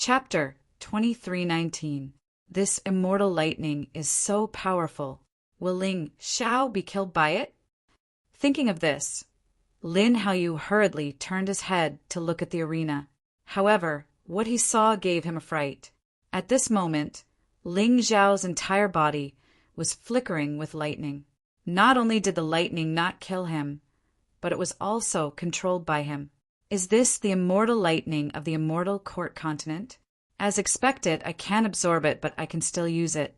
Chapter 2319. This immortal lightning is so powerful. Will Ling Xiao be killed by it? Thinking of this, Lin Haoyu hurriedly turned his head to look at the arena. However, what he saw gave him a fright. At this moment, Ling Xiao's entire body was flickering with lightning. Not only did the lightning not kill him, but it was also controlled by him. Is this the immortal lightning of the immortal court continent? As expected, I can't absorb it, but I can still use it.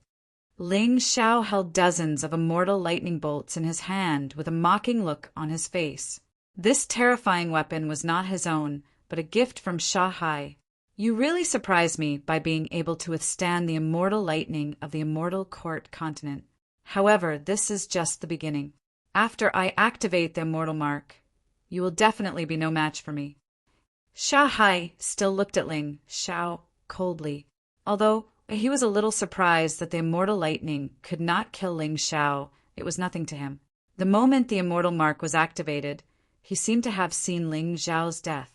Ling Xiao held dozens of immortal lightning bolts in his hand with a mocking look on his face. This terrifying weapon was not his own, but a gift from Shanghai. You really surprised me by being able to withstand the immortal lightning of the immortal court continent. However, this is just the beginning. After I activate the immortal mark, you will definitely be no match for me. Shanghai still looked at Ling Xiao coldly, although he was a little surprised that the immortal lightning could not kill Ling Xiao. It was nothing to him. The moment the immortal mark was activated, he seemed to have seen Ling Xiao's death.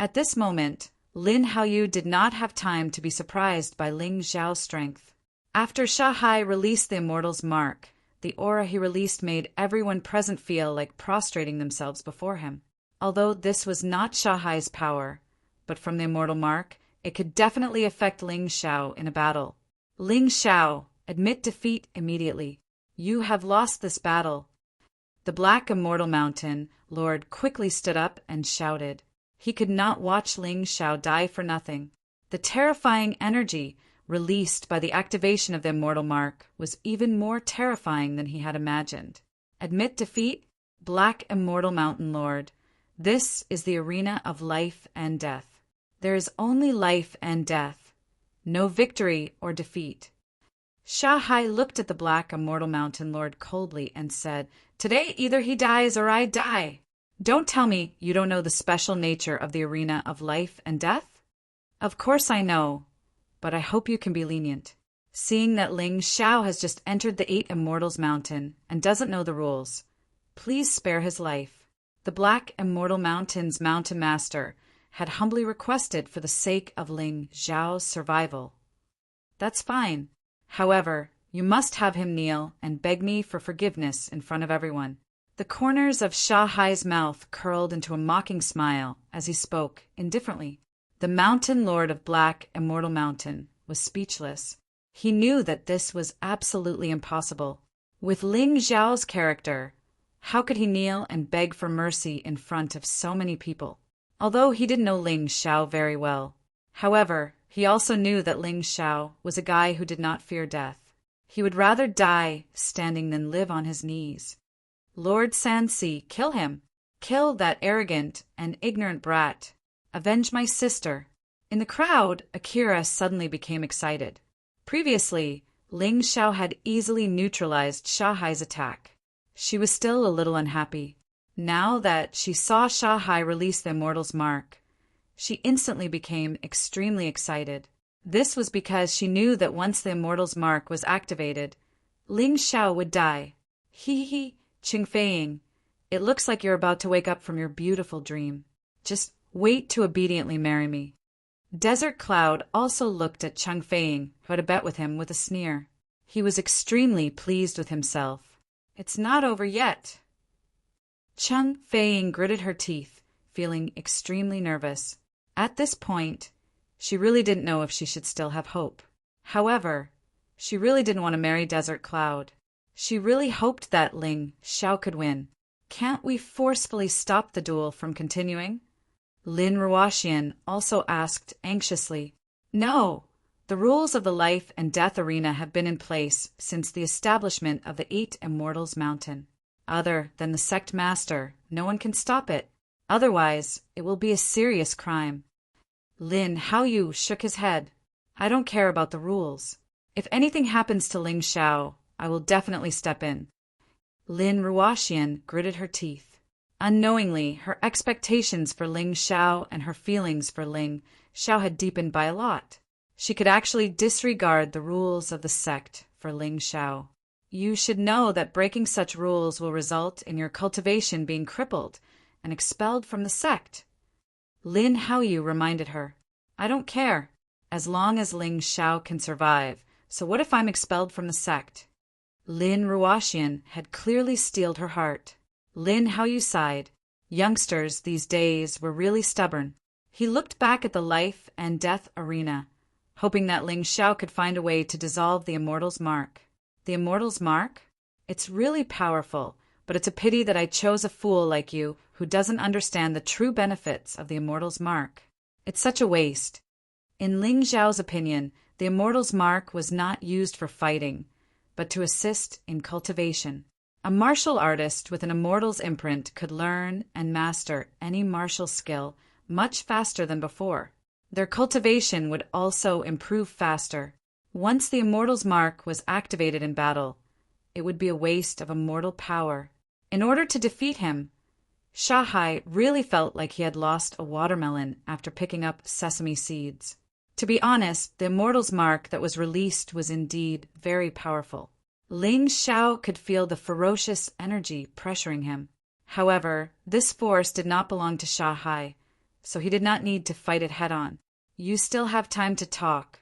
At this moment, Lin Haoyu did not have time to be surprised by Ling Xiao's strength. After Shanghai released the immortal's mark, the aura he released made everyone present feel like prostrating themselves before him. Although this was not Shanghai's power, but from the immortal mark, it could definitely affect Ling Xiao in a battle. Ling Xiao, admit defeat immediately. You have lost this battle. The Black Immortal Mountain Lord quickly stood up and shouted. He could not watch Ling Xiao die for nothing. The terrifying energy released by the activation of the immortal mark was even more terrifying than he had imagined. Admit defeat, Black Immortal Mountain Lord. This is the arena of life and death. There is only life and death, no victory or defeat. Shanghai looked at the Black Immortal Mountain Lord coldly and said, "Today either he dies or I die. Don't tell me you don't know the special nature of the arena of life and death?" "Of course I know, but I hope you can be lenient. Seeing that Ling Xiao has just entered the Eight Immortals Mountain and doesn't know the rules, please spare his life." The Black Immortal Mountain's Mountain Master had humbly requested for the sake of Ling Xiao's survival. "That's fine. However, you must have him kneel and beg me for forgiveness in front of everyone." The corners of Shanghai's mouth curled into a mocking smile as he spoke indifferently. The Mountain Lord of Black Immortal Mountain was speechless. He knew that this was absolutely impossible. With Ling Xiao's character, how could he kneel and beg for mercy in front of so many people? Although he didn't know Ling Xiao very well. However, he also knew that Ling Xiao was a guy who did not fear death. He would rather die standing than live on his knees. "Lord Sansi, kill him. Kill that arrogant and ignorant brat. Avenge my sister." In the crowd, Akira suddenly became excited. Previously, Ling Xiao had easily neutralized Shanghai's attack. She was still a little unhappy. Now that she saw Shanghai release the Immortal's mark, she instantly became extremely excited. This was because she knew that once the Immortal's mark was activated, Ling Xiao would die. Hee, Qing Feiying, it looks like you're about to wake up from your beautiful dream. Just wait to obediently marry me. Desert Cloud also looked at Qing Feiying, who had a bet with him, with a sneer. He was extremely pleased with himself. "It's not over yet." Qing Feiying gritted her teeth, feeling extremely nervous. At this point, she really didn't know if she should still have hope. However, she really didn't want to marry Desert Cloud. She really hoped that Ling Xiao could win. "Can't we forcefully stop the duel from continuing?" Lin Ruoxian also asked anxiously. "No, the rules of the life and death arena have been in place since the establishment of the Eight Immortals Mountain. Other than the sect master, no one can stop it. Otherwise, it will be a serious crime." Lin Haoyu shook his head. "I don't care about the rules. If anything happens to Ling Xiao, I will definitely step in." Lin Ruoxian gritted her teeth. Unknowingly, her expectations for Ling Xiao and her feelings for Ling Xiao had deepened by a lot. She could actually disregard the rules of the sect for Ling Xiao. "You should know that breaking such rules will result in your cultivation being crippled and expelled from the sect." Lin Haoyu reminded her. "I don't care. as long as Ling Xiao can survive. So what if I'm expelled from the sect? Lin Ruoxian had clearly steeled her heart. Lin Haoyu sighed. Youngsters these days were really stubborn. He looked back at the life and death arena, hoping that Ling Xiao could find a way to dissolve the Immortal's Mark. The Immortal's Mark? It's really powerful, but it's a pity that I chose a fool like you who doesn't understand the true benefits of the Immortal's Mark. It's such a waste. In Ling Xiao's opinion, the Immortal's Mark was not used for fighting, but to assist in cultivation. A martial artist with an Immortal's imprint could learn and master any martial skill much faster than before. Their cultivation would also improve faster. Once the Immortal's Mark was activated in battle, it would be a waste of immortal power. In order to defeat him, Shahai really felt like he had lost a watermelon after picking up sesame seeds. To be honest, the Immortal's Mark that was released was indeed very powerful. Ling Xiao could feel the ferocious energy pressuring him. However, this force did not belong to Shahai, so he did not need to fight it head-on. You still have time to talk,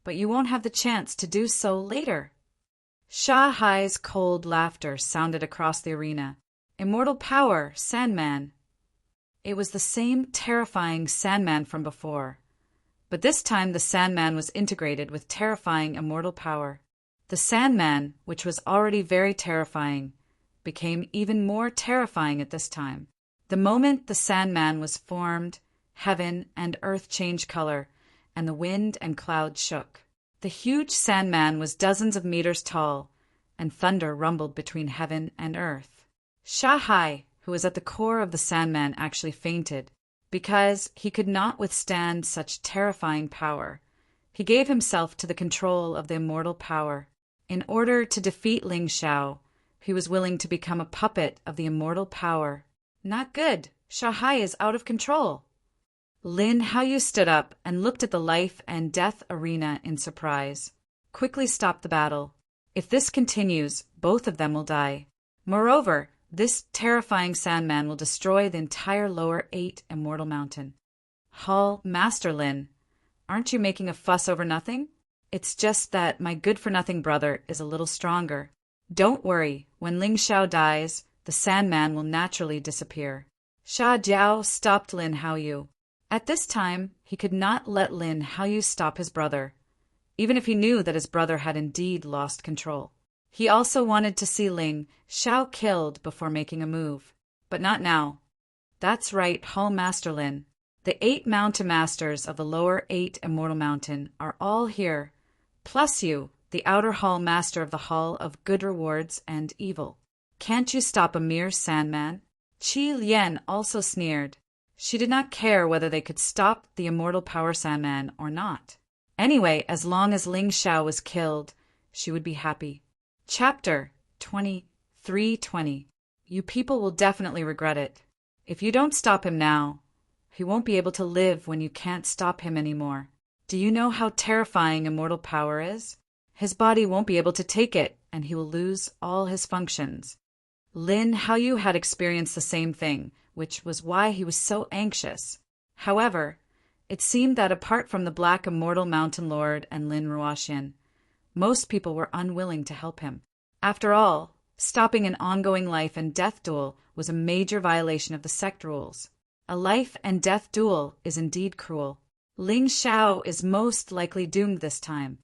but you won't have the chance to do so later. Shahai's cold laughter sounded across the arena. Immortal power, Sandman. It was the same terrifying Sandman from before, but this time the Sandman was integrated with terrifying immortal power. The Sandman, which was already very terrifying, became even more terrifying at this time. The moment the Sandman was formed, heaven and earth changed color, and the wind and clouds shook. The huge Sandman was dozens of meters tall, and thunder rumbled between heaven and earth. Shahai, who was at the core of the Sandman, actually fainted, because he could not withstand such terrifying power. He gave himself to the control of the immortal power. In order to defeat Ling Xiao, he was willing to become a puppet of the immortal power. Not good. Shahai is out of control. Lin Haoyu stood up and looked at the life and death arena in surprise. Quickly stop the battle. If this continues, both of them will die. Moreover, this terrifying Sandman will destroy the entire lower 8 Immortal Mountain. Hall Master Lin, aren't you making a fuss over nothing? It's just that my good-for-nothing brother is a little stronger. Don't worry, when Ling Xiao dies, the Sandman will naturally disappear. Sha Jiao stopped Lin Haoyu. At this time, he could not let Lin Haoyu stop his brother, even if he knew that his brother had indeed lost control. He also wanted to see Ling Xiao killed before making a move. But not now. That's right, Hall Master Lin. The 8 Mountain Masters of the lower 8 Immortal Mountain are all here, plus you, the outer Hall Master of the Hall of Good Rewards and Evil. Can't you stop a mere Sandman? Qi Lian also sneered. She did not care whether they could stop the immortal power Sandman or not. Anyway, as long as Ling Xiao was killed, she would be happy. Chapter 23:20. You people will definitely regret it. If you don't stop him now, he won't be able to live when you can't stop him anymore. Do you know how terrifying immortal power is? His body won't be able to take it, and he will lose all his functions. Lin Haoyu had experienced the same thing, which was why he was so anxious. However, it seemed that apart from the Black Immortal Mountain Lord and Lin Ruoxian, most people were unwilling to help him. After all, stopping an ongoing life and death duel was a major violation of the sect rules. A life and death duel is indeed cruel. Ling Xiao is most likely doomed this time.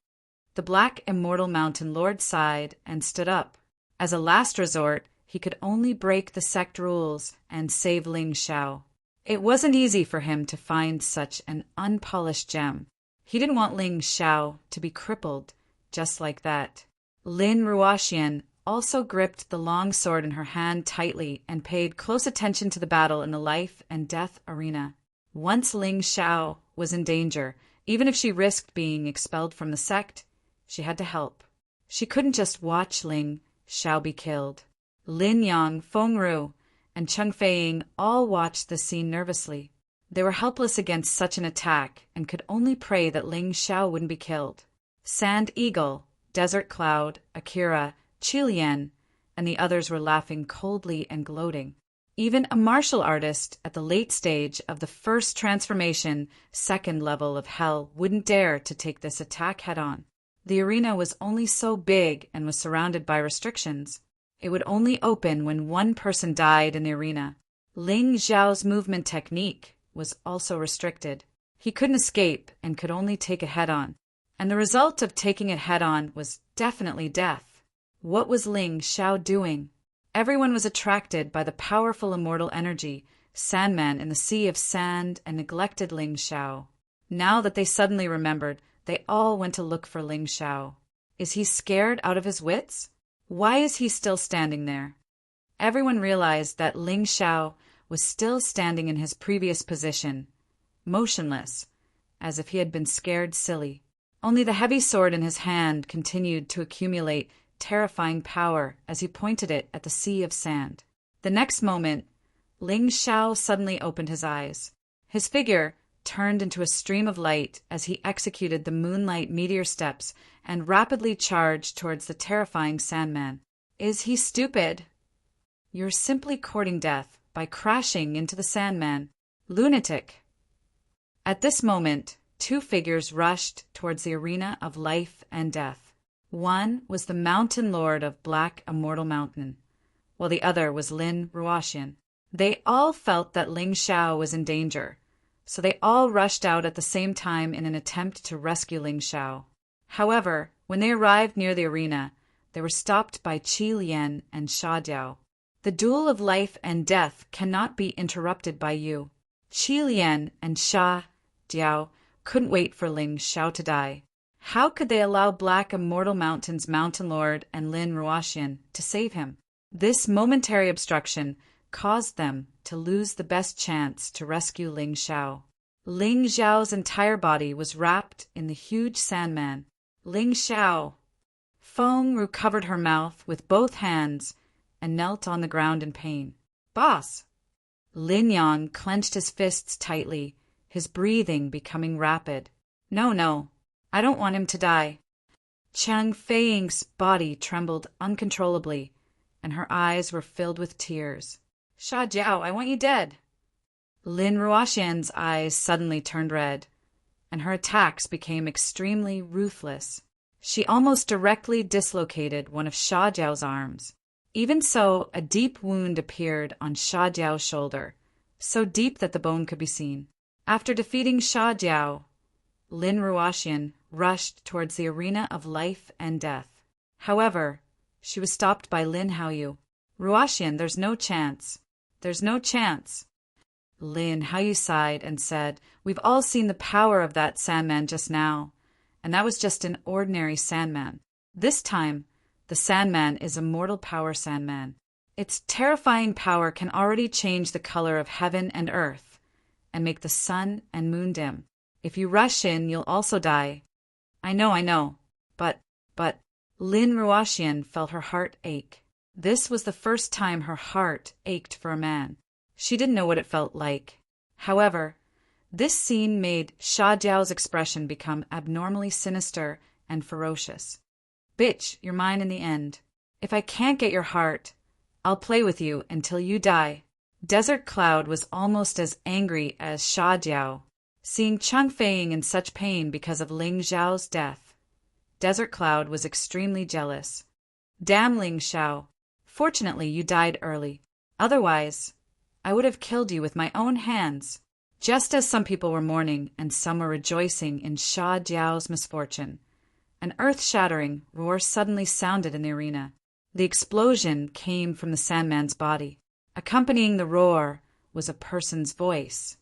The Black Immortal Mountain Lord sighed and stood up. As a last resort, he could only break the sect rules and save Ling Xiao. It wasn't easy for him to find such an unpolished gem. He didn't want Ling Xiao to be crippled just like that. Lin Ruoxian also gripped the long sword in her hand tightly and paid close attention to the battle in the life and death arena. Once Ling Xiao was in danger, even if she risked being expelled from the sect, she had to help. She couldn't just watch Ling Xiao be killed. Lin Yang, Feng Ru, and Cheng Feiying all watched the scene nervously. They were helpless against such an attack and could only pray that Ling Xiao wouldn't be killed. Sand Eagle, Desert Cloud, Akira, Qilian, and the others were laughing coldly and gloating. Even a martial artist at the late stage of the first transformation, second level of hell, wouldn't dare to take this attack head-on. The arena was only so big and was surrounded by restrictions. It would only open when one person died in the arena. Ling Xiao's movement technique was also restricted. He couldn't escape and could only take it head-on. And the result of taking it head-on was definitely death. What was Ling Xiao doing? Everyone was attracted by the powerful immortal energy, Sandman in the sea of sand, and neglected Ling Xiao. Now that they suddenly remembered, they all went to look for Ling Xiao. Is he scared out of his wits? Why is he still standing there? Everyone realized that Ling Xiao was still standing in his previous position, motionless, as if he had been scared silly. Only the heavy sword in his hand continued to accumulate terrifying power as he pointed it at the sea of sand. The next moment, Ling Xiao suddenly opened his eyes. His figure turned into a stream of light as he executed the moonlight meteor steps and rapidly charged towards the terrifying Sandman. Is he stupid? You're simply courting death by crashing into the Sandman. Lunatic! At this moment, two figures rushed towards the arena of life and death. One was the Mountain Lord of Black Immortal Mountain, while the other was Lin Ruoxian. They all felt that Ling Xiao was in danger, so they all rushed out at the same time in an attempt to rescue Ling Xiao. However, when they arrived near the arena, they were stopped by Qi Lian and Sha Jiao. The duel of life and death cannot be interrupted by you. Qi Lian and Sha Jiao couldn't wait for Ling Xiao to die. How could they allow Black Immortal Mountain's Mountain Lord and Lin Ruoxian to save him? This momentary obstruction caused them to lose the best chance to rescue Ling Xiao. Ling Xiao's entire body was wrapped in the huge Sandman. Ling Xiao! Feng Ru covered her mouth with both hands and knelt on the ground in pain. Boss! Lin Yang clenched his fists tightly, his breathing becoming rapid. No. I don't want him to die. Chang Feiying's body trembled uncontrollably, and her eyes were filled with tears. Sha Jiao, I want you dead. Lin Ruoxian's eyes suddenly turned red, and her attacks became extremely ruthless. She almost directly dislocated one of Sha Jiao's arms. Even so, a deep wound appeared on Sha Jiao's shoulder, so deep that the bone could be seen. After defeating Sha Jiao, Lin Ruoxian rushed towards the arena of life and death. However, she was stopped by Lin Haoyu. Ruoxian, there's no chance. There's no chance. Lin Haoyu sighed and said, We've all seen the power of that Sandman just now, and that was just an ordinary Sandman. This time, the Sandman is a mortal power Sandman. Its terrifying power can already change the color of heaven and earth, and make the sun and moon dim. If you rush in, you'll also die. I know, but Lin Ruoxian felt her heart ache. This was the first time her heart ached for a man. She didn't know what it felt like. However, this scene made Sha Jiao's expression become abnormally sinister and ferocious. Bitch, you're mine in the end. If I can't get your heart, I'll play with you until you die. Desert Cloud was almost as angry as Sha Jiao. Seeing Chang Feiying in such pain because of Ling Xiao's death, Desert Cloud was extremely jealous. Damn Ling Xiao! Fortunately, you died early. Otherwise, I would have killed you with my own hands. Just as some people were mourning and some were rejoicing in Sha Jiao's misfortune, an earth-shattering roar suddenly sounded in the arena. The explosion came from the Sandman's body. Accompanying the roar was a person's voice.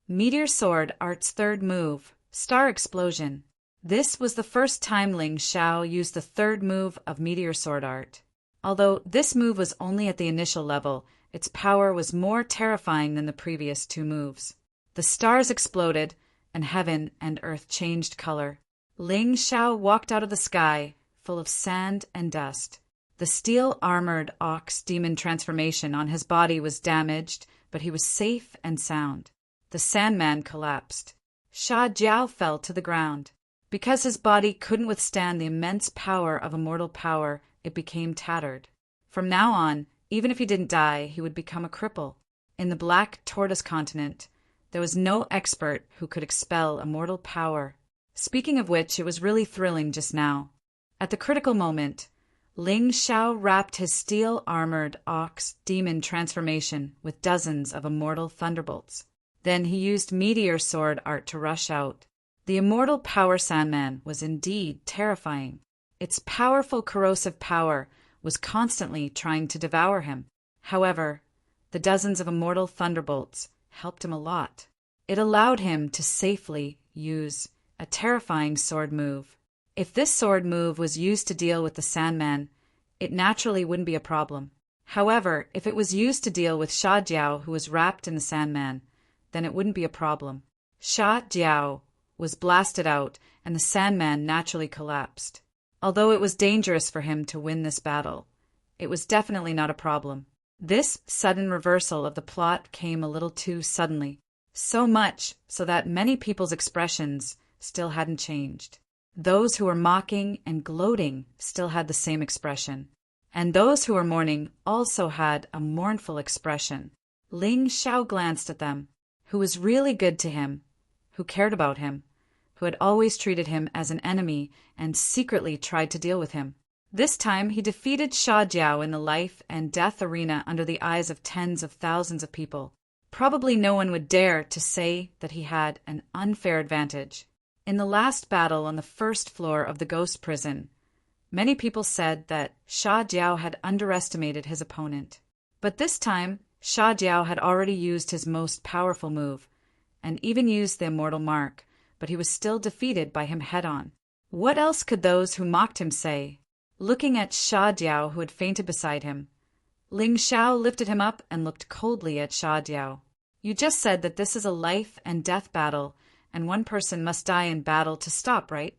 Meteor Sword Art's third move, Star Explosion. This was the first time Ling Xiao used the third move of Meteor Sword Art. Although this move was only at the initial level, its power was more terrifying than the previous two moves. The stars exploded, and heaven and earth changed color. Ling Xiao walked out of the sky, full of sand and dust. The steel-armored ox demon transformation on his body was damaged, but he was safe and sound. The Sandman collapsed. Sha Jiao fell to the ground. Because his body couldn't withstand the immense power of immortal power, it became tattered. From now on, Even if he didn't die, he would become a cripple. In the Black Tortoise continent, there was no expert who could expel immortal power. Speaking of which, it was really thrilling just now. At the critical moment, Ling Xiao wrapped his steel-armored ox demon transformation with dozens of immortal thunderbolts. Then he used meteor sword art to rush out. The immortal power Sandman was indeed terrifying. Its powerful corrosive power was constantly trying to devour him. However, the dozens of immortal thunderbolts helped him a lot. It allowed him to safely use a terrifying sword move. If this sword move was used to deal with the Sandman, it naturally wouldn't be a problem. However, if it was used to deal with Sha Jiao, who was wrapped in the Sandman, then it wouldn't be a problem. Sha Jiao was blasted out, and the Sandman naturally collapsed. Although it was dangerous for him to win this battle, it was definitely not a problem. This sudden reversal of the plot came a little too suddenly, so much so that many people's expressions still hadn't changed. Those who were mocking and gloating still had the same expression, and those who were mourning also had a mournful expression. Ling Xiao glanced at them. Who was really good to him, who cared about him, who had always treated him as an enemy and secretly tried to deal with him. This time he defeated Sha Jiao in the life and death arena under the eyes of tens of thousands of people. Probably no one would dare to say that he had an unfair advantage. In the last battle on the first floor of the ghost prison, many people said that Sha Jiao had underestimated his opponent. But this time, Sha Jiao had already used his most powerful move, and even used the immortal mark, but he was still defeated by him head-on. What else could those who mocked him say? Looking at Sha Jiao, who had fainted beside him, Ling Xiao lifted him up and looked coldly at Sha Jiao. You just said that this is a life and death battle, and one person must die in battle to stop, right?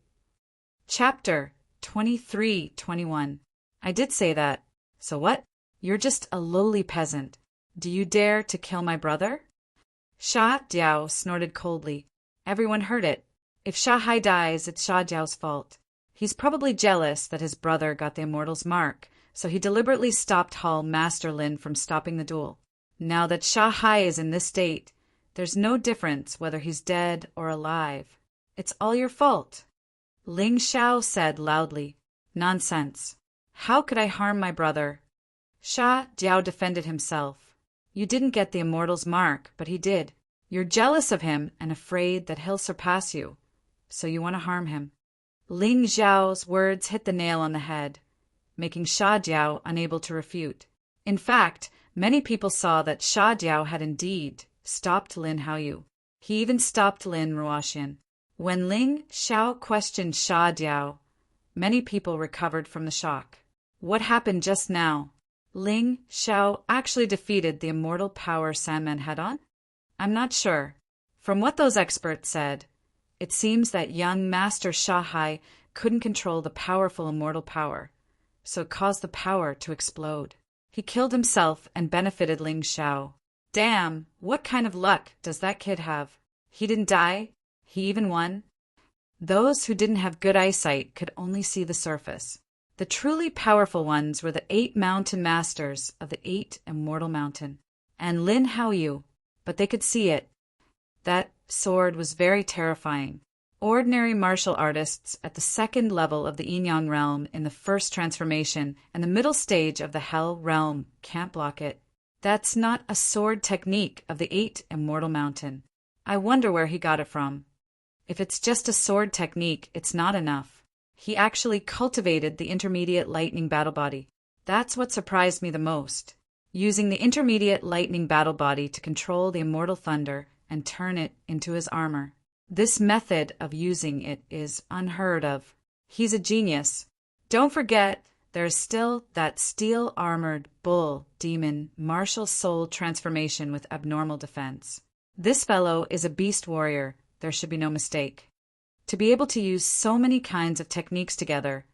Chapter 23:21. I did say that. So what? You're just a lowly peasant. Do you dare to kill my brother? Sha Jiao snorted coldly. Everyone heard it. If Sha Hai dies, it's Sha Jiao's fault. He's probably jealous that his brother got the immortal's mark, so he deliberately stopped Hall Master Lin from stopping the duel. Now that Sha Hai is in this state, there's no difference whether he's dead or alive. It's all your fault. Ling Xiao said loudly. Nonsense. How could I harm my brother? Sha Jiao defended himself. You didn't get the immortal's mark, but he did. You're jealous of him and afraid that he'll surpass you, so you want to harm him. Ling Xiao's words hit the nail on the head, making Sha Jiao unable to refute. In fact, many people saw that Sha Jiao had indeed stopped Lin Haoyu. He even stopped Lin Ruoxian. When Ling Xiao questioned Sha Jiao, many people recovered from the shock. What happened just now? Ling Xiao actually defeated the immortal power Sandman head-on? I'm not sure. From what those experts said, it seems that young Master Sha Hai couldn't control the powerful immortal power, so it caused the power to explode. He killed himself and benefited Ling Xiao. Damn, what kind of luck does that kid have? He didn't die? He even won? Those who didn't have good eyesight could only see the surface. The truly powerful ones were the 8 mountain masters of the 8 immortal mountain, and Lin Haoyu, but they could see it. That sword was very terrifying. Ordinary martial artists at the second level of the Yin-Yang realm in the first transformation and the middle stage of the Hell realm can't block it. That's not a sword technique of the 8 immortal mountain. I wonder where he got it from. If it's just a sword technique, it's not enough. He actually cultivated the intermediate lightning battle body. That's what surprised me the most. Using the intermediate lightning battle body to control the immortal thunder and turn it into his armor. This method of using it is unheard of. He's a genius. Don't forget, there's still that steel-armored bull demon martial soul transformation with abnormal defense. This fellow is a beast warrior. There should be no mistake. To be able to use so many kinds of techniques together,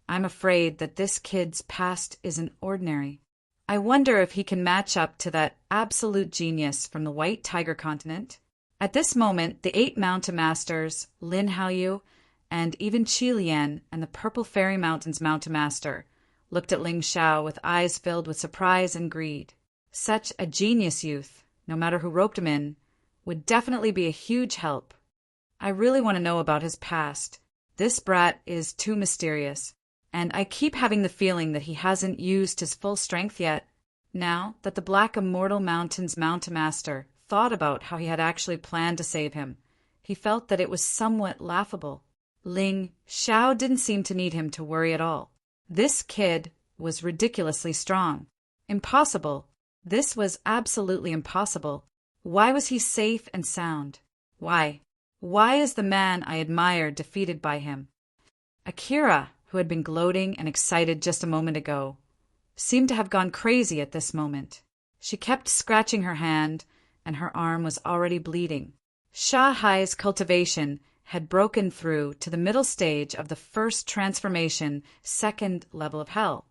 I'm afraid that this kid's past isn't ordinary. I wonder if he can match up to that absolute genius from the White Tiger continent. At this moment, the 8 mountain masters, Lin Haoyu, and even Qi Lian and the Purple Fairy Mountain's mountain master looked at Ling Xiao with eyes filled with surprise and greed. Such a genius youth, no matter who roped him in, would definitely be a huge help. I really want to know about his past. This brat is too mysterious, and I keep having the feeling that he hasn't used his full strength yet. Now that the Black Immortal Mountain's Mountain Master thought about how he had actually planned to save him, he felt that it was somewhat laughable. Ling Xiao didn't seem to need him to worry at all. This kid was ridiculously strong. Impossible. This was absolutely impossible. Why was he safe and sound? Why? Why is the man I admired defeated by him? Akira, who had been gloating and excited just a moment ago, seemed to have gone crazy at this moment. She kept scratching her hand, and her arm was already bleeding. Shanghai's cultivation had broken through to the middle stage of the first transformation, second level of hell,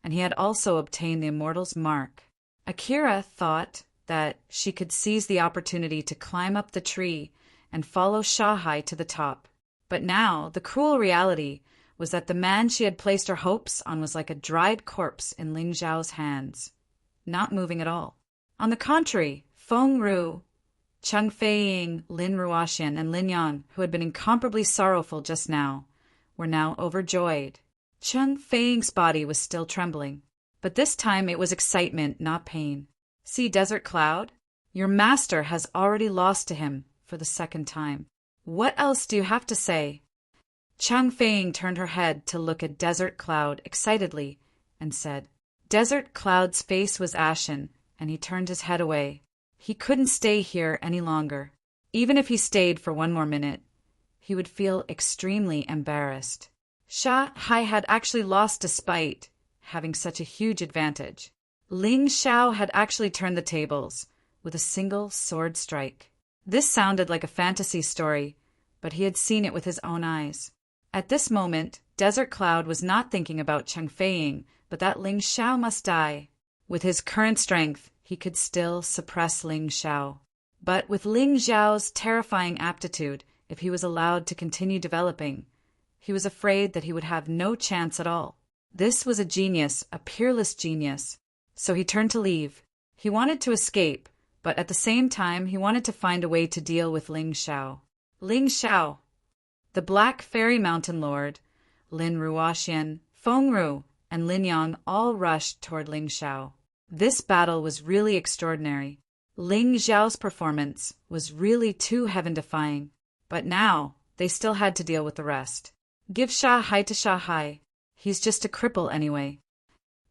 and he had also obtained the Immortal's mark. Akira thought that she could seize the opportunity to climb up the tree and follow Shanghai to the top. But now the cruel reality was that the man she had placed her hopes on was like a dried corpse in Ling Xiao's hands, not moving at all. On the contrary, Feng Ru, Cheng Feiying, Lin Ruoxian, and Lin Yang, who had been incomparably sorrowful just now, were now overjoyed. Cheng Feiying's body was still trembling, but this time it was excitement, not pain. See, Desert Cloud? Your master has already lost to him for the second time. What else do you have to say? Cheng Feiying turned her head to look at Desert Cloud excitedly and said. Desert Cloud's face was ashen, and he turned his head away. He couldn't stay here any longer. Even if he stayed for one more minute, he would feel extremely embarrassed. Shanghai had actually lost despite having such a huge advantage. Ling Xiao had actually turned the tables with a single sword strike. This sounded like a fantasy story, but he had seen it with his own eyes. At this moment, Desert Cloud was not thinking about Cheng Feiying, but that Ling Xiao must die. With his current strength, he could still suppress Ling Xiao. But with Ling Xiao's terrifying aptitude, if he was allowed to continue developing, he was afraid that he would have no chance at all. This was a genius, a peerless genius. So he turned to leave. He wanted to escape, but at the same time he wanted to find a way to deal with Ling Xiao. Ling Xiao! The Black Fairy Mountain Lord, Lin Ruoxian, Feng Ru, and Lin Yang all rushed toward Ling Xiao. This battle was really extraordinary. Ling Xiao's performance was really too heaven-defying. But now, they still had to deal with the rest. Give Shanghai to Shanghai. He's just a cripple anyway.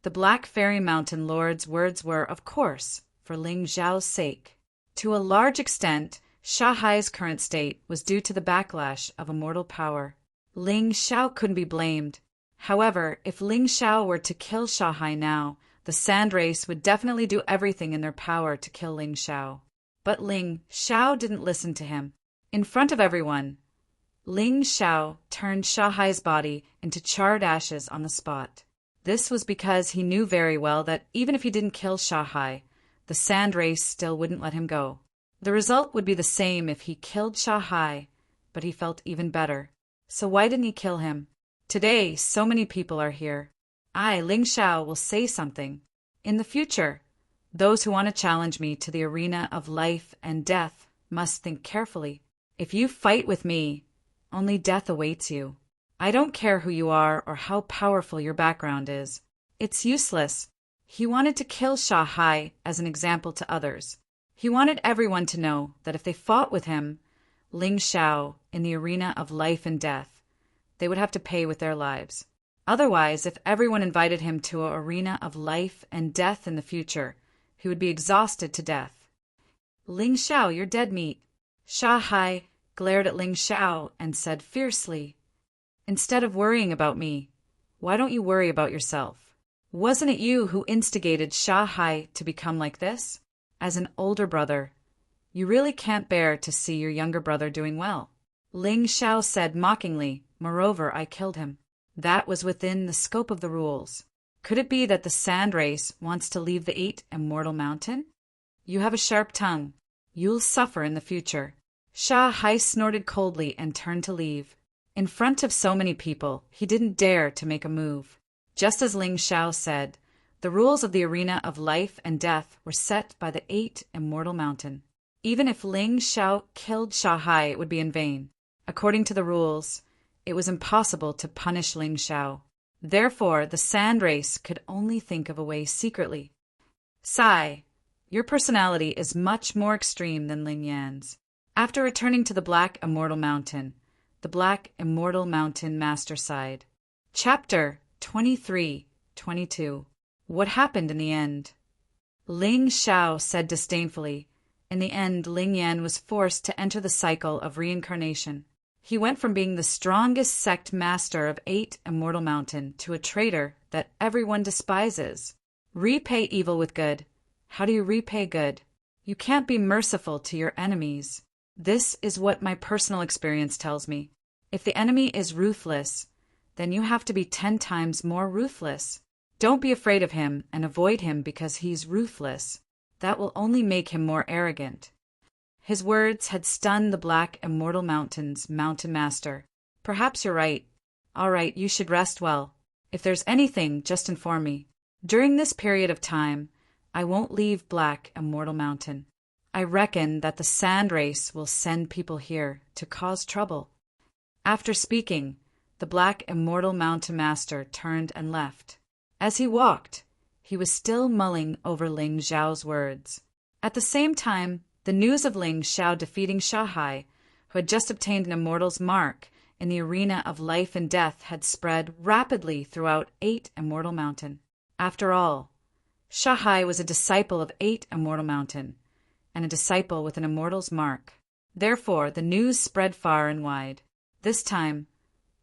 The Black Fairy Mountain Lord's words were, of course, for Ling Xiao's sake. To a large extent, Shanghai's current state was due to the backlash of immortal power. Ling Xiao couldn't be blamed. However, if Ling Xiao were to kill Shanghai now, the Sand Race would definitely do everything in their power to kill Ling Xiao. But Ling Xiao didn't listen to him. In front of everyone, Ling Xiao turned Shanghai's body into charred ashes on the spot. This was because he knew very well that even if he didn't kill Shanghai, the Sand Race still wouldn't let him go. The result would be the same if he killed Shanghai, but he felt even better. So why didn't he kill him? Today, so many people are here. I, Ling Xiao, will say something. In the future, those who want to challenge me to the arena of life and death must think carefully. If you fight with me, only death awaits you. I don't care who you are or how powerful your background is. It's useless. He wanted to kill Shanghai as an example to others. He wanted everyone to know that if they fought with him, Ling Xiao, in the arena of life and death, they would have to pay with their lives. Otherwise, if everyone invited him to an arena of life and death in the future, he would be exhausted to death. Ling Xiao, you're dead meat. Shanghai glared at Ling Xiao and said fiercely, Instead of worrying about me, why don't you worry about yourself? Wasn't it you who instigated Shanghai to become like this? As an older brother, you really can't bear to see your younger brother doing well. Ling Xiao said mockingly, Moreover, I killed him. That was within the scope of the rules. Could it be that the Sand Race wants to leave the 8 Immortal Mountain? You have a sharp tongue. You'll suffer in the future. Shanghai snorted coldly and turned to leave. In front of so many people, he didn't dare to make a move. Just as Ling Xiao said, the rules of the arena of life and death were set by the 8 Immortal Mountain. Even if Ling Xiao killed Sha Hai, it would be in vain. According to the rules, it was impossible to punish Ling Xiao. Therefore, the Sand Race could only think of a way secretly. Sai, your personality is much more extreme than Ling Yan's. After returning to the Black Immortal Mountain, the Black Immortal Mountain Master sighed. Chapter 23-22. What happened in the end? Ling Xiao said disdainfully, in the end Ling Yan was forced to enter the cycle of reincarnation. He went from being the strongest sect master of 8 Immortal Mountain to a traitor that everyone despises. Repay evil with good. How do you repay good? You can't be merciful to your enemies. This is what my personal experience tells me. If the enemy is ruthless, then you have to be 10 times more ruthless. Don't be afraid of him and avoid him because he's ruthless. That will only make him more arrogant. His words had stunned the Black Immortal Mountain's Mountain Master. Perhaps you're right. All right, you should rest well. If there's anything, just inform me. During this period of time, I won't leave Black Immortal Mountain. I reckon that the Sand Race will send people here to cause trouble. After speaking, the Black Immortal Mountain Master turned and left. As he walked, he was still mulling over Ling Xiao's words. At the same time, the news of Ling Xiao defeating Sha Hai, who had just obtained an Immortal's mark in the arena of life and death, had spread rapidly throughout 8 Immortal Mountain. After all, Sha Hai was a disciple of 8 Immortal Mountain, and a disciple with an Immortal's mark. Therefore, the news spread far and wide. This time,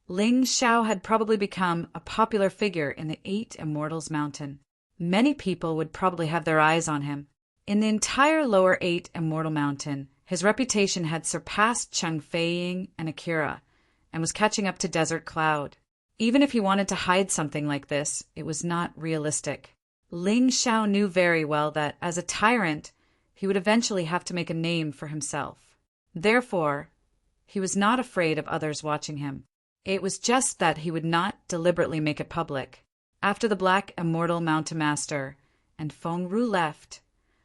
Ling Xiao had probably become a popular figure in the 8 Immortals Mountain. Many people would probably have their eyes on him. In the entire lower 8 Immortal Mountain, his reputation had surpassed Cheng Feiying and Akira, and was catching up to Desert Cloud. Even if he wanted to hide something like this, it was not realistic. Ling Xiao knew very well that, as a tyrant, he would eventually have to make a name for himself. Therefore, he was not afraid of others watching him. It was just that he would not deliberately make it public. After the Black Immortal Mountain Master and Feng Ru left,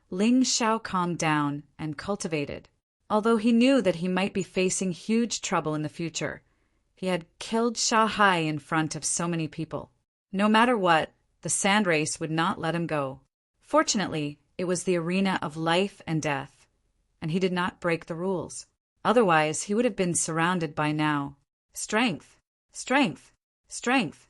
Ling Xiao calmed down and cultivated. Although he knew that he might be facing huge trouble in the future, he had killed Sha Hai in front of so many people. No matter what, the Sand Race would not let him go. Fortunately, it was the arena of life and death, and he did not break the rules. Otherwise, he would have been surrounded by now. Strength, strength, strength.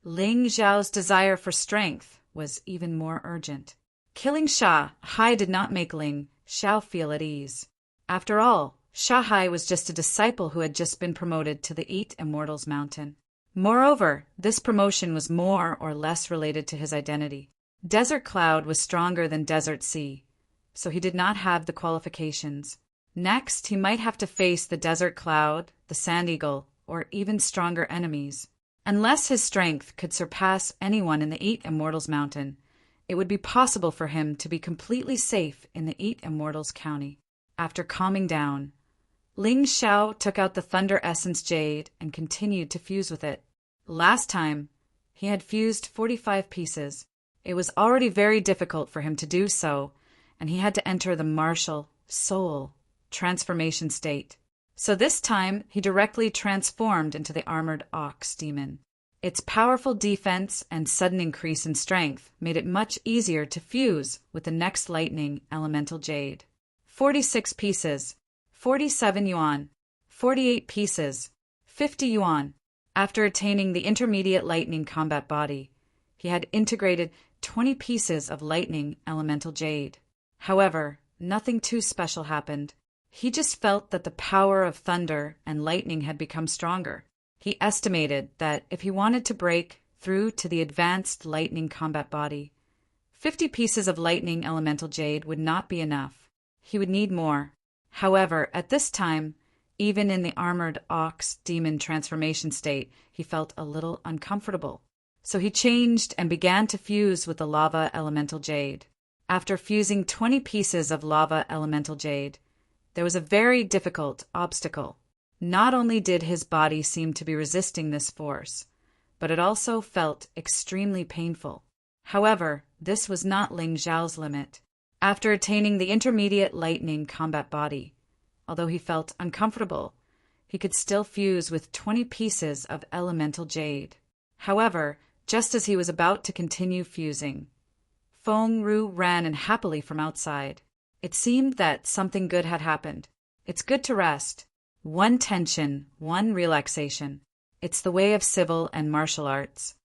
Ling Xiao's desire for strength was even more urgent. Killing Sha Hai did not make Ling Xiao feel at ease. After all, Sha Hai was just a disciple who had just been promoted to the 8 Immortals Mountain. Moreover, this promotion was more or less related to his identity. Desert Cloud was stronger than Desert Sea, so he did not have the qualifications. Next, he might have to face the Desert Cloud, the Sand Eagle, or even stronger enemies. Unless his strength could surpass anyone in the 8 Immortals Mountain, it would be possible for him to be completely safe in the 8 Immortals County. After calming down, Ling Xiao took out the Thunder Essence Jade and continued to fuse with it. Last time, he had fused 45 pieces. It was already very difficult for him to do so, and he had to enter the martial, soul, transformation state. So this time, he directly transformed into the Armored Ox Demon. Its powerful defense and sudden increase in strength made it much easier to fuse with the next lightning elemental jade. 46 pieces, 47 yuan, 48 pieces, 50 yuan. After attaining the intermediate lightning combat body, he had integrated 20 pieces of lightning elemental jade. However, nothing too special happened. He just felt that the power of thunder and lightning had become stronger. He estimated that if he wanted to break through to the advanced lightning combat body, 50 pieces of lightning elemental jade would not be enough. He would need more. However, at this time, even in the Armored Ox Demon transformation state, he felt a little uncomfortable. So he changed and began to fuse with the Lava Elemental Jade. After fusing 20 pieces of Lava Elemental Jade, there was a very difficult obstacle. Not only did his body seem to be resisting this force, but it also felt extremely painful. However, this was not Ling Xiao's limit. After attaining the intermediate lightning combat body, although he felt uncomfortable, he could still fuse with 20 pieces of elemental jade. However, just as he was about to continue fusing, Feng Ru ran in happily from outside. It seemed that something good had happened. It's good to rest. One tension, one relaxation. It's the way of civil and martial arts.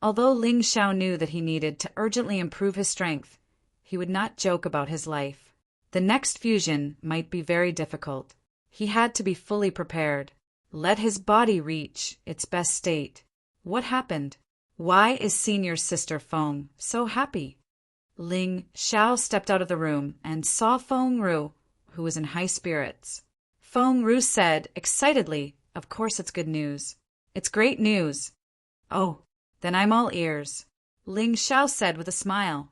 Although Ling Xiao knew that he needed to urgently improve his strength, he would not joke about his life. The next fusion might be very difficult. He had to be fully prepared. Let his body reach its best state. What happened? Why is senior sister Feng so happy? Ling Xiao stepped out of the room and saw Feng Ru, who was in high spirits. Feng Ru said excitedly, "Of course it's good news. It's great news." "Oh, then I'm all ears," Ling Xiao said with a smile.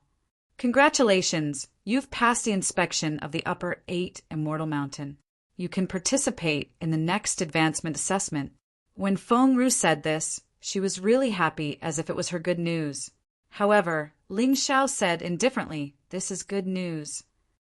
"Congratulations, you've passed the inspection of the upper 8 Immortal Mountain. You can participate in the next advancement assessment." When Feng Ru said this, she was really happy as if it was her good news. However, Ling Xiao said indifferently, "This is good news."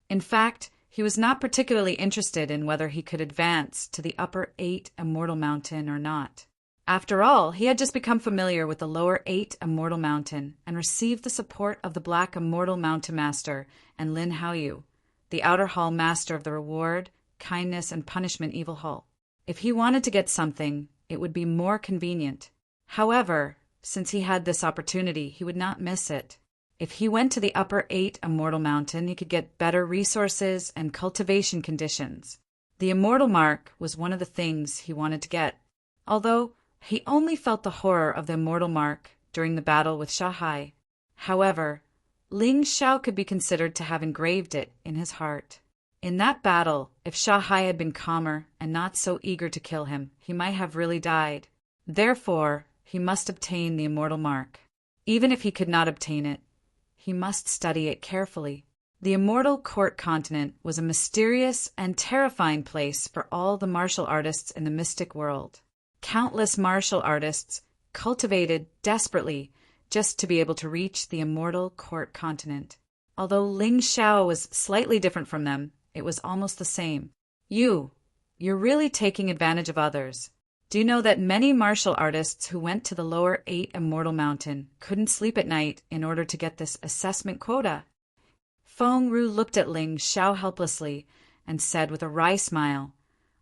In fact, he was not particularly interested in whether he could advance to the upper 8 Immortal Mountain or not. After all, he had just become familiar with the lower 8 Immortal Mountain and received the support of the Black Immortal Mountain Master and Lin Haoyu, the Outer Hall Master of the Reward, Kindness, and Punishment Evil Hall. If he wanted to get something, it would be more convenient. However, since he had this opportunity, he would not miss it. If he went to the upper 8 Immortal Mountain, he could get better resources and cultivation conditions. The Immortal Mark was one of the things he wanted to get, although he only felt the horror of the Immortal Mark during the battle with Shanghai. However, Ling Xiao could be considered to have engraved it in his heart. In that battle, if Shanghai had been calmer and not so eager to kill him, he might have really died. Therefore, he must obtain the Immortal Mark. Even if he could not obtain it, he must study it carefully. The Immortal Court Continent was a mysterious and terrifying place for all the martial artists in the mystic world. Countless martial artists cultivated desperately just to be able to reach the Immortal Court Continent. Although Ling Xiao was slightly different from them, it was almost the same. You're really taking advantage of others. Do you know that many martial artists who went to the lower 8 Immortal Mountain couldn't sleep at night in order to get this assessment quota? Feng Ru looked at Ling Xiao helplessly and said with a wry smile,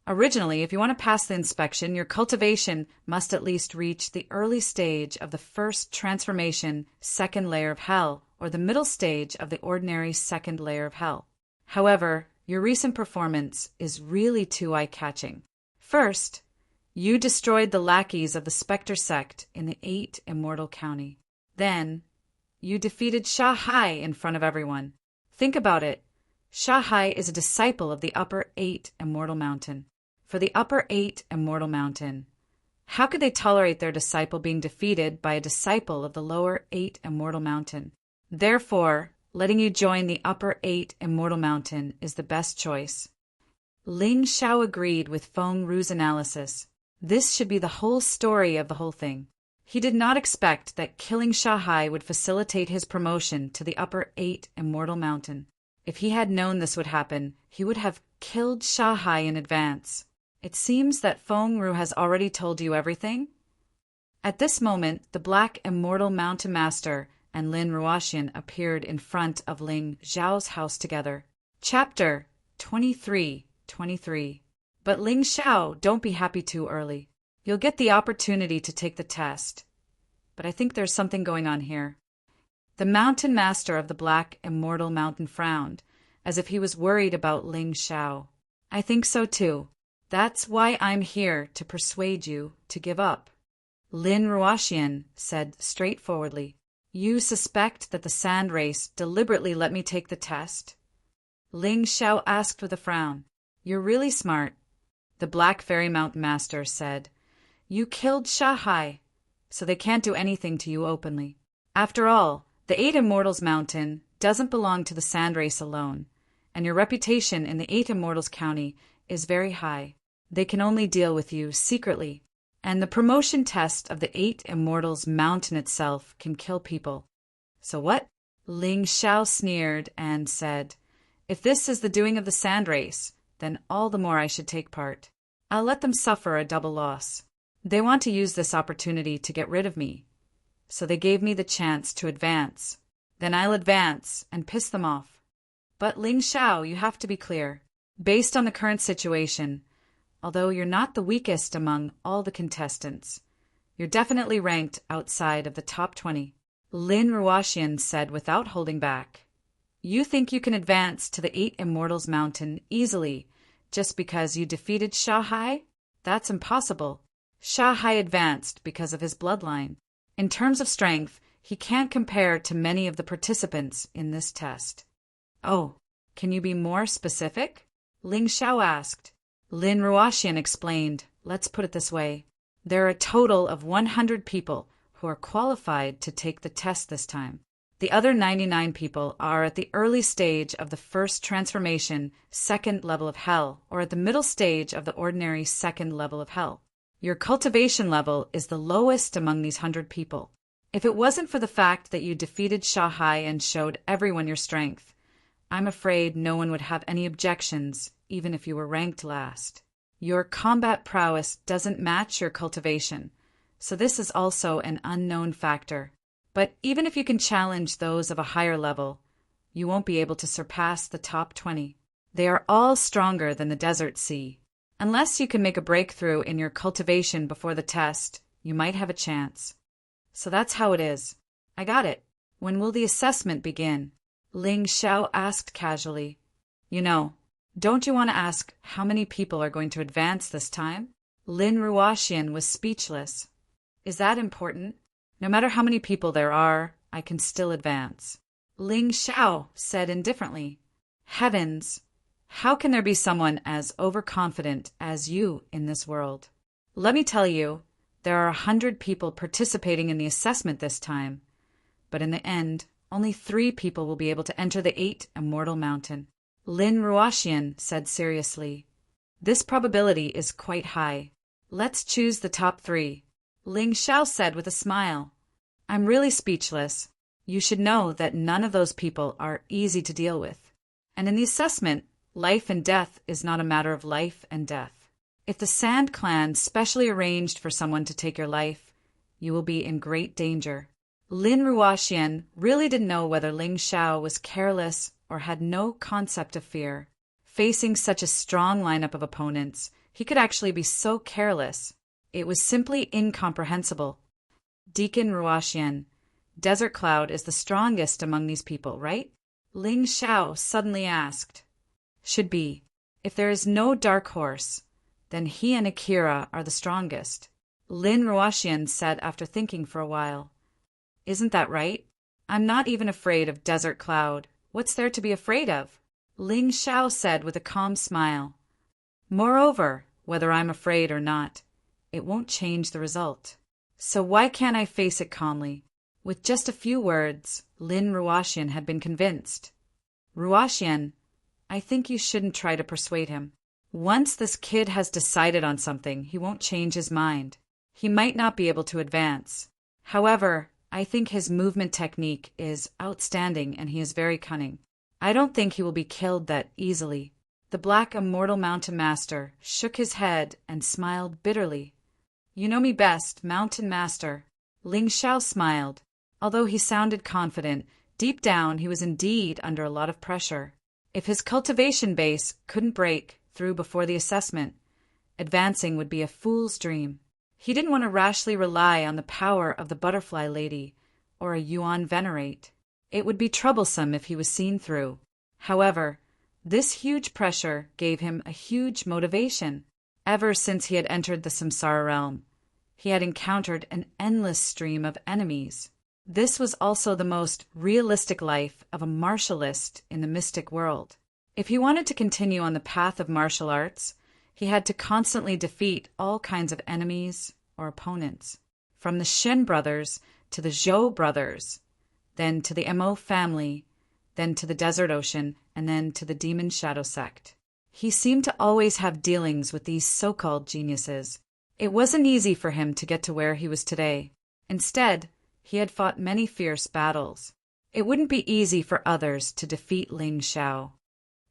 "Originally, if you want to pass the inspection, your cultivation must at least reach the early stage of the first transformation second layer of hell, or the middle stage of the ordinary second layer of hell. However, your recent performance is really too eye-catching. First, you destroyed the lackeys of the Spectre sect in the 8 Immortal County. Then, you defeated Shanghai in front of everyone. Think about it. Shanghai is a disciple of the upper 8 Immortal Mountain. For the upper 8 Immortal Mountain, how could they tolerate their disciple being defeated by a disciple of the lower 8 Immortal Mountain? Therefore, letting you join the upper 8 Immortal Mountain is the best choice." Ling Xiao agreed with Feng Ru's analysis. This should be the whole story of the whole thing. He did not expect that killing Shanghai would facilitate his promotion to the upper 8 Immortal Mountain. If he had known this would happen, he would have killed Shanghai in advance. It seems that Feng Ru has already told you everything? At this moment, the Black Immortal Mountain Master and Lin Ruoxian appeared in front of Ling Xiao's house together. Chapter 23:23. But Ling Xiao, don't be happy too early. You'll get the opportunity to take the test. But I think there's something going on here. The Mountain Master of the Black Immortal Mountain frowned, as if he was worried about Ling Xiao. "I think so too. That's why I'm here to persuade you to give up." Lin Ruoxian said straightforwardly, "You suspect that the Sand Race deliberately let me take the test?" Ling Xiao asked with a frown. "You're really smart." The Black Fairy Mountain Master said, "You killed Shanghai, so they can't do anything to you openly. After all, the 8 Immortals Mountain doesn't belong to the Sand Race alone, and your reputation in the 8 Immortals County is very high. They can only deal with you secretly. And the promotion test of the 8 Immortals Mountain itself can kill people. So what? Ling Xiao sneered and said, "If this is the doing of the sand race, then all the more I should take part. I'll let them suffer a double loss. They want to use this opportunity to get rid of me. So they gave me the chance to advance. Then I'll advance and piss them off." But Ling Xiao, you have to be clear. Based on the current situation, although you're not the weakest among all the contestants, you're definitely ranked outside of the top 20. Lin Ruoxian said without holding back. "You think you can advance to the 8 Immortals Mountain easily just because you defeated Shanghai? That's impossible. Shanghai advanced because of his bloodline. In terms of strength, he can't compare to many of the participants in this test." "Oh, can you be more specific?" Ling Xiao asked. Lin Ruoxian explained, "Let's put it this way. There are a total of 100 people who are qualified to take the test this time. The other 99 people are at the early stage of the first transformation, second level of hell, or at the middle stage of the ordinary second level of hell. Your cultivation level is the lowest among these 100 people. If it wasn't for the fact that you defeated Shanghai and showed everyone your strength, I'm afraid no one would have any objections, even if you were ranked last. Your combat prowess doesn't match your cultivation, so this is also an unknown factor. But even if you can challenge those of a higher level, you won't be able to surpass the top 20. They are all stronger than the desert sea. Unless you can make a breakthrough in your cultivation before the test, you might have a chance. So that's how it is." "I got it. When will the assessment begin?" Ling Xiao asked casually. Don't you want to ask how many people are going to advance this time?" Lin Ruoxian was speechless. "Is that important? No matter how many people there are, I can still advance." Ling Xiao said indifferently, "Heavens, how can there be someone as overconfident as you in this world? Let me tell you, there are 100 people participating in the assessment this time, but in the end, only 3 people will be able to enter the 8 Immortal Mountain." Lin Ruoxian said seriously, "This probability is quite high. Let's choose the top 3. Ling Xiao said with a smile, "I'm really speechless. You should know that none of those people are easy to deal with. And in the assessment, life and death is not a matter of life and death. If the Sand Clan specially arranged for someone to take your life, you will be in great danger." Lin Ruoxian really didn't know whether Ling Xiao was careless or had no concept of fear. Facing such a strong lineup of opponents, he could actually be so careless. It was simply incomprehensible. "Deacon Ruoxian, Desert Cloud is the strongest among these people, right?" Ling Xiao suddenly asked. "Should be. If there is no dark horse, then he and Akira are the strongest," Lin Ruoxian said after thinking for a while. "Isn't that right? I'm not even afraid of Desert Cloud. What's there to be afraid of?" Ling Xiao said with a calm smile. "Moreover, whether I'm afraid or not, it won't change the result. So why can't I face it calmly?" With just a few words, Lin Ruoxian had been convinced. "Ruoxian, I think you shouldn't try to persuade him. Once this kid has decided on something, he won't change his mind. He might not be able to advance. However, I think his movement technique is outstanding and he is very cunning. I don't think he will be killed that easily." The Black Immortal Mountain Master shook his head and smiled bitterly. "You know me best, Mountain Master." Ling Xiao smiled. Although he sounded confident, deep down he was indeed under a lot of pressure. If his cultivation base couldn't break through before the assessment, advancing would be a fool's dream. He didn't want to rashly rely on the power of the Butterfly Lady or a Yuan Venerate. It would be troublesome if he was seen through. However, this huge pressure gave him a huge motivation. Ever since he had entered the Samsara realm, he had encountered an endless stream of enemies. This was also the most realistic life of a martialist in the mystic world. If he wanted to continue on the path of martial arts, he had to constantly defeat all kinds of enemies or opponents, from the Shen brothers to the Zhou brothers, then to the Mo family, then to the Desert Ocean, and then to the Demon Shadow sect. He seemed to always have dealings with these so-called geniuses. It wasn't easy for him to get to where he was today. Instead, he had fought many fierce battles. It wouldn't be easy for others to defeat Ling Xiao.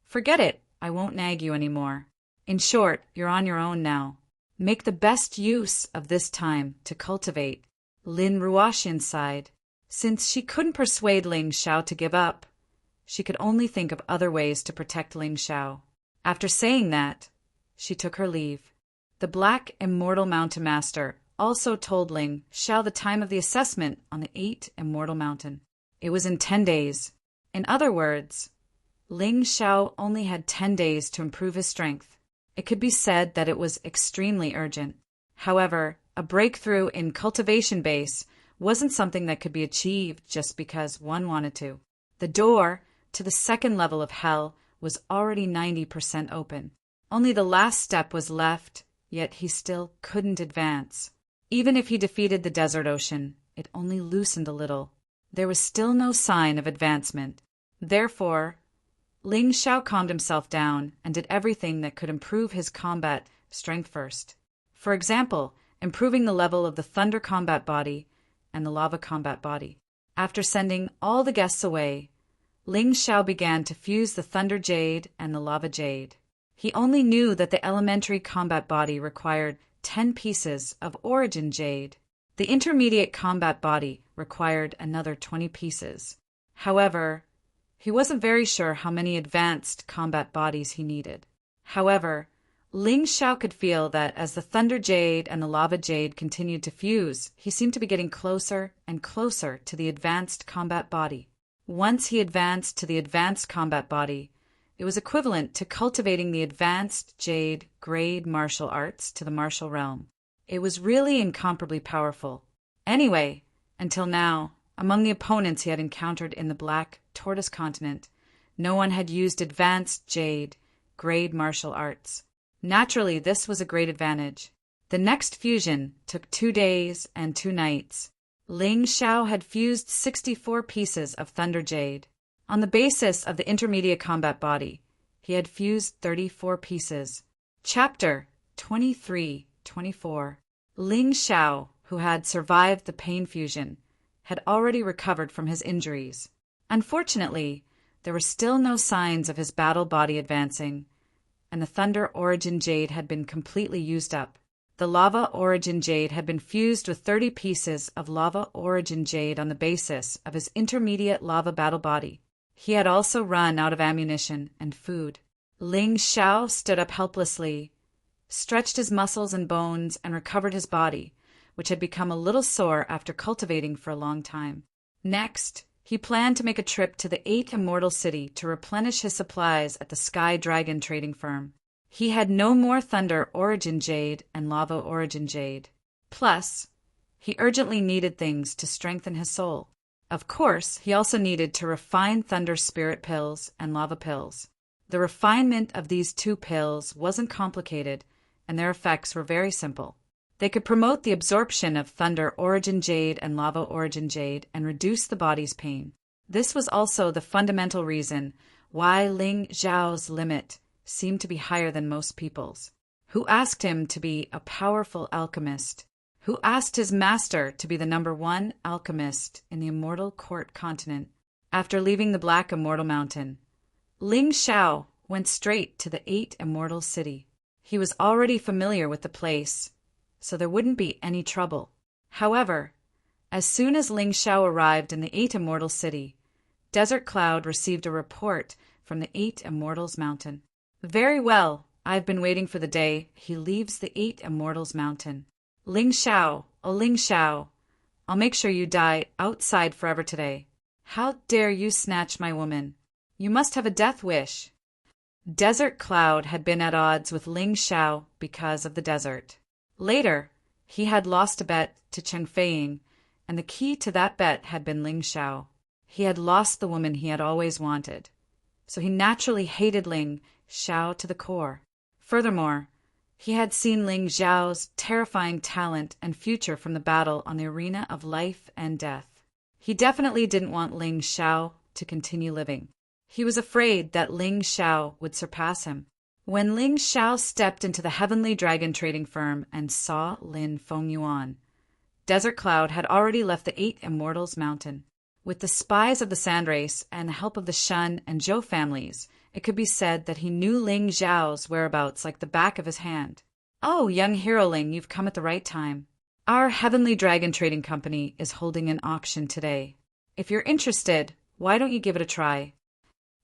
Forget it, I won't nag you anymore. In short, you're on your own now. Make the best use of this time to cultivate. Lin Ruoxian sighed. Since she couldn't persuade Ling Xiao to give up, she could only think of other ways to protect Ling Xiao. After saying that, she took her leave. The Black Immortal Mountain Master also told Ling Xiao the time of the assessment on the 8 Immortal Mountain. It was in 10 days. In other words, Ling Xiao only had 10 days to improve his strength. It could be said that it was extremely urgent. However, a breakthrough in cultivation base wasn't something that could be achieved just because one wanted to. The door to the second level of hell was already 90% open. Only the last step was left, yet he still couldn't advance. Even if he defeated the desert ocean, it only loosened a little. There was still no sign of advancement. Therefore, Ling Xiao calmed himself down and did everything that could improve his combat strength first. For example, improving the level of the thunder combat body and the lava combat body. After sending all the guests away, Ling Xiao began to fuse the thunder jade and the lava jade. He only knew that the elementary combat body required 10 pieces of origin jade. The intermediate combat body required another 20 pieces. However, he wasn't very sure how many advanced combat bodies he needed. However, Ling Xiao could feel that as the thunder jade and the lava jade continued to fuse, he seemed to be getting closer and closer to the advanced combat body. Once he advanced to the advanced combat body, it was equivalent to cultivating the advanced jade grade martial arts to the martial realm. It was really incomparably powerful. Anyway, until now, among the opponents he had encountered in the Black Tortoise continent, no one had used advanced jade grade martial arts. Naturally, this was a great advantage. The next fusion took 2 days and 2 nights. Ling Xiao had fused 64 pieces of thunder jade. On the basis of the intermediate combat body, he had fused 34 pieces. Chapter 23-24. Ling Xiao, who had survived the pain fusion, had already recovered from his injuries. Unfortunately, there were still no signs of his battle body advancing, and the thunder origin jade had been completely used up. The lava origin jade had been fused with 30 pieces of lava origin jade on the basis of his intermediate lava battle body. He had also run out of ammunition and food. Ling Xiao stood up helplessly, stretched his muscles and bones, and recovered his body, which had become a little sore after cultivating for a long time. Next, he planned to make a trip to the 8 Immortal City to replenish his supplies at the Sky Dragon trading firm. He had no more thunder origin jade and lava origin jade. Plus, he urgently needed things to strengthen his soul. Of course, he also needed to refine thunder spirit pills and lava pills. The refinement of these 2 pills wasn't complicated, and their effects were very simple. They could promote the absorption of thunder origin jade and lava origin jade and reduce the body's pain. This was also the fundamental reason why Ling Xiao's limit seemed to be higher than most people's. Who asked him to be a powerful alchemist? Who asked his master to be the #1 alchemist in the Immortal Court continent? After leaving the Black Immortal Mountain, Ling Xiao went straight to the 8 Immortal City. He was already familiar with the place, so there wouldn't be any trouble. However, as soon as Ling Xiao arrived in the 8 Immortal City, Desert Cloud received a report from the 8 Immortals Mountain. Very well, I've been waiting for the day he leaves the 8 Immortals Mountain. Ling Xiao, oh Ling Xiao, I'll make sure you die outside forever today. How dare you snatch my woman? You must have a death wish. Desert Cloud had been at odds with Ling Xiao because of the desert. Later, he had lost a bet to Chen Feiying, and the key to that bet had been Ling Xiao. He had lost the woman he had always wanted, so he naturally hated Ling Xiao to the core. Furthermore, he had seen Ling Xiao's terrifying talent and future from the battle on the arena of life and death. He definitely didn't want Ling Xiao to continue living. He was afraid that Ling Xiao would surpass him. When Ling Xiao stepped into the Heavenly Dragon trading firm and saw Lin Fengyuan, Desert Cloud had already left the Eight Immortals Mountain. With the spies of the Sand Race and the help of the Shen and Zhou families, it could be said that he knew Ling Xiao's whereabouts like the back of his hand. "Oh, young hero Ling, you've come at the right time. Our Heavenly Dragon Trading Company is holding an auction today. If you're interested, why don't you give it a try?"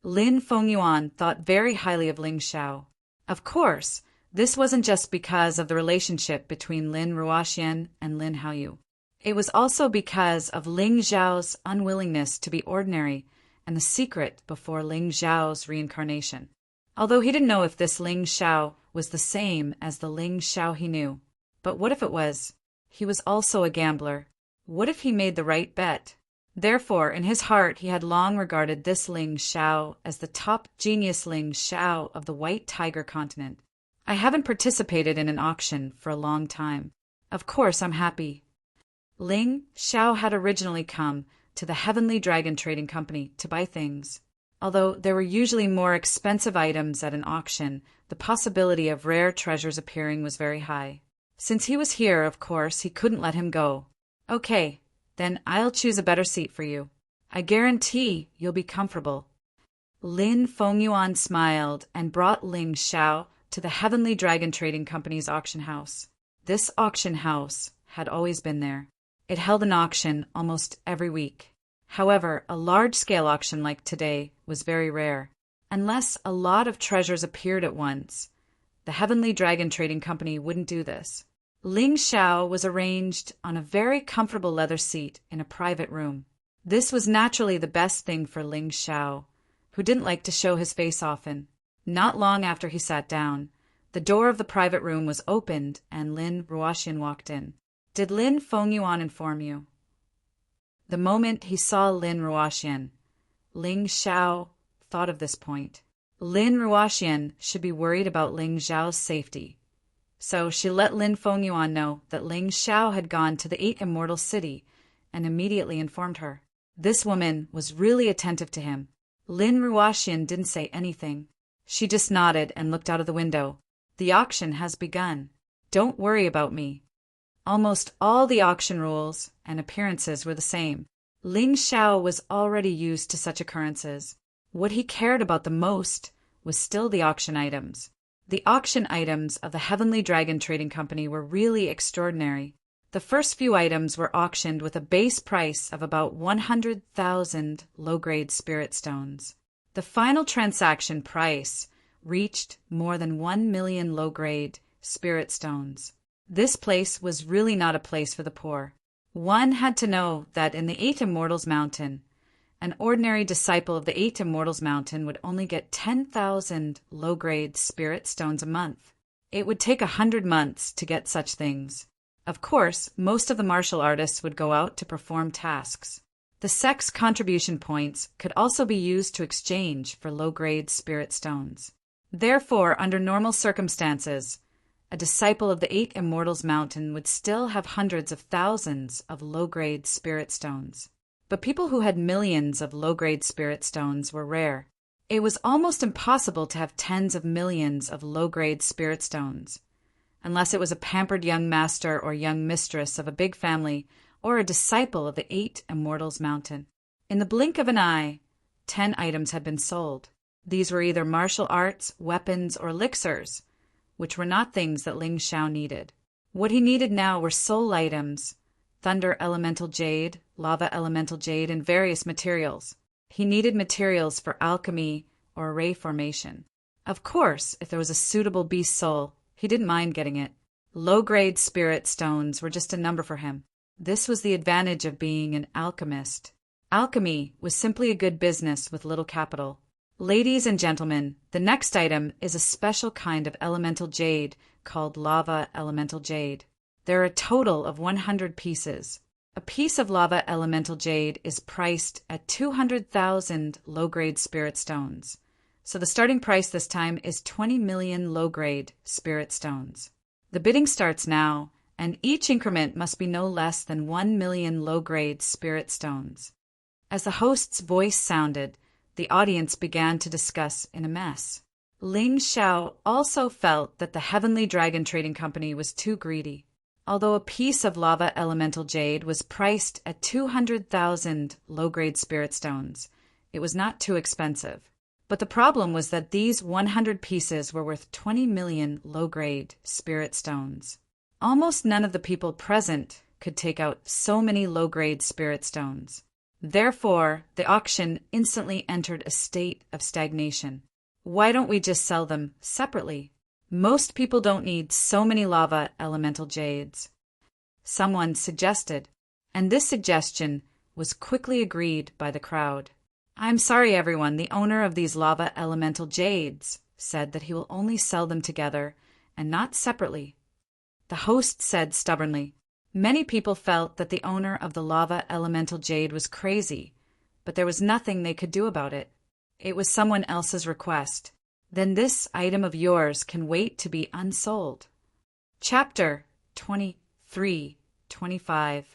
Lin Fengyuan thought very highly of Ling Xiao. Of course, this wasn't just because of the relationship between Lin Ruoxian and Lin Haoyu. It was also because of Ling Xiao's unwillingness to be ordinary and the secret before Ling Xiao's reincarnation. Although he didn't know if this Ling Xiao was the same as the Ling Xiao he knew. But what if it was? He was also a gambler. What if he made the right bet? Therefore, in his heart, he had long regarded this Ling Xiao as the top genius Ling Xiao of the White Tiger continent. "I haven't participated in an auction for a long time. Of course, I'm happy." Ling Xiao had originally come to the Heavenly Dragon Trading Company to buy things. Although there were usually more expensive items at an auction, the possibility of rare treasures appearing was very high. Since he was here, of course, he couldn't let him go. "Okay, then I'll choose a better seat for you. I guarantee you'll be comfortable." Lin Fengyuan smiled and brought Ling Xiao to the Heavenly Dragon Trading Company's auction house. This auction house had always been there. It held an auction almost every week. However, a large-scale auction like today was very rare. Unless a lot of treasures appeared at once, the Heavenly Dragon Trading Company wouldn't do this. Ling Xiao was arranged on a very comfortable leather seat in a private room. This was naturally the best thing for Ling Xiao, who didn't like to show his face often. Not long after he sat down, the door of the private room was opened and Lin Ruoxian walked in. "Did Lin Fengyuan inform you?" The moment he saw Lin Ruoxian, Ling Xiao thought of this point. Lin Ruoxian should be worried about Ling Xiao's safety. So she let Lin Fengyuan know that Ling Xiao had gone to the Eight Immortal City and immediately informed her. This woman was really attentive to him. Lin Ruoxian didn't say anything. She just nodded and looked out of the window. "The auction has begun. Don't worry about me." Almost all the auction rules and appearances were the same. Ling Xiao was already used to such occurrences. What he cared about the most was still the auction items. The auction items of the Heavenly Dragon Trading Company were really extraordinary. The first few items were auctioned with a base price of about 100,000 low-grade spirit stones. The final transaction price reached more than 1 million low-grade spirit stones. This place was really not a place for the poor. One had to know that in the Eight Immortals Mountain, an ordinary disciple of the Eight Immortals Mountain would only get 10,000 low-grade spirit stones a month. It would take 100 months to get such things. Of course, most of the martial artists would go out to perform tasks. The sex contribution points could also be used to exchange for low-grade spirit stones. Therefore, under normal circumstances, a disciple of the Eight Immortals Mountain would still have hundreds of thousands of low-grade spirit stones. But people who had millions of low-grade spirit stones were rare. It was almost impossible to have tens of millions of low-grade spirit stones, unless it was a pampered young master or young mistress of a big family or a disciple of the Eight Immortals Mountain. In the blink of an eye, 10 items had been sold. These were either martial arts, weapons, or elixirs, which were not things that Ling Xiao needed. What he needed now were soul items, thunder elemental jade, lava elemental jade, and various materials. He needed materials for alchemy or ray formation. Of course, if there was a suitable beast soul, he didn't mind getting it. Low-grade spirit stones were just a number for him. This was the advantage of being an alchemist. Alchemy was simply a good business with little capital. Ladies and gentlemen, the next item is a special kind of elemental jade called lava elemental jade. There are a total of 100 pieces. A piece of lava elemental jade is priced at 200,000 low-grade spirit stones. So the starting price this time is 20 million low-grade spirit stones. The bidding starts now, and each increment must be no less than 1 million low-grade spirit stones. As the host's voice sounded, the audience began to discuss in a mess. Ling Xiao also felt that the Heavenly Dragon Trading Company was too greedy. Although a piece of lava elemental jade was priced at 200,000 low-grade spirit stones, it was not too expensive. But the problem was that these 100 pieces were worth 20 million low-grade spirit stones. Almost none of the people present could take out so many low-grade spirit stones. Therefore, the auction instantly entered a state of stagnation. Why don't we just sell them separately? Most people don't need so many lava elemental jades, someone suggested, and this suggestion was quickly agreed by the crowd. I'm sorry, everyone, the owner of these lava elemental jades said that he will only sell them together and not separately. The host said stubbornly. Many people felt that the owner of the lava elemental jade was crazy, but there was nothing they could do about it. It was someone else's request. Then this item of yours can wait to be unsold. Chapter 23-25.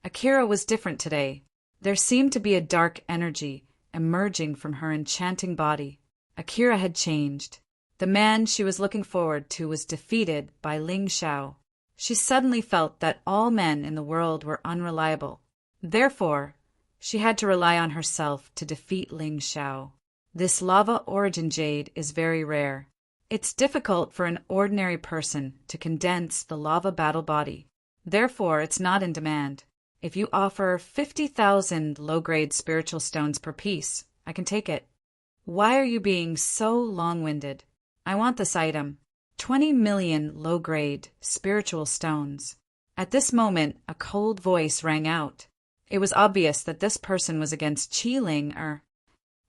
Akira was different today. There seemed to be a dark energy emerging from her enchanting body. Akira had changed. The man she was looking forward to was defeated by Ling Xiao. She suddenly felt that all men in the world were unreliable. Therefore, she had to rely on herself to defeat Ling Xiao. This lava origin jade is very rare. It's difficult for an ordinary person to condense the lava battle body. Therefore, it's not in demand. If you offer 50,000 low-grade spiritual stones per piece, I can take it. Why are you being so long-winded? I want this item. 20 million low-grade spiritual stones. At this moment, a cold voice rang out. It was obvious that this person was against Qi Ling or...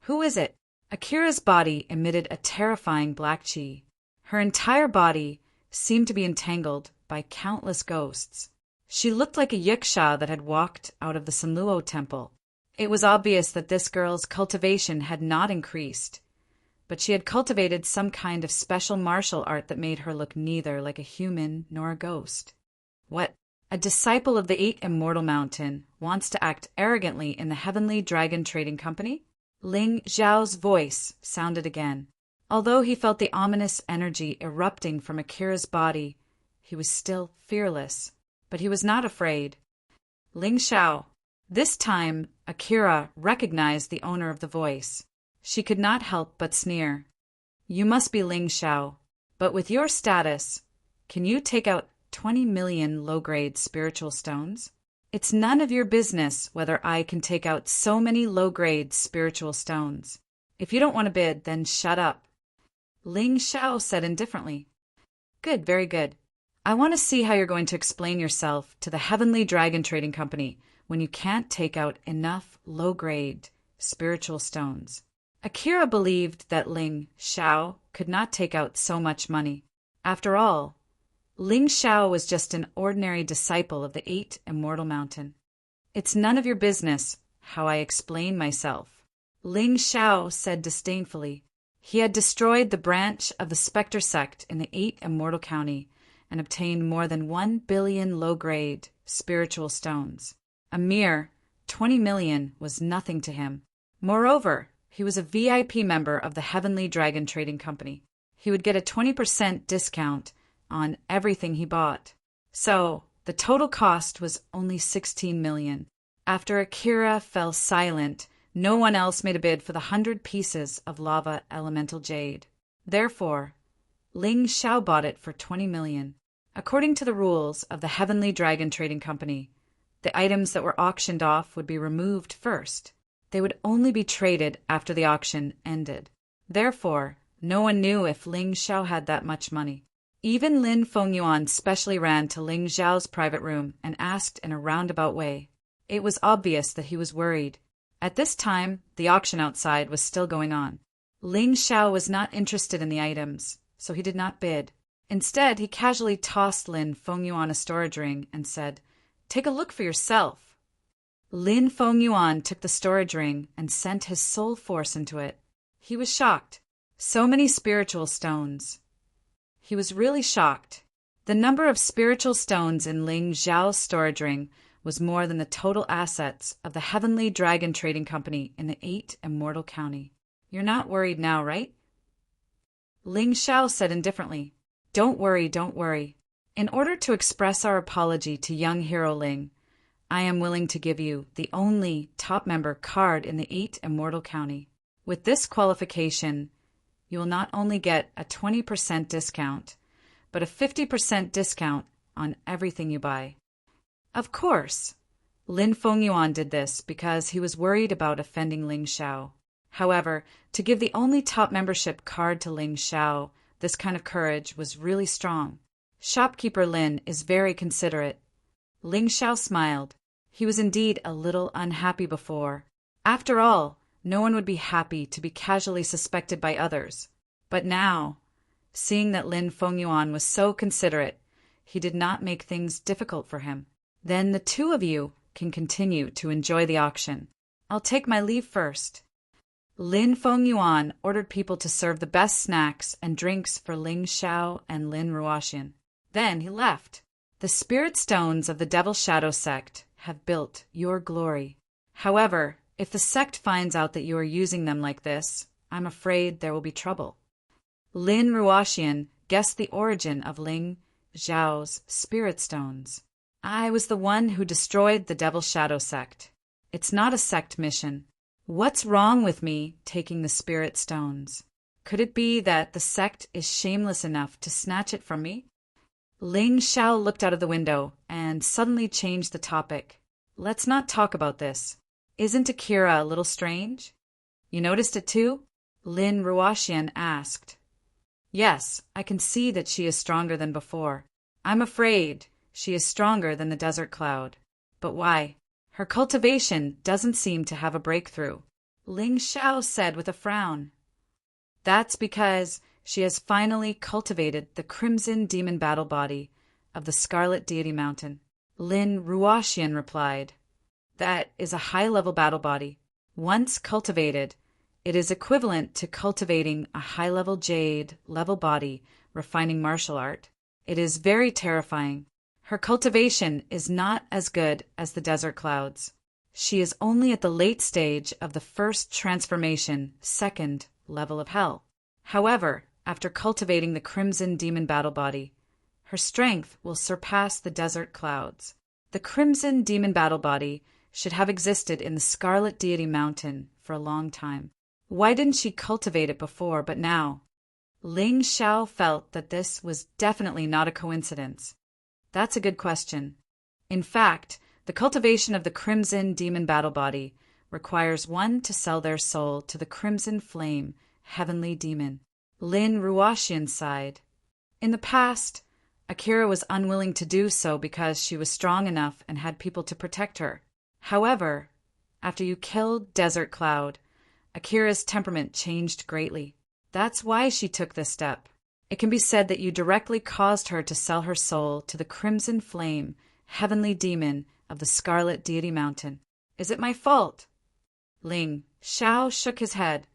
Who is it? Akira's body emitted a terrifying black qi. Her entire body seemed to be entangled by countless ghosts. She looked like a yiksha that had walked out of the Sanluo temple. It was obvious that this girl's cultivation had not increased, but she had cultivated some kind of special martial art that made her look neither like a human nor a ghost. What? A disciple of the 8 Immortal Mountain wants to act arrogantly in the Heavenly Dragon Trading Company? Ling Xiao's voice sounded again. Although he felt the ominous energy erupting from Akira's body, he was still fearless. But he was not afraid. Ling Xiao. This time, Akira recognized the owner of the voice. She could not help but sneer. You must be Ling Xiao, but with your status, can you take out 20 million low-grade spiritual stones? It's none of your business whether I can take out so many low-grade spiritual stones. If you don't want to bid, then shut up. Ling Xiao said indifferently. Good, very good. I want to see how you're going to explain yourself to the Heavenly Dragon Trading Company when you can't take out enough low-grade spiritual stones. Akira believed that Ling Xiao could not take out so much money. After all, Ling Xiao was just an ordinary disciple of the 8 Immortal Mountain. It's none of your business how I explain myself. Ling Xiao said disdainfully. He had destroyed the branch of the Spectre sect in the 8 Immortal County and obtained more than 1 billion low-grade spiritual stones. A mere 20 million was nothing to him. Moreover, he was a VIP member of the Heavenly Dragon Trading Company. He would get a 20% discount on everything he bought. So, the total cost was only 16 million. After Akira fell silent, no one else made a bid for the 100 pieces of lava elemental jade. Therefore, Ling Xiao bought it for 20 million. According to the rules of the Heavenly Dragon Trading Company, the items that were auctioned off would be removed first. They would only be traded after the auction ended. Therefore, no one knew if Ling Xiao had that much money. Even Lin Fengyuan specially ran to Ling Xiao's private room and asked in a roundabout way. It was obvious that he was worried. At this time, the auction outside was still going on. Ling Xiao was not interested in the items, so he did not bid. Instead, he casually tossed Lin Fengyuan a storage ring and said, "Take a look for yourself." Lin Fengyuan took the storage ring and sent his soul force into it. He was shocked. So many spiritual stones. He was really shocked. The number of spiritual stones in Ling Xiao's storage ring was more than the total assets of the Heavenly Dragon Trading Company in the 8 Immortal County. You're not worried now, right? Ling Xiao said indifferently. Don't worry, don't worry. In order to express our apology to young hero Ling, I am willing to give you the only top member card in the 8 Immortal County. With this qualification, you will not only get a 20% discount, but a 50% discount on everything you buy. Of course, Lin Fengyuan did this because he was worried about offending Ling Xiao. However, to give the only top membership card to Ling Xiao, this kind of courage was really strong. Shopkeeper Lin is very considerate. Ling Xiao smiled. He was indeed a little unhappy before. After all, no one would be happy to be casually suspected by others. But now, seeing that Lin Fengyuan was so considerate, he did not make things difficult for him. Then the two of you can continue to enjoy the auction. I'll take my leave first. Lin Fengyuan ordered people to serve the best snacks and drinks for Ling Xiao and Lin Ruoxian. Then he left. The spirit stones of the Devil Shadow sect have built your glory. However, if the sect finds out that you are using them like this, I'm afraid there will be trouble. Lin Ruoxian guessed the origin of Ling Xiao's spirit stones. I was the one who destroyed the Devil Shadow sect. It's not a sect mission. What's wrong with me taking the spirit stones? Could it be that the sect is shameless enough to snatch it from me? Ling Xiao looked out of the window and suddenly changed the topic. Let's not talk about this. Isn't Akira a little strange? You noticed it too? Lin Ruoxian asked. Yes, I can see that she is stronger than before. I'm afraid she is stronger than the desert cloud. But why? Her cultivation doesn't seem to have a breakthrough. Ling Xiao said with a frown. That's because she has finally cultivated the crimson demon battle body of the Scarlet Deity Mountain. Lin Ruoxian replied. That is a high-level battle body. Once cultivated, it is equivalent to cultivating a high-level jade level body refining martial art. It is very terrifying. Her cultivation is not as good as the desert clouds. She is only at the late stage of the first transformation, second level of hell. However, after cultivating the crimson demon battle body, her strength will surpass the desert clouds. The crimson demon battle body should have existed in the Scarlet Deity Mountain for a long time. Why didn't she cultivate it before but now? Ling Xiao felt that this was definitely not a coincidence. That's a good question. In fact, the cultivation of the crimson demon battle body requires one to sell their soul to the crimson flame, heavenly demon. Lin Ruoxian sighed. In the past, Akira was unwilling to do so because she was strong enough and had people to protect her. However, after you killed Desert Cloud, Akira's temperament changed greatly. That's why she took this step. It can be said that you directly caused her to sell her soul to the crimson flame, heavenly demon of the Scarlet Deity Mountain. Is it my fault? Ling Xiao shook his head.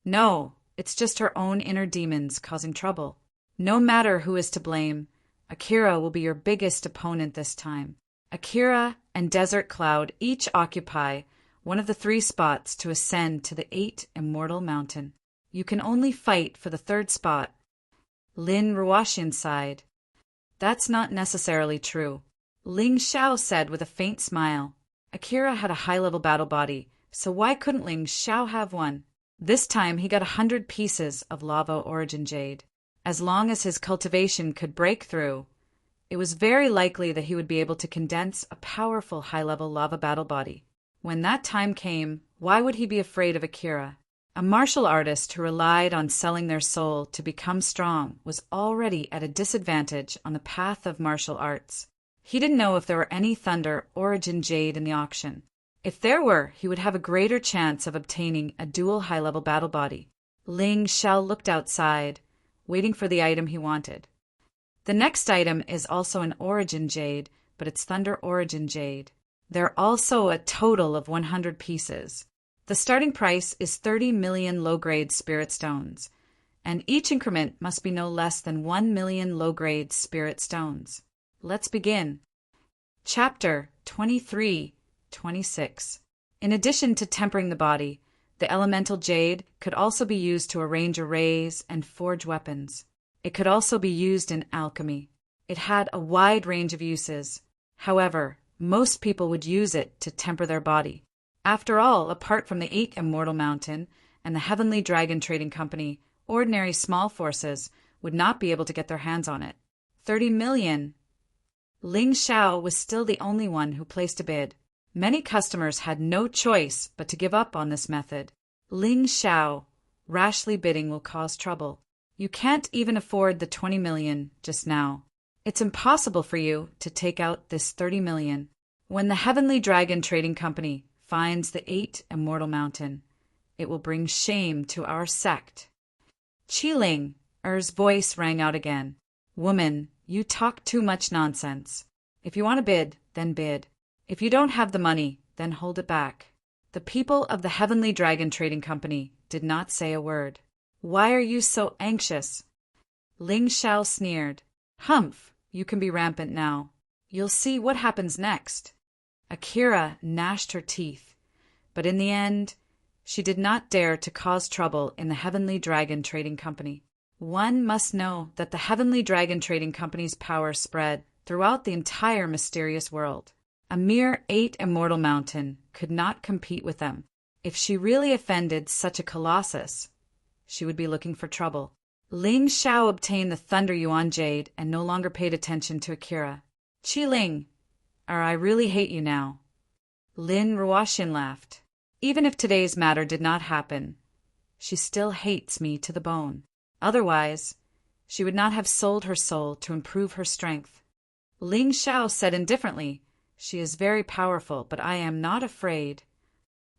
No, it's just her own inner demons causing trouble. No matter who is to blame, Akira will be your biggest opponent this time. Akira and Desert Cloud each occupy one of the 3 spots to ascend to the 8 Immortal Mountain. You can only fight for the 3rd spot. Lin Ruoxian sighed. That's not necessarily true. Ling Xiao said with a faint smile. Akira had a high-level battle body, so why couldn't Ling Xiao have one? This time he got 100 pieces of lava origin jade. As long as his cultivation could break through, it was very likely that he would be able to condense a powerful high-level lava battle body. When that time came, why would he be afraid of Akira? A martial artist who relied on selling their soul to become strong was already at a disadvantage on the path of martial arts. He didn't know if there were any Thunder Origin Jade in the auction. If there were, he would have a greater chance of obtaining a dual high-level battle body. Ling Xiao looked outside, waiting for the item he wanted. The next item is also an Origin Jade, but it's Thunder Origin Jade. There are also a total of 100 pieces. The starting price is 30 million low-grade spirit stones, and each increment must be no less than 1 million low-grade spirit stones. Let's begin. Chapter 23-26. In addition to tempering the body, The elemental jade could also be used to arrange arrays and forge weapons. It could also be used in alchemy. It had a wide range of uses. However, most people would use it to temper their body. After all, apart from the 8 Immortal Mountain and the Heavenly Dragon Trading Company, ordinary small forces would not be able to get their hands on it. 30 million. Ling Xiao was still the only one who placed a bid. Many customers had no choice but to give up on this method. Ling Xiao, rashly bidding will cause trouble. You can't even afford the 20 million just now. It's impossible for you to take out this 30 million. When the Heavenly Dragon Trading Company finds the 8 Immortal Mountain, it will bring shame to our sect. Qiling, Er's voice rang out again. Woman, you talk too much nonsense. If you want to bid, then bid. If you don't have the money, then hold it back. The people of the Heavenly Dragon Trading Company did not say a word. Why are you so anxious? Ling Xiao sneered. Humph, you can be rampant now. You'll see what happens next. Akira gnashed her teeth, but in the end, she did not dare to cause trouble in the Heavenly Dragon Trading Company. One must know that the Heavenly Dragon Trading Company's power spread throughout the entire mysterious world. A mere 8 Immortal Mountain could not compete with them. If she really offended such a colossus, she would be looking for trouble. Ling Xiao obtained the Thunder Yuan Jade and no longer paid attention to Akira. Qiling, I really hate you now. Lin Ruoxin laughed. Even if today's matter did not happen, she still hates me to the bone. Otherwise, she would not have sold her soul to improve her strength. Ling Xiao said indifferently, She is very powerful, but I am not afraid.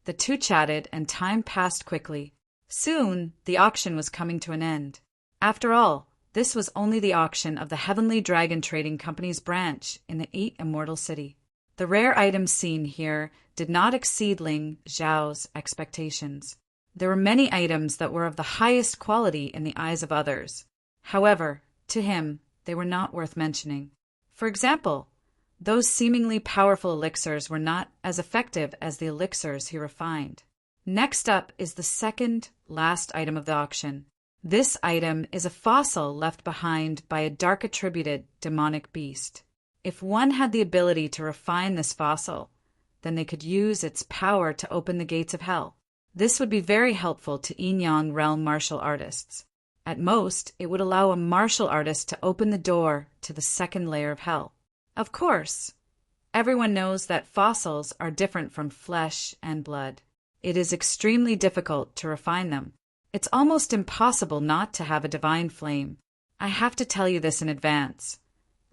The two chatted, and time passed quickly. Soon, the auction was coming to an end. After all, this was only the auction of the Heavenly Dragon Trading Company's branch in the 8 Immortal City. The rare items seen here did not exceed Ling Xiao's expectations. There were many items that were of the highest quality in the eyes of others. However, to him, they were not worth mentioning. For example, those seemingly powerful elixirs were not as effective as the elixirs he refined. Next up is the second last item of the auction. This item is a fossil left behind by a dark attributed demonic beast. If one had the ability to refine this fossil, then they could use its power to open the gates of hell. This would be very helpful to Yin-Yang realm martial artists. At most, it would allow a martial artist to open the door to the second layer of hell. Of course, everyone knows that fossils are different from flesh and blood. It is extremely difficult to refine them. It's almost impossible not to have a divine flame. I have to tell you this in advance,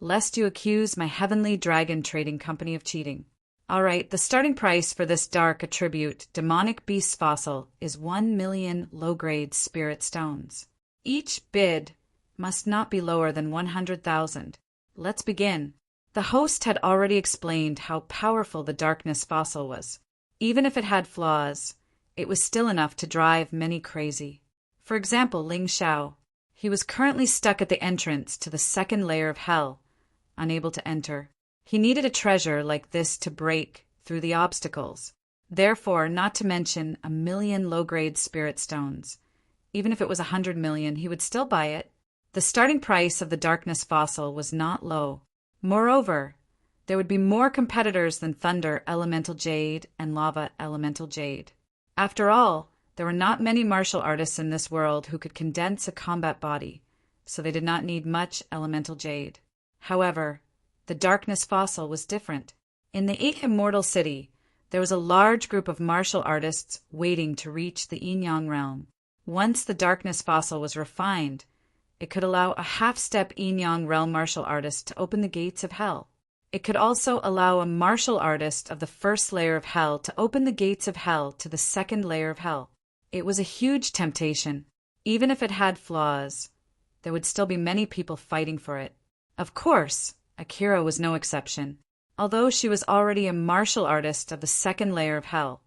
lest you accuse my Heavenly Dragon Trading Company of cheating. All right, the starting price for this dark attribute demonic beast fossil is 1 million low-grade spirit stones. Each bid must not be lower than 100,000. Let's begin. The host had already explained how powerful the darkness fossil was. Even if it had flaws, it was still enough to drive many crazy. For example, Ling Xiao. He was currently stuck at the entrance to the second layer of hell, unable to enter. He needed a treasure like this to break through the obstacles. Therefore, not to mention 1 million low-grade spirit stones. Even if it was 100 million, he would still buy it. The starting price of the darkness fossil was not low. Moreover, there would be more competitors than Thunder Elemental Jade and Lava Elemental Jade. After all, there were not many martial artists in this world who could condense a combat body, so they did not need much Elemental Jade. However, the darkness fossil was different. In the 8 Immortal City, there was a large group of martial artists waiting to reach the Yin-Yang realm. Once the darkness fossil was refined, it could allow a half-step Yin-Yang realm martial artist to open the gates of hell. It could also allow a martial artist of the first layer of hell to open the gates of hell to the second layer of hell. It was a huge temptation. Even if it had flaws, there would still be many people fighting for it. Of course, Akira was no exception. Although she was already a martial artist of the second layer of hell,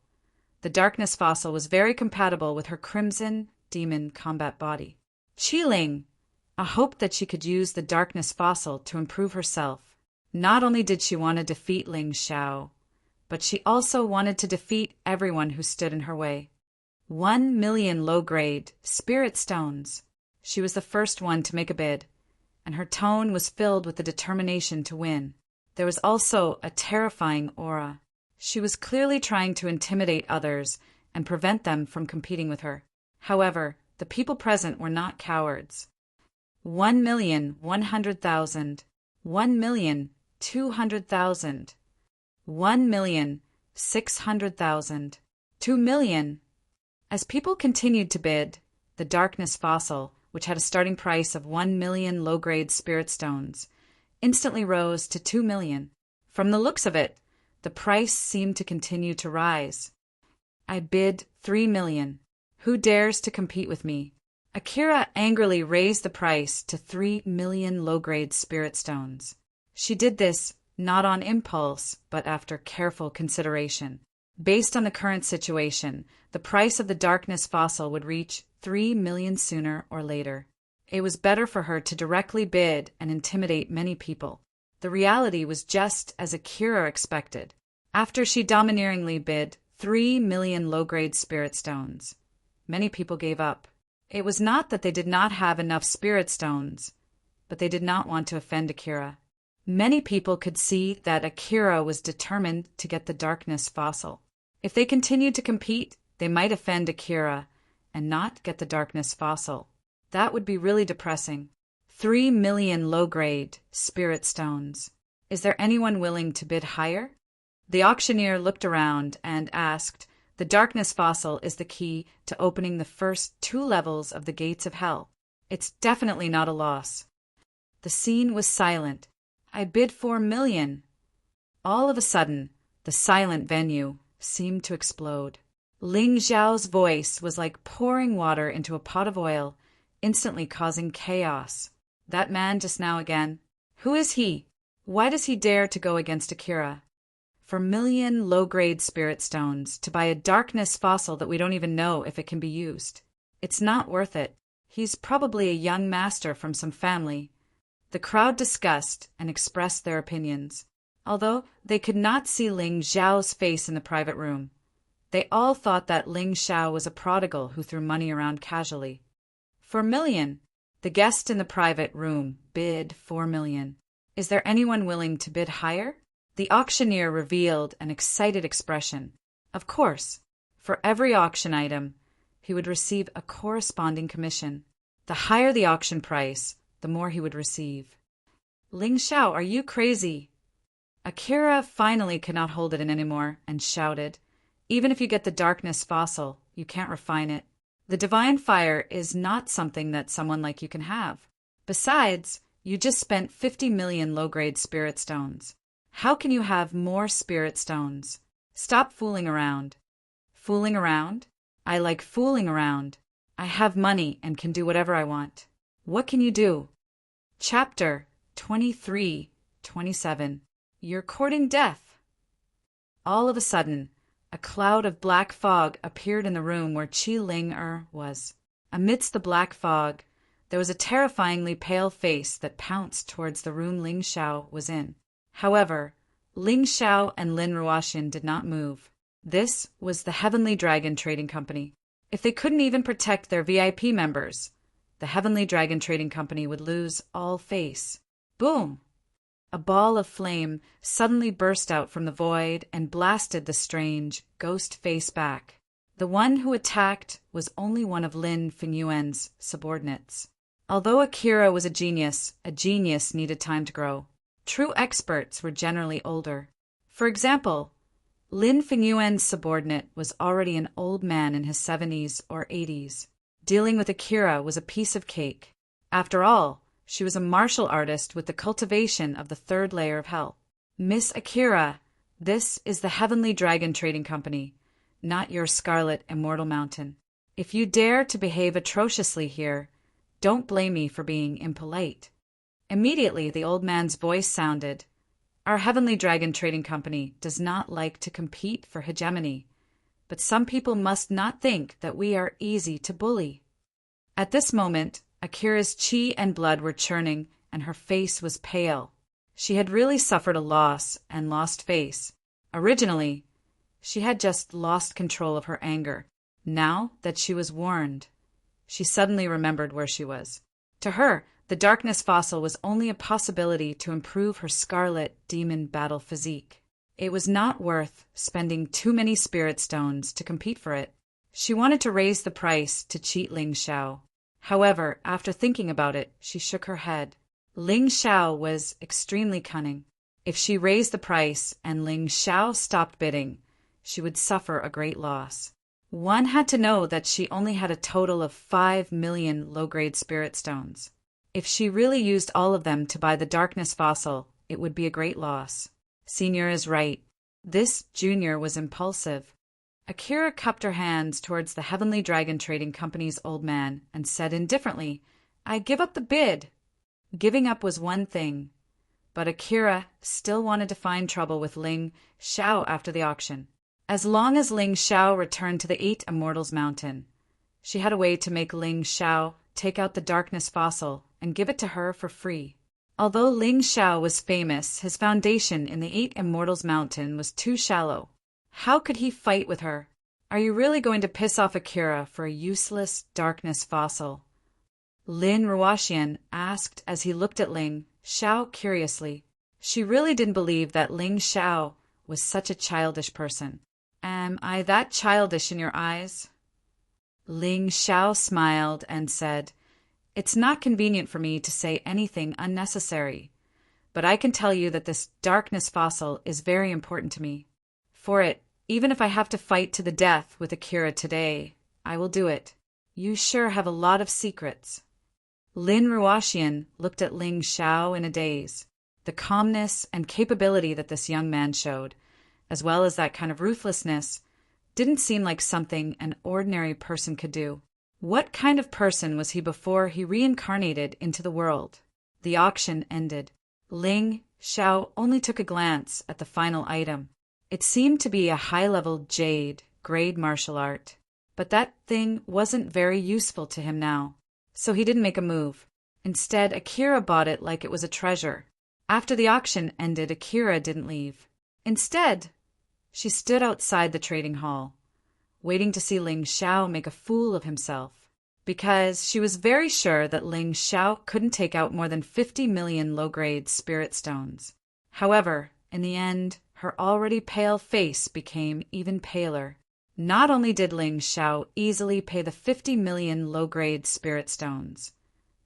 the darkness fossil was very compatible with her crimson demon combat body. Qiling hoped that she could use the darkness fossil to improve herself. Not only did she want to defeat Ling Xiao, but she also wanted to defeat everyone who stood in her way. 1,000,000 low-grade spirit stones. She was the first one to make a bid, and her tone was filled with the determination to win. There was also a terrifying aura. She was clearly trying to intimidate others and prevent them from competing with her. However, the people present were not cowards. 1,100,000, 1,200,000, 1,600,000, 2,000,000. As people continued to bid, the darkness fossil, which had a starting price of 1,000,000 low-grade spirit stones, instantly rose to 2,000,000. From the looks of it, the price seemed to continue to rise. I bid 3,000,000. Who dares to compete with me? Akira angrily raised the price to 3,000,000 low-grade spirit stones. She did this not on impulse, but after careful consideration. Based on the current situation, the price of the darkness fossil would reach 3,000,000 sooner or later. It was better for her to directly bid and intimidate many people. The reality was just as Akira expected. After she domineeringly bid 3,000,000 low-grade spirit stones, many people gave up. It was not that they did not have enough spirit stones, but they did not want to offend Akira. Many people could see that Akira was determined to get the darkness fossil. If they continued to compete, they might offend Akira and not get the darkness fossil. That would be really depressing. 3,000,000 low-grade spirit stones. Is there anyone willing to bid higher? The auctioneer looked around and asked, "The darkness fossil is the key to opening the first 2 levels of the gates of hell. It's definitely not a loss." The scene was silent. I bid 4,000,000. All of a sudden, the silent venue seemed to explode. Ling Xiao's voice was like pouring water into a pot of oil, instantly causing chaos. That man just now again. Who is he? Why does he dare to go against Akira? For 1,000,000 low-grade spirit stones to buy a darkness fossil that we don't even know if it can be used. It's not worth it. He's probably a young master from some family. The crowd discussed and expressed their opinions, although they could not see Ling Xiao's face in the private room. They all thought that Ling Xiao was a prodigal who threw money around casually. 4,000,000. The guest in the private room bid 4,000,000. Is there anyone willing to bid higher? The auctioneer revealed an excited expression. Of course, for every auction item, he would receive a corresponding commission. The higher the auction price, the more he would receive. Ling Xiao, are you crazy? Akira finally could not hold it in anymore and shouted, "Even if you get the darkness fossil, you can't refine it. The divine fire is not something that someone like you can have. Besides, you just spent 50,000,000 low-grade spirit stones. How can you have more spirit stones? Stop fooling around." Fooling around? I like fooling around. I have money and can do whatever I want. What can you do? Chapter 23-27. You're courting death. All of a sudden, a cloud of black fog appeared in the room where Qi Ling was. Amidst the black fog, there was a terrifyingly pale face that pounced towards the room Ling Xiao was in. However, Ling Xiao and Lin Ruoxian did not move. This was the Heavenly Dragon Trading Company. If they couldn't even protect their VIP members, the Heavenly Dragon Trading Company would lose all face. Boom! A ball of flame suddenly burst out from the void and blasted the strange ghost face back. The one who attacked was only one of Lin Fingyuan's subordinates. Although Akira was a genius needed time to grow. True experts were generally older. For example, Lin Fingyuan's subordinate was already an old man in his 70s or 80s. Dealing with Akira was a piece of cake. After all, she was a martial artist with the cultivation of the 3rd layer of hell. Miss Akira, this is the Heavenly Dragon Trading Company, not your Scarlet Immortal Mountain. If you dare to behave atrociously here, don't blame me for being impolite. Immediately, the old man's voice sounded. Our Heavenly Dragon Trading Company does not like to compete for hegemony, but some people must not think that we are easy to bully. At this moment, Akira's chi and blood were churning, and her face was pale. She had really suffered a loss and lost face. Originally, she had just lost control of her anger. Now that she was warned, she suddenly remembered where she was. To her, the darkness fossil was only a possibility to improve her scarlet demon battle physique. It was not worth spending too many spirit stones to compete for it. She wanted to raise the price to cheat Ling Xiao. However, after thinking about it, she shook her head. Ling Xiao was extremely cunning. If she raised the price and Ling Xiao stopped bidding, she would suffer a great loss. One had to know that she only had a total of 5 million low-grade spirit stones. If she really used all of them to buy the darkness fossil, it would be a great loss. Senior is right. This junior was impulsive. Akira cupped her hands towards the Heavenly Dragon Trading Company's old man and said indifferently, "I give up the bid." Giving up was one thing, but Akira still wanted to find trouble with Ling Xiao after the auction. As long as Ling Xiao returned to the 8 Immortals Mountain, she had a way to make Ling Xiao take out the darkness fossil and give it to her for free. Although Ling Xiao was famous, his foundation in the 8 Immortals Mountain was too shallow. How could he fight with her? Are you really going to piss off Akira for a useless darkness fossil? Lin Ruoxian asked as he looked at Ling Xiao curiously. She really didn't believe that Ling Xiao was such a childish person. Am I that childish in your eyes? Ling Xiao smiled and said, "It's not convenient for me to say anything unnecessary, but I can tell you that this darkness fossil is very important to me. For it, even if I have to fight to the death with Akira today, I will do it. You sure have a lot of secrets." Lin Ruoxian looked at Ling Xiao in a daze. The calmness and capability that this young man showed, as well as that kind of ruthlessness, didn't seem like something an ordinary person could do. What kind of person was he before he reincarnated into the world? The auction ended. Ling Xiao only took a glance at the final item. It seemed to be a high-level jade, grade martial art. But that thing wasn't very useful to him now, so he didn't make a move. Instead, Akira bought it like it was a treasure. After the auction ended, Akira didn't leave. Instead, she stood outside the trading hall, waiting to see Ling Xiao make a fool of himself, because she was very sure that Ling Xiao couldn't take out more than 50 million low-grade spirit stones. However, in the end, her already pale face became even paler. Not only did Ling Xiao easily pay the 50 million low-grade spirit stones,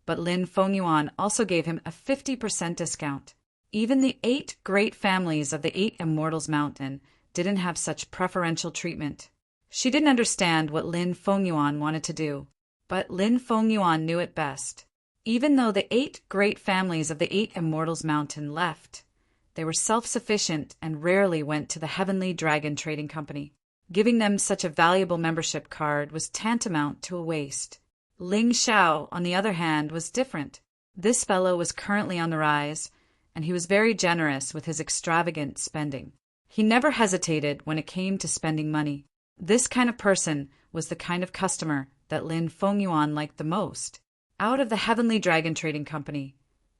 but Lin Fengyuan also gave him a 50% discount. Even the 8 great families of the 8 Immortals Mountain didn't have such preferential treatment. She didn't understand what Lin Fengyuan wanted to do, but Lin Fengyuan knew it best. Even though the 8 great families of the 8 Immortals Mountain left, they were self-sufficient and rarely went to the Heavenly Dragon Trading Company. Giving them such a valuable membership card was tantamount to a waste. Ling Xiao, on the other hand, was different. This fellow was currently on the rise, and he was very generous with his extravagant spending. He never hesitated when it came to spending money. This kind of person was the kind of customer that Lin Fengyuan liked the most. Out of the Heavenly Dragon Trading Company,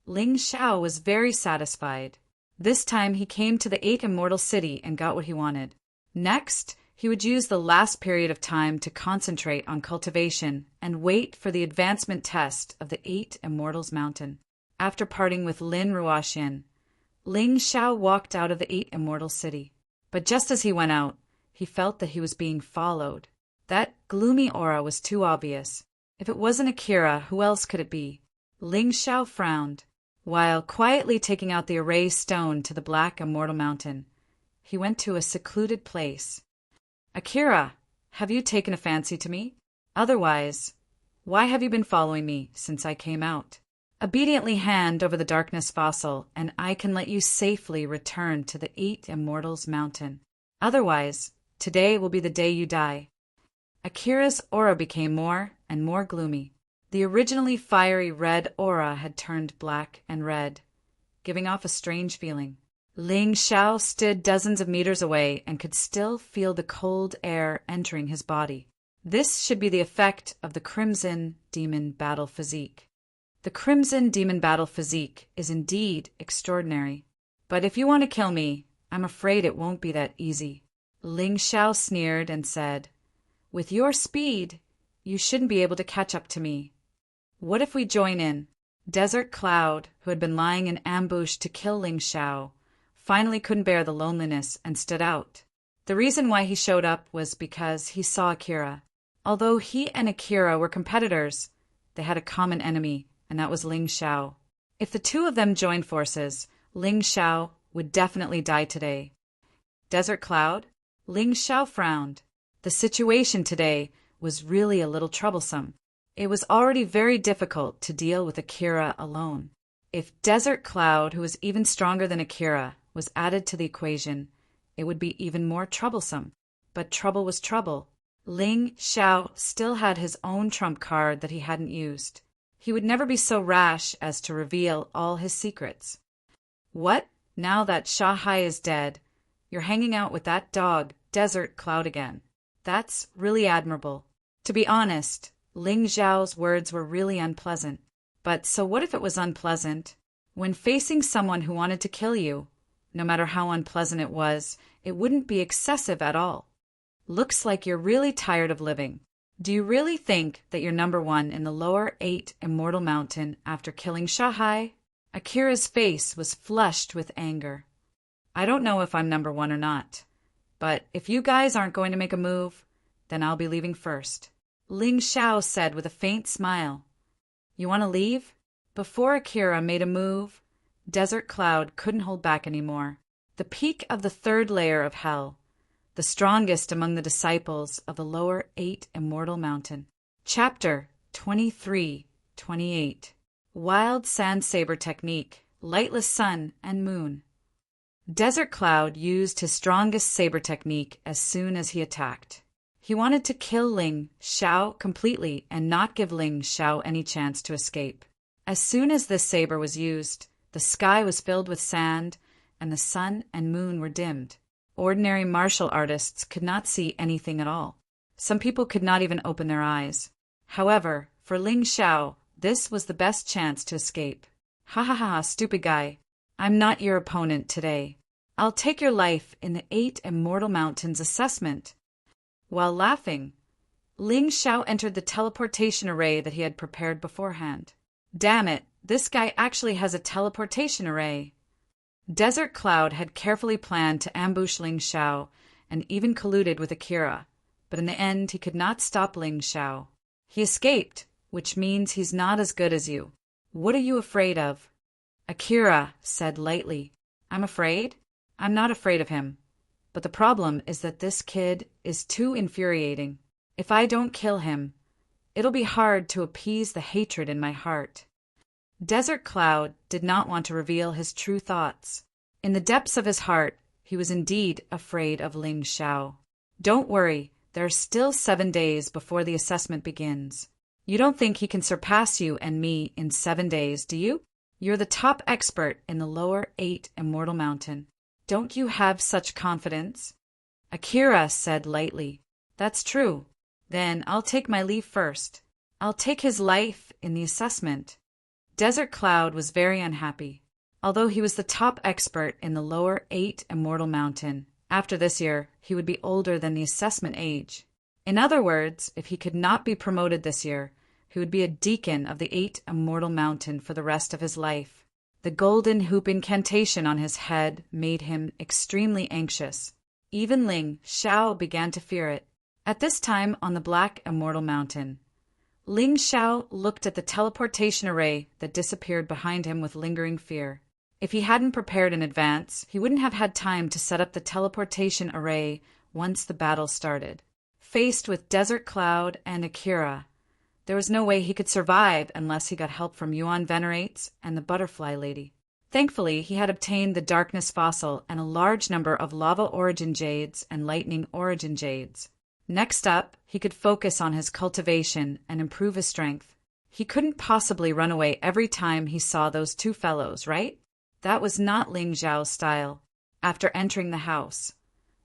Ling Xiao was very satisfied. This time he came to the 8 Immortal City and got what he wanted. Next, he would use the last period of time to concentrate on cultivation and wait for the advancement test of the 8 Immortals Mountain. After parting with Lin Ruoxian, Ling Xiao walked out of the 8 Immortal City. But just as he went out, he felt that he was being followed. That gloomy aura was too obvious. If it wasn't Akira, who else could it be? Ling Xiao frowned. While quietly taking out the array stone to the Black Immortal Mountain, he went to a secluded place. "Akira, have you taken a fancy to me? Otherwise, why have you been following me since I came out? Obediently hand over the darkness fossil, and I can let you safely return to the 8 Immortals Mountain. Otherwise, today will be the day you die." Akira's aura became more and more gloomy. The originally fiery red aura had turned black and red, giving off a strange feeling. Ling Xiao stood dozens of meters away and could still feel the cold air entering his body. This should be the effect of the Crimson Demon Battle Physique. The Crimson Demon Battle Physique is indeed extraordinary. But if you want to kill me, I'm afraid it won't be that easy. Ling Xiao sneered and said, With your speed, you shouldn't be able to catch up to me. What if we join in? Desert Cloud, who had been lying in ambush to kill Ling Xiao, finally couldn't bear the loneliness and stood out. The reason why he showed up was because he saw Akira. Although he and Akira were competitors, they had a common enemy, and that was Ling Xiao. If the two of them joined forces, Ling Xiao would definitely die today. Desert Cloud? Ling Xiao frowned. The situation today was really a little troublesome. It was already very difficult to deal with Akira alone. If Desert Cloud, who was even stronger than Akira, was added to the equation, it would be even more troublesome. But trouble was trouble. Ling Xiao still had his own trump card that he hadn't used. He would never be so rash as to reveal all his secrets. What? Now that Shanghai is dead, you're hanging out with that dog, Desert Cloud again. That's really admirable. To be honest, Ling Xiao's words were really unpleasant. But so what if it was unpleasant? When facing someone who wanted to kill you, no matter how unpleasant it wouldn't be excessive at all. Looks like you're really tired of living. Do you really think that you're number one in the lower 8 Immortal Mountain after killing Shanghai? Akira's face was flushed with anger. I don't know if I'm number one or not. But if you guys aren't going to make a move, then I'll be leaving first. Ling Xiao said with a faint smile. You want to leave? Before Akira made a move, Desert Cloud couldn't hold back anymore. The peak of the 3rd layer of hell, the strongest among the disciples of the lower 8 Immortal Mountain. Chapter 23-28. Wild Sand Saber Technique, Lightless Sun and Moon. Desert Cloud used his strongest saber technique as soon as he attacked. He wanted to kill Ling Xiao completely and not give Ling Xiao any chance to escape. As soon as this saber was used, the sky was filled with sand and the sun and moon were dimmed. Ordinary martial artists could not see anything at all. Some people could not even open their eyes. However, for Ling Xiao, this was the best chance to escape. Ha ha ha, stupid guy. I'm not your opponent today. I'll take your life in the 8 Immortal Mountains assessment. While laughing, Ling Xiao entered the teleportation array that he had prepared beforehand. Damn it, this guy actually has a teleportation array. Desert Cloud had carefully planned to ambush Ling Xiao and even colluded with Akira, but in the end he could not stop Ling Xiao. He escaped, which means he's not as good as you. What are you afraid of? Akira said lightly. I'm afraid? I'm not afraid of him. But the problem is that this kid is too infuriating. If I don't kill him, it'll be hard to appease the hatred in my heart. Desert Cloud did not want to reveal his true thoughts. In the depths of his heart, he was indeed afraid of Ling Xiao. Don't worry, there are still 7 days before the assessment begins. You don't think he can surpass you and me in 7 days, do you? You're the top expert in the lower 8 Immortal Mountain. Don't you have such confidence? Akira said lightly. That's true. Then I'll take my leave first. I'll take his life in the assessment. Desert Cloud was very unhappy. Although he was the top expert in the lower 8 Immortal Mountain, after this year, he would be older than the assessment age. In other words, if he could not be promoted this year, he would be a deacon of the 8 Immortal Mountain for the rest of his life. The golden hoop incantation on his head made him extremely anxious. Even Ling Xiao began to fear it. At this time on the Black Immortal Mountain, Ling Xiao looked at the teleportation array that disappeared behind him with lingering fear. If he hadn't prepared in advance, he wouldn't have had time to set up the teleportation array once the battle started. Faced with Desert Cloud and Akira, there was no way he could survive unless he got help from Yuan Venerates and the Butterfly Lady. Thankfully, he had obtained the Darkness Fossil and a large number of Lava Origin Jades and Lightning Origin Jades. Next up, he could focus on his cultivation and improve his strength. He couldn't possibly run away every time he saw those two fellows, right? That was not Ling Xiao's style. After entering the house,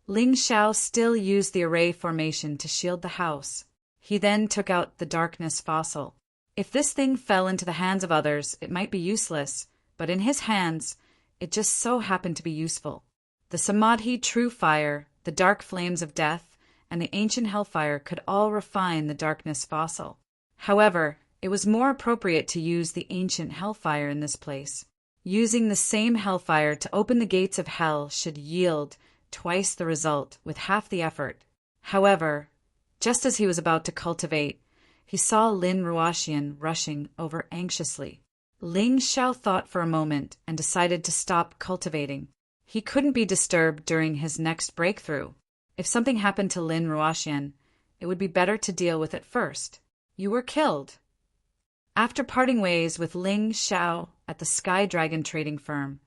Ling Xiao still used the array formation to shield the house. He then took out the Darkness Fossil. If this thing fell into the hands of others, it might be useless, but in his hands, it just so happened to be useful. The Samadhi True Fire, the Dark Flames of Death, and the ancient hellfire could all refine the darkness fossil. However, it was more appropriate to use the ancient hellfire in this place. Using the same hellfire to open the gates of hell should yield twice the result with half the effort. However, just as he was about to cultivate, he saw Lin Ruoxian rushing over anxiously. Ling Xiao thought for a moment and decided to stop cultivating. He couldn't be disturbed during his next breakthrough. If something happened to Lin Ruoxian, it would be better to deal with it first. You were killed. After parting ways with Ling Xiao at the Sky Dragon trading firm,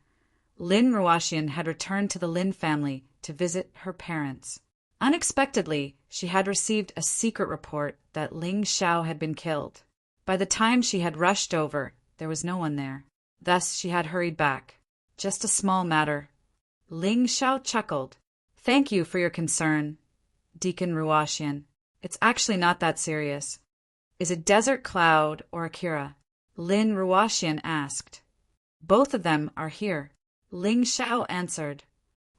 Lin Ruoxian had returned to the Lin family to visit her parents. Unexpectedly, she had received a secret report that Ling Xiao had been killed. By the time she had rushed over, there was no one there. Thus, she had hurried back. Just a small matter. Ling Xiao chuckled. Thank you for your concern, Deacon Ruoxian. It's actually not that serious. Is it Desert Cloud or Akira? Lin Ruoxian asked. Both of them are here. Ling Xiao answered.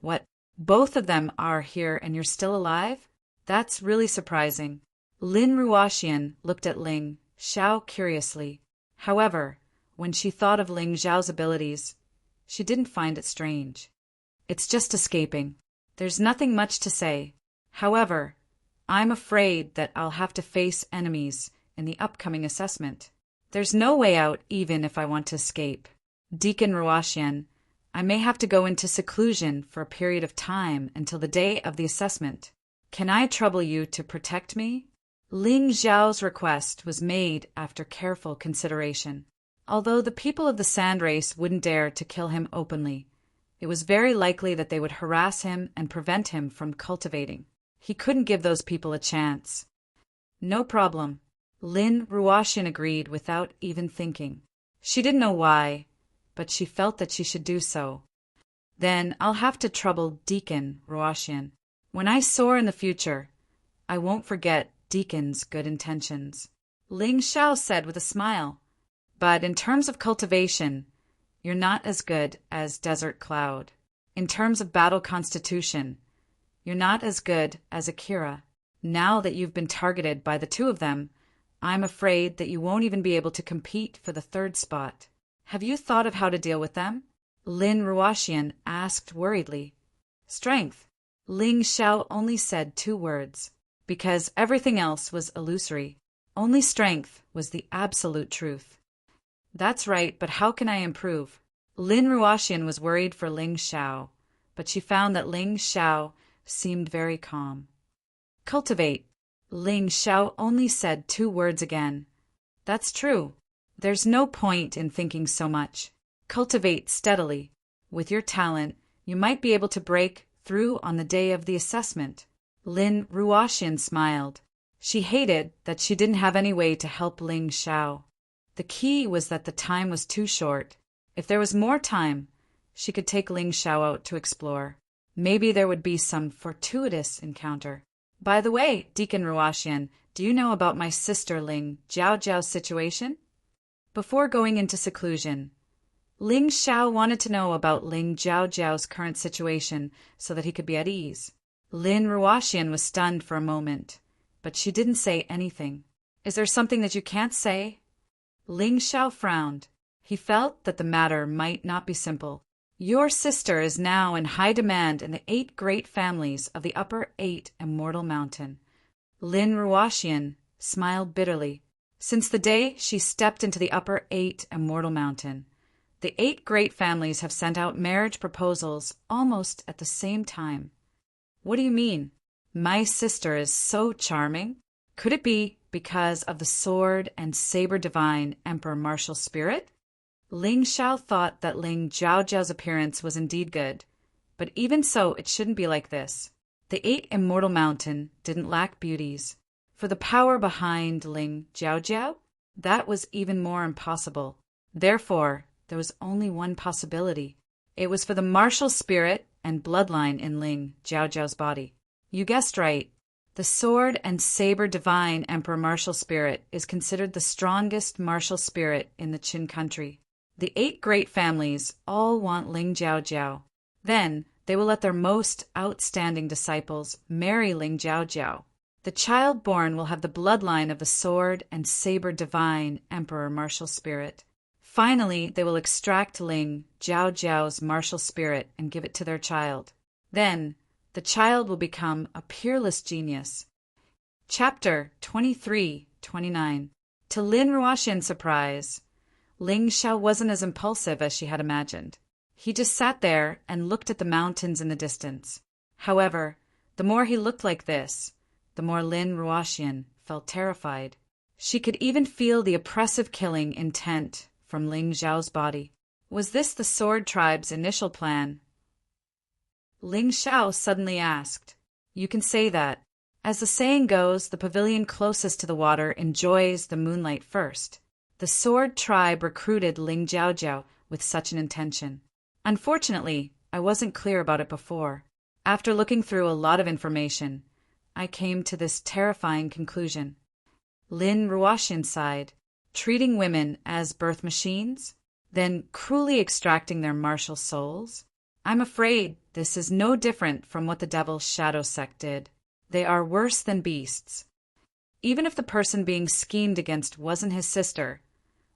What? Both of them are here and you're still alive? That's really surprising. Lin Ruoxian looked at Ling Xiao curiously. However, when she thought of Ling Xiao's abilities, she didn't find it strange. It's just escaping. There's nothing much to say. However, I'm afraid that I'll have to face enemies in the upcoming assessment. There's no way out even if I want to escape. Deacon Ruoxian, I may have to go into seclusion for a period of time until the day of the assessment. Can I trouble you to protect me? Ling Xiao's request was made after careful consideration. Although the people of the Sand Race wouldn't dare to kill him openly, it was very likely that they would harass him and prevent him from cultivating. He couldn't give those people a chance. No problem. Lin Ruoxian agreed without even thinking. She didn't know why, but she felt that she should do so. Then I'll have to trouble Deacon Ruoxian. When I soar in the future, I won't forget Deacon's good intentions. Ling Xiao said with a smile. But in terms of cultivation, you're not as good as Desert Cloud. In terms of battle constitution, you're not as good as Akira. Now that you've been targeted by the two of them, I'm afraid that you won't even be able to compete for the third spot. Have you thought of how to deal with them? Lin Ruoxian asked worriedly. Strength. Ling Xiao only said 2 words, because everything else was illusory. Only strength was the absolute truth. That's right, but how can I improve? Lin Ruoxian was worried for Ling Xiao, but she found that Ling Xiao seemed very calm. Cultivate. Ling Xiao only said 2 words again. That's true. There's no point in thinking so much. Cultivate steadily. With your talent, you might be able to break through on the day of the assessment. Lin Ruoxian smiled. She hated that she didn't have any way to help Ling Xiao. The key was that the time was too short. If there was more time, she could take Ling Xiao out to explore. Maybe there would be some fortuitous encounter. By the way, Deacon Ruoxian, do you know about my sister Ling Jiao's situation? Before going into seclusion, Ling Xiao wanted to know about Ling Jiao's current situation so that he could be at ease. Lin Ruoxian was stunned for a moment, but she didn't say anything. Is there something that you can't say? Ling Xiao frowned. He felt that the matter might not be simple. Your sister is now in high demand in the 8 great families of the upper 8 Immortal Mountain. Lin Ruoxian smiled bitterly. Since the day she stepped into the upper 8 Immortal Mountain, the 8 great families have sent out marriage proposals almost at the same time. What do you mean? My sister is so charming? Could it be because of the sword and saber divine Emperor Martial Spirit? Ling Xiao thought that Ling Jiao's appearance was indeed good, but even so it shouldn't be like this. The 8 Immortal Mountain didn't lack beauties. For the power behind Ling Jiao, that was even more impossible. Therefore, there was only one possibility. It was for the martial spirit and bloodline in Ling Jiao's body. You guessed right. The sword and saber divine Emperor Martial Spirit is considered the strongest martial spirit in the Qin country. The 8 great families all want Ling Jiao. Then, They will let their most outstanding disciples marry Ling Jiaojiao. The child born will have the bloodline of the sword and saber divine emperor martial spirit. Finally, they will extract Ling Jiaojiao's martial spirit and give it to their child. Then, the child will become a peerless genius. Chapter 23-29. To Lin Ruoxian's surprise, Ling Xiao wasn't as impulsive as she had imagined. He just sat there and looked at the mountains in the distance. However, the more he looked like this, the more Lin Ruoxian felt terrified. She could even feel the oppressive killing intent from Ling Xiao's body. Was this the Sword Tribe's initial plan? Ling Xiao suddenly asked. You can say that. As the saying goes, the pavilion closest to the water enjoys the moonlight first. The Sword Tribe recruited Ling Jiaojiao with such an intention. Unfortunately, I wasn't clear about it before. After looking through a lot of information, I came to this terrifying conclusion. Lin Ruoxian sighed. Treating women as birth machines, then cruelly extracting their martial souls? I'm afraid this is no different from what the Devil's Shadow sect did. They are worse than beasts. Even if the person being schemed against wasn't his sister,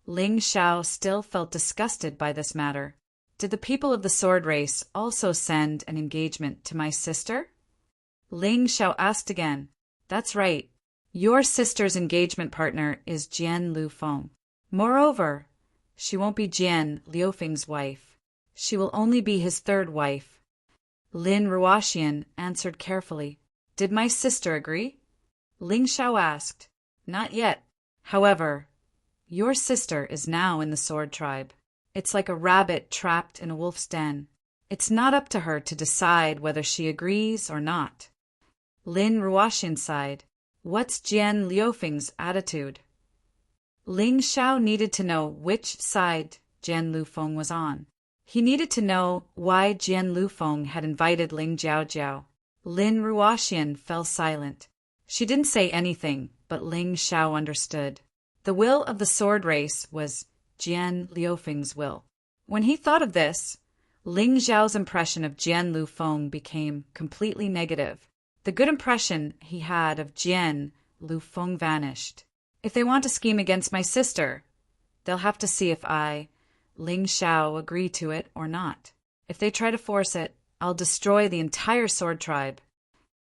Ling Xiao still felt disgusted by this matter. Did the people of the sword race also send an engagement to my sister? Ling Xiao asked again. That's right. Your sister's engagement partner is Jian Lufeng. Moreover, she won't be Jian Liufeng's wife. She will only be his third wife. Lin Ruoxian answered carefully. Did my sister agree? Ling Xiao asked. Not yet. However, your sister is now in the Sword Tribe. It's like a rabbit trapped in a wolf's den. It's not up to her to decide whether she agrees or not. Lin Ruoxian sighed. What's Jian Liufeng's attitude? Ling Xiao needed to know which side Jian Lufeng was on. He needed to know why Jian Lufeng had invited Ling Jiaojiao. Lin Ruoxian fell silent. She didn't say anything, but Ling Xiao understood. The will of the sword race was Jian Liufeng's will. When he thought of this, Ling Xiao's impression of Jian Lufeng became completely negative. The good impression he had of Jian Lufeng vanished. If they want to scheme against my sister, they'll have to see if I, Ling Xiao, agree to it or not. If they try to force it, I'll destroy the entire sword tribe.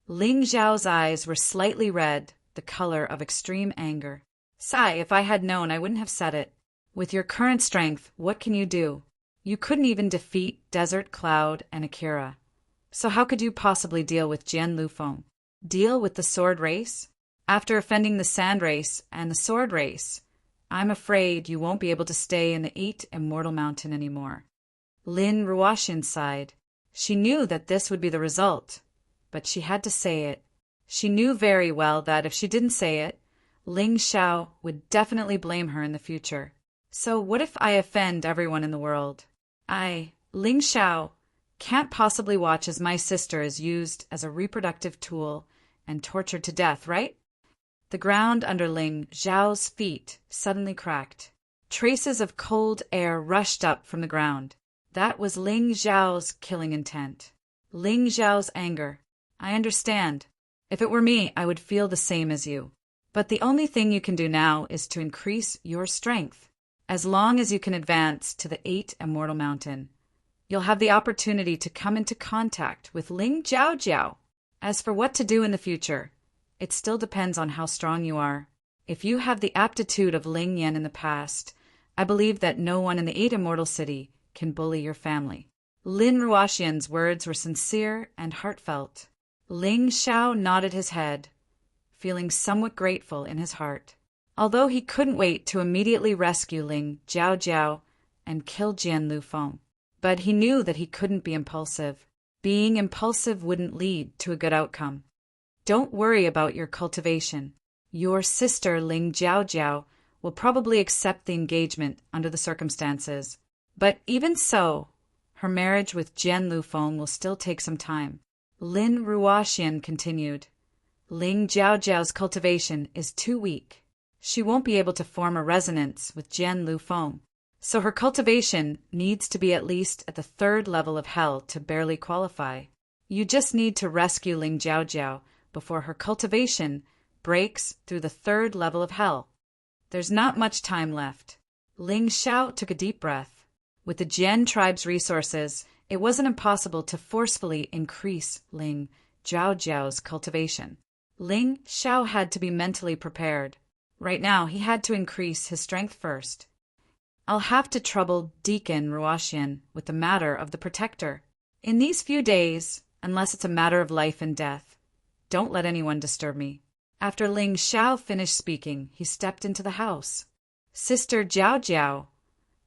Ling Xiao's eyes were slightly red, the color of extreme anger. Sigh, if I had known, I wouldn't have said it. With your current strength, what can you do? You couldn't even defeat Desert Cloud and Akira. So how could you possibly deal with Jian Lufeng? Deal with the sword race? After offending the sand race and the sword race, I'm afraid you won't be able to stay in the 8 Immortal Mountain anymore. Lin Ruoxian sighed. She knew that this would be the result, but she had to say it. She knew very well that if she didn't say it, Ling Xiao would definitely blame her in the future. So what if I offend everyone in the world? I, Ling Xiao, can't possibly watch as my sister is used as a reproductive tool and tortured to death, right? The ground under Ling Xiao's feet suddenly cracked. Traces of cold air rushed up from the ground. That was Ling Xiao's killing intent. Ling Xiao's anger. I understand. If it were me, I would feel the same as you. But the only thing you can do now is to increase your strength. As long as you can advance to the 8 Immortal Mountain, you'll have the opportunity to come into contact with Ling Jiaojiao. As for what to do in the future, it still depends on how strong you are. If you have the aptitude of Ling Yan in the past, I believe that no one in the 8 Immortal City can bully your family. Lin Ruoxian's words were sincere and heartfelt. Ling Xiao nodded his head, feeling somewhat grateful in his heart. Although he couldn't wait to immediately rescue Ling Jiaojiao and kill Jian Lufeng, but he knew that he couldn't be impulsive. Being impulsive wouldn't lead to a good outcome. Don't worry about your cultivation. Your sister Ling Jiaojiao will probably accept the engagement under the circumstances. But even so, her marriage with Jian Lufeng will still take some time. Lin Ruoxian continued. Ling Jiaojiao's cultivation is too weak. She won't be able to form a resonance with Jian Lufeng. So her cultivation needs to be at least at the third level of hell to barely qualify. You just need to rescue Ling Jiao before her cultivation breaks through the third level of hell. There's not much time left. Ling Xiao took a deep breath. With the Jian tribe's resources, it wasn't impossible to forcefully increase Ling Jiao's cultivation. Ling Xiao had to be mentally prepared. Right now, he had to increase his strength first. I'll have to trouble Deacon Ruoxian with the matter of the protector. In these few days, unless it's a matter of life and death, don't let anyone disturb me. After Ling Xiao finished speaking, he stepped into the house. Sister Jiao,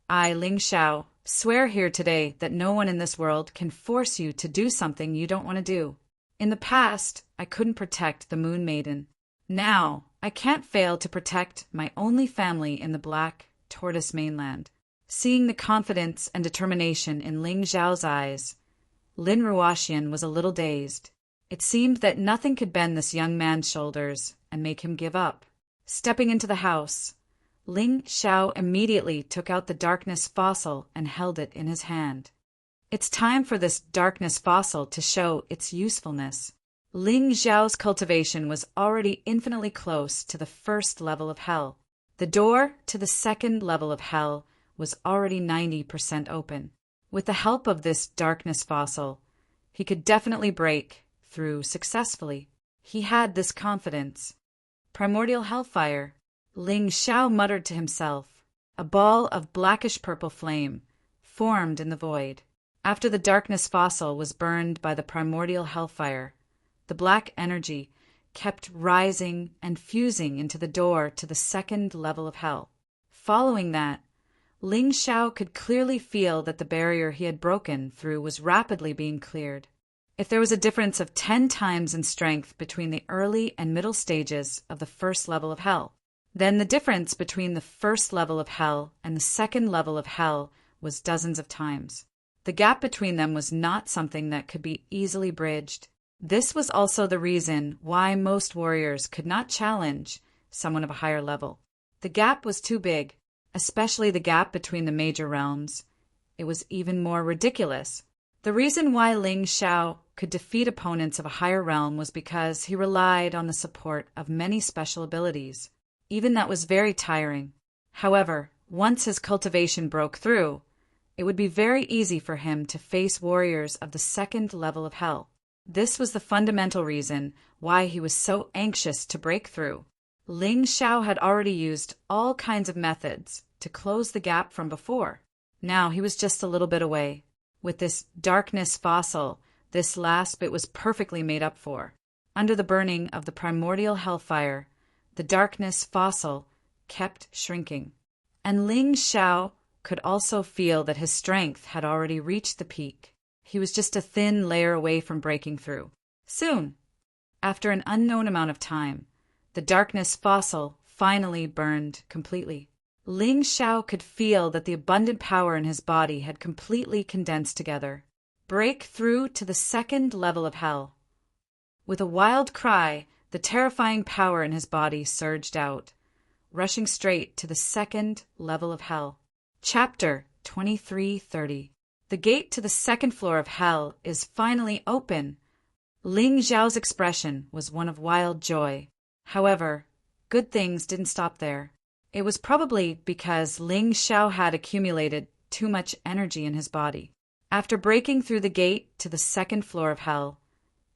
I, Ling Xiao, swear here today that no one in this world can force you to do something you don't want to do. In the past, I couldn't protect the Moon Maiden. Now, I can't fail to protect my only family in the Black Tortoise mainland. Seeing the confidence and determination in Ling Xiao's eyes, Lin Ruoxian was a little dazed. It seemed that nothing could bend this young man's shoulders and make him give up. Stepping into the house, Ling Xiao immediately took out the darkness fossil and held it in his hand. It's time for this darkness fossil to show its usefulness. Ling Xiao's cultivation was already infinitely close to the first level of hell. The door to the second level of hell was already 90% open. With the help of this darkness fossil, he could definitely break through successfully. He had this confidence. Primordial hellfire, Ling Xiao muttered to himself. A ball of blackish-purple flame formed in the void. After the darkness fossil was burned by the primordial hellfire, the black energy kept rising and fusing into the door to the second level of hell. Following that, Ling Xiao could clearly feel that the barrier he had broken through was rapidly being cleared. If there was a difference of 10 times in strength between the early and middle stages of the first level of hell, then the difference between the first level of hell and the second level of hell was dozens of times. The gap between them was not something that could be easily bridged. This was also the reason why most warriors could not challenge someone of a higher level. The gap was too big, especially the gap between the major realms. It was even more ridiculous. The reason why Ling Xiao could defeat opponents of a higher realm was because he relied on the support of many special abilities. Even that was very tiring. However, once his cultivation broke through, it would be very easy for him to face warriors of the second level of hell. This was the fundamental reason why he was so anxious to break through. Ling Xiao had already used all kinds of methods to close the gap from before. Now he was just a little bit away. With this darkness fossil, this last bit was perfectly made up for. Under the burning of the primordial hellfire, the darkness fossil kept shrinking. And Ling Xiao could also feel that his strength had already reached the peak. He was just a thin layer away from breaking through. Soon, after an unknown amount of time, the darkness fossil finally burned completely. Ling Xiao could feel that the abundant power in his body had completely condensed together. Break through to the second level of hell. With a wild cry, the terrifying power in his body surged out, rushing straight to the second level of hell. Chapter 2330. The gate to the second floor of hell is finally open. Ling Xiao's expression was one of wild joy. However, good things didn't stop there. It was probably because Ling Xiao had accumulated too much energy in his body. After breaking through the gate to the second floor of hell,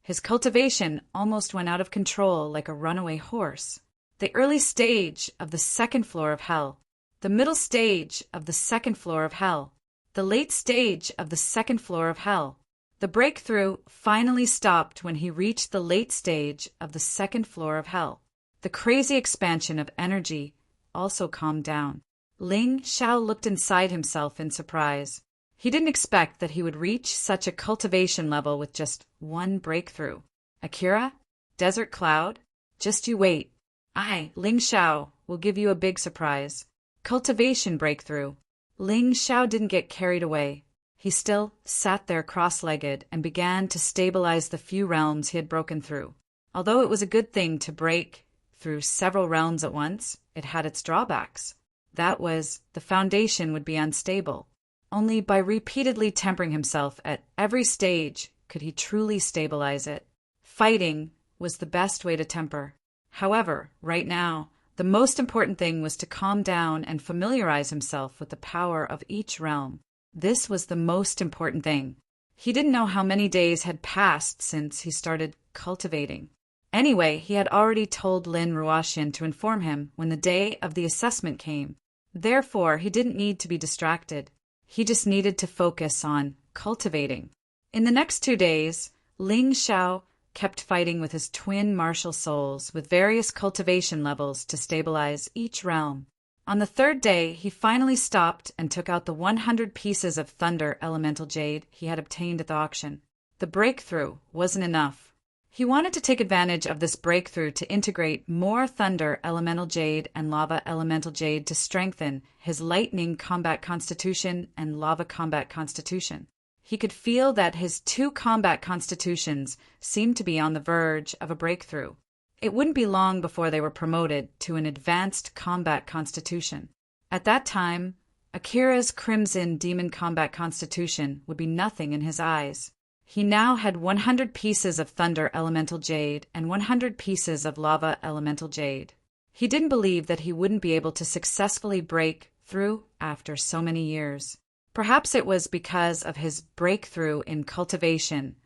his cultivation almost went out of control like a runaway horse. The early stage of the second floor of hell, the middle stage of the second floor of hell, the late stage of the second floor of hell. The breakthrough finally stopped when he reached the late stage of the second floor of hell. The crazy expansion of energy also calmed down. Ling Xiao looked inside himself in surprise. He didn't expect that he would reach such a cultivation level with just one breakthrough. Akira? Desert Cloud? Just you wait. I, Ling Xiao, will give you a big surprise. Cultivation breakthrough. Ling Xiao didn't get carried away. He still sat there cross-legged and began to stabilize the few realms he had broken through. Although it was a good thing to break through several realms at once, it had its drawbacks. That was, the foundation would be unstable. Only by repeatedly tempering himself at every stage could he truly stabilize it. Fighting was the best way to temper. However, right now, the most important thing was to calm down and familiarize himself with the power of each realm. This was the most important thing. He didn't know how many days had passed since he started cultivating. Anyway, he had already told Lin Ruoxian to inform him when the day of the assessment came. Therefore, he didn't need to be distracted. He just needed to focus on cultivating. In the next 2 days, Ling Xiao kept fighting with his twin martial souls with various cultivation levels to stabilize each realm. On the 3rd day, he finally stopped and took out the 100 pieces of Thunder Elemental Jade he had obtained at the auction. The breakthrough wasn't enough. He wanted to take advantage of this breakthrough to integrate more Thunder Elemental Jade and Lava Elemental Jade to strengthen his Lightning Combat Constitution and Lava Combat Constitution. He could feel that his 2 combat constitutions seemed to be on the verge of a breakthrough. It wouldn't be long before they were promoted to an advanced combat constitution. At that time, Akira's Crimson Demon Combat Constitution would be nothing in his eyes. He now had 100 pieces of Thunder Elemental Jade and 100 pieces of Lava Elemental Jade. He didn't believe that he wouldn't be able to successfully break through after so many years. Perhaps it was because of his breakthrough in cultivation,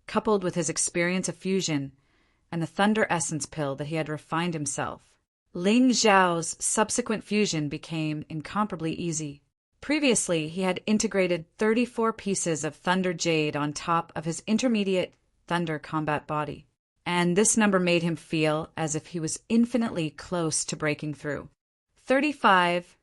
coupled with his experience of fusion, and the Thunder Essence pill that he had refined himself. Ling Xiao's subsequent fusion became incomparably easy. Previously, he had integrated 34 pieces of Thunder Jade on top of his intermediate Thunder Combat body, and this number made him feel as if he was infinitely close to breaking through. 35,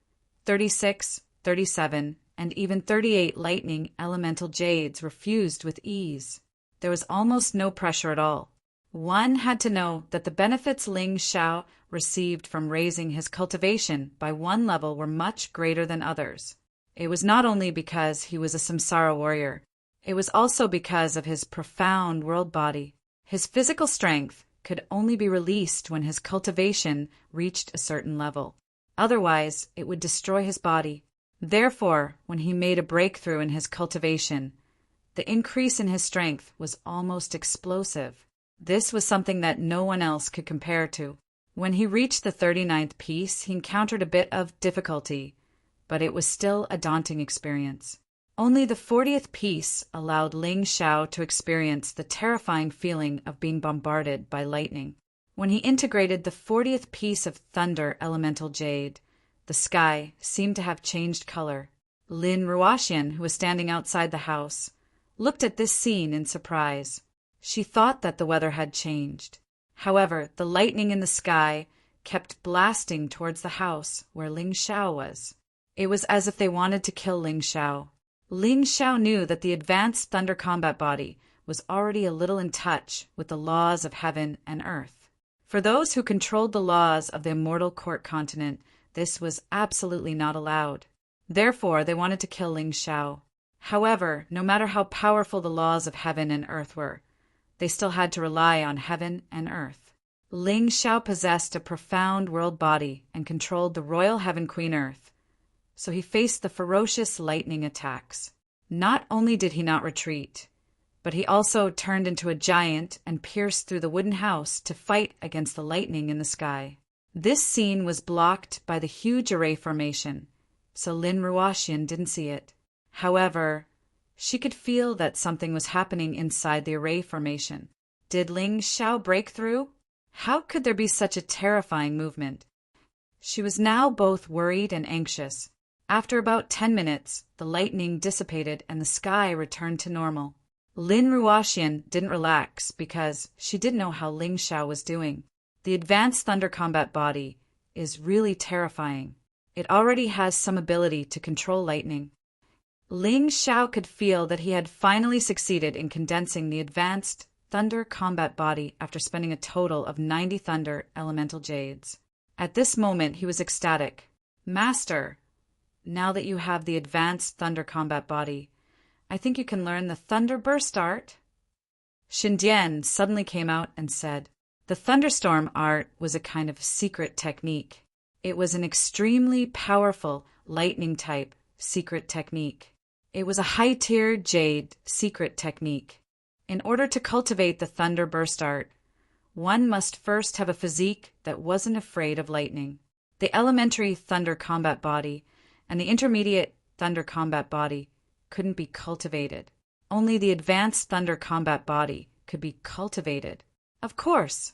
36, 37, and even 38 Lightning Elemental Jades were fused with ease. There was almost no pressure at all. One had to know that the benefits Ling Xiao received from raising his cultivation by 1 level were much greater than others. It was not only because he was a samsara warrior, it was also because of his profound world body. His physical strength could only be released when his cultivation reached a certain level. Otherwise, it would destroy his body. Therefore, when he made a breakthrough in his cultivation, the increase in his strength was almost explosive. This was something that no one else could compare to. When he reached the 39th piece, he encountered a bit of difficulty, but it was still a daunting experience. Only the 40th piece allowed Ling Xiao to experience the terrifying feeling of being bombarded by lightning. When he integrated the 40th piece of Thunder Elemental Jade, the sky seemed to have changed color. Lin Ruoxian, who was standing outside the house, looked at this scene in surprise. She thought that the weather had changed. However, the lightning in the sky kept blasting towards the house where Ling Xiao was. It was as if they wanted to kill Ling Xiao. Ling Xiao knew that the advanced Thunder Combat body was already a little in touch with the laws of heaven and earth. For those who controlled the laws of the immortal court continent, this was absolutely not allowed. Therefore, they wanted to kill Ling Xiao. However, no matter how powerful the laws of heaven and earth were, they still had to rely on heaven and earth. Ling Xiao possessed a profound world body and controlled the royal heaven queen earth, so he faced the ferocious lightning attacks. Not only did he not retreat, but he also turned into a giant and pierced through the wooden house to fight against the lightning in the sky. This scene was blocked by the huge array formation, so Lin Ruoxian didn't see it. However, she could feel that something was happening inside the array formation. Did Ling Xiao break through? How could there be such a terrifying movement? She was now both worried and anxious. After about 10 minutes, the lightning dissipated and the sky returned to normal. Lin Ruoxian didn't relax because she didn't know how Ling Xiao was doing. The advanced Thunder Combat body is really terrifying. It already has some ability to control lightning. Ling Xiao could feel that he had finally succeeded in condensing the advanced Thunder Combat body after spending a total of 90 Thunder Elemental Jades. At this moment, he was ecstatic. Master, now that you have the advanced Thunder Combat body, I think you can learn the Thunder Burst art. Xindian suddenly came out and said, the thunderstorm art was a kind of secret technique. It was an extremely powerful lightning-type secret technique. It was a high-tier jade secret technique. In order to cultivate the thunder burst art, one must first have a physique that wasn't afraid of lightning. The elementary thunder combat body and the intermediate thunder combat body couldn't be cultivated. Only the advanced thunder combat body could be cultivated. Of course.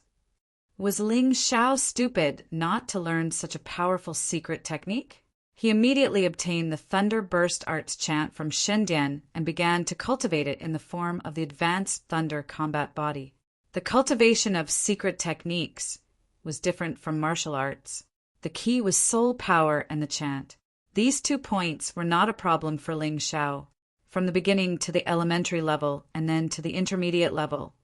Was Ling Xiao stupid not to learn such a powerful secret technique? He immediately obtained the Thunder Burst Arts chant from Shendian and began to cultivate it in the form of the advanced thunder combat body. The cultivation of secret techniques was different from martial arts. The key was soul power and the chant. These 2 points were not a problem for Ling Xiao. From the beginning to the elementary level and then to the intermediate level,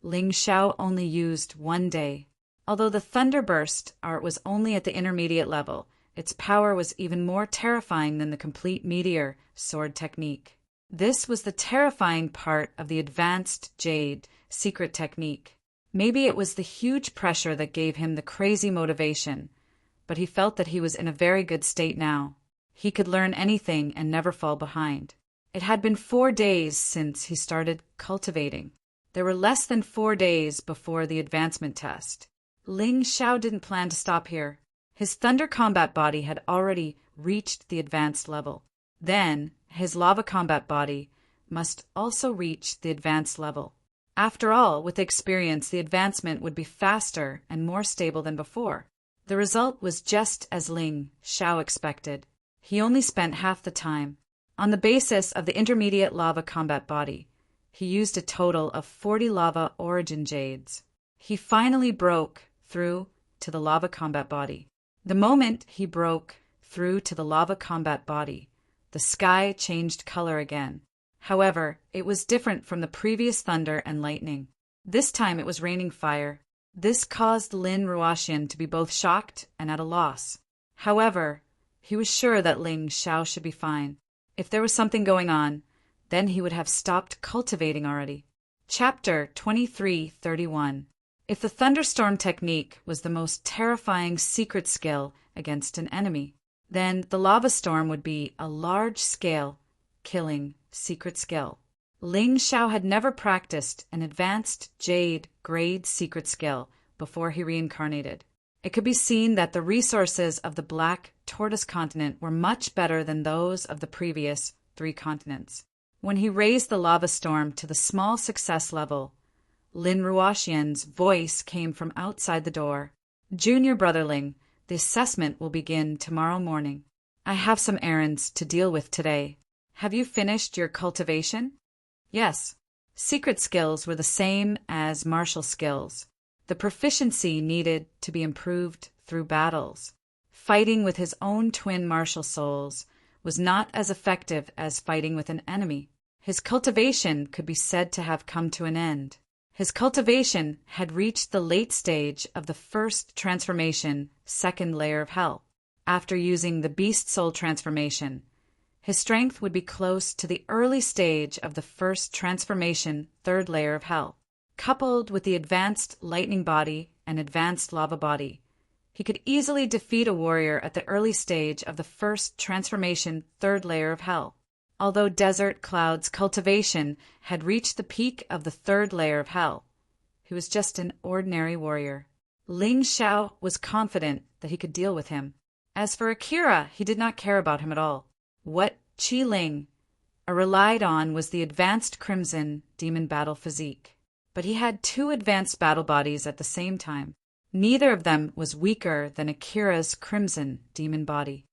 Ling Xiao only used 1 day. Although the Thunder Burst art was only at the intermediate level, its power was even more terrifying than the complete meteor sword technique. This was the terrifying part of the advanced jade secret technique. Maybe it was the huge pressure that gave him the crazy motivation, but he felt that he was in a very good state now. He could learn anything and never fall behind. It had been 4 days since he started cultivating. There were less than 4 days before the advancement test. Ling Xiao didn't plan to stop here. His thunder combat body had already reached the advanced level. Then, his lava combat body must also reach the advanced level. After all, with experience, the advancement would be faster and more stable than before. The result was just as Ling Xiao expected. He only spent half the time. On the basis of the intermediate lava combat body, he used a total of 40 lava origin jades. He finally broke through to the lava combat body. The moment he broke through to the lava combat body, the sky changed color again. However, it was different from the previous thunder and lightning. This time it was raining fire. This caused Lin Ruoxian to be both shocked and at a loss. However, he was sure that Ling Xiao should be fine. If there was something going on, then he would have stopped cultivating already. Chapter 23:31. If the thunderstorm technique was the most terrifying secret skill against an enemy, then the lava storm would be a large-scale, killing secret skill. Ling Xiao had never practiced an advanced jade grade secret skill before he reincarnated. It could be seen that the resources of the Black Tortoise continent were much better than those of the previous 3 continents. When he raised the lava storm to the small success level, Lin Ruoxian's voice came from outside the door. "Junior Brotherling, the assessment will begin tomorrow morning. I have some errands to deal with today. Have you finished your cultivation?" Yes. Secret skills were the same as martial skills. The proficiency needed to be improved through battles. Fighting with his own twin martial souls was not as effective as fighting with an enemy. His cultivation could be said to have come to an end. His cultivation had reached the late stage of the first transformation, 2nd layer of hell. After using the beast soul transformation, his strength would be close to the early stage of the first transformation, 3rd layer of hell. Coupled with the advanced lightning body and advanced lava body, he could easily defeat a warrior at the early stage of the first transformation, 3rd layer of hell. Although Desert Cloud's cultivation had reached the peak of the 3rd layer of hell, he was just an ordinary warrior. Ling Xiao was confident that he could deal with him. As for Akira, he did not care about him at all. What Qi Ling relied on was the advanced Crimson Demon Battle physique. But he had 2 advanced battle bodies at the same time. Neither of them was weaker than Akira's Crimson Demon body.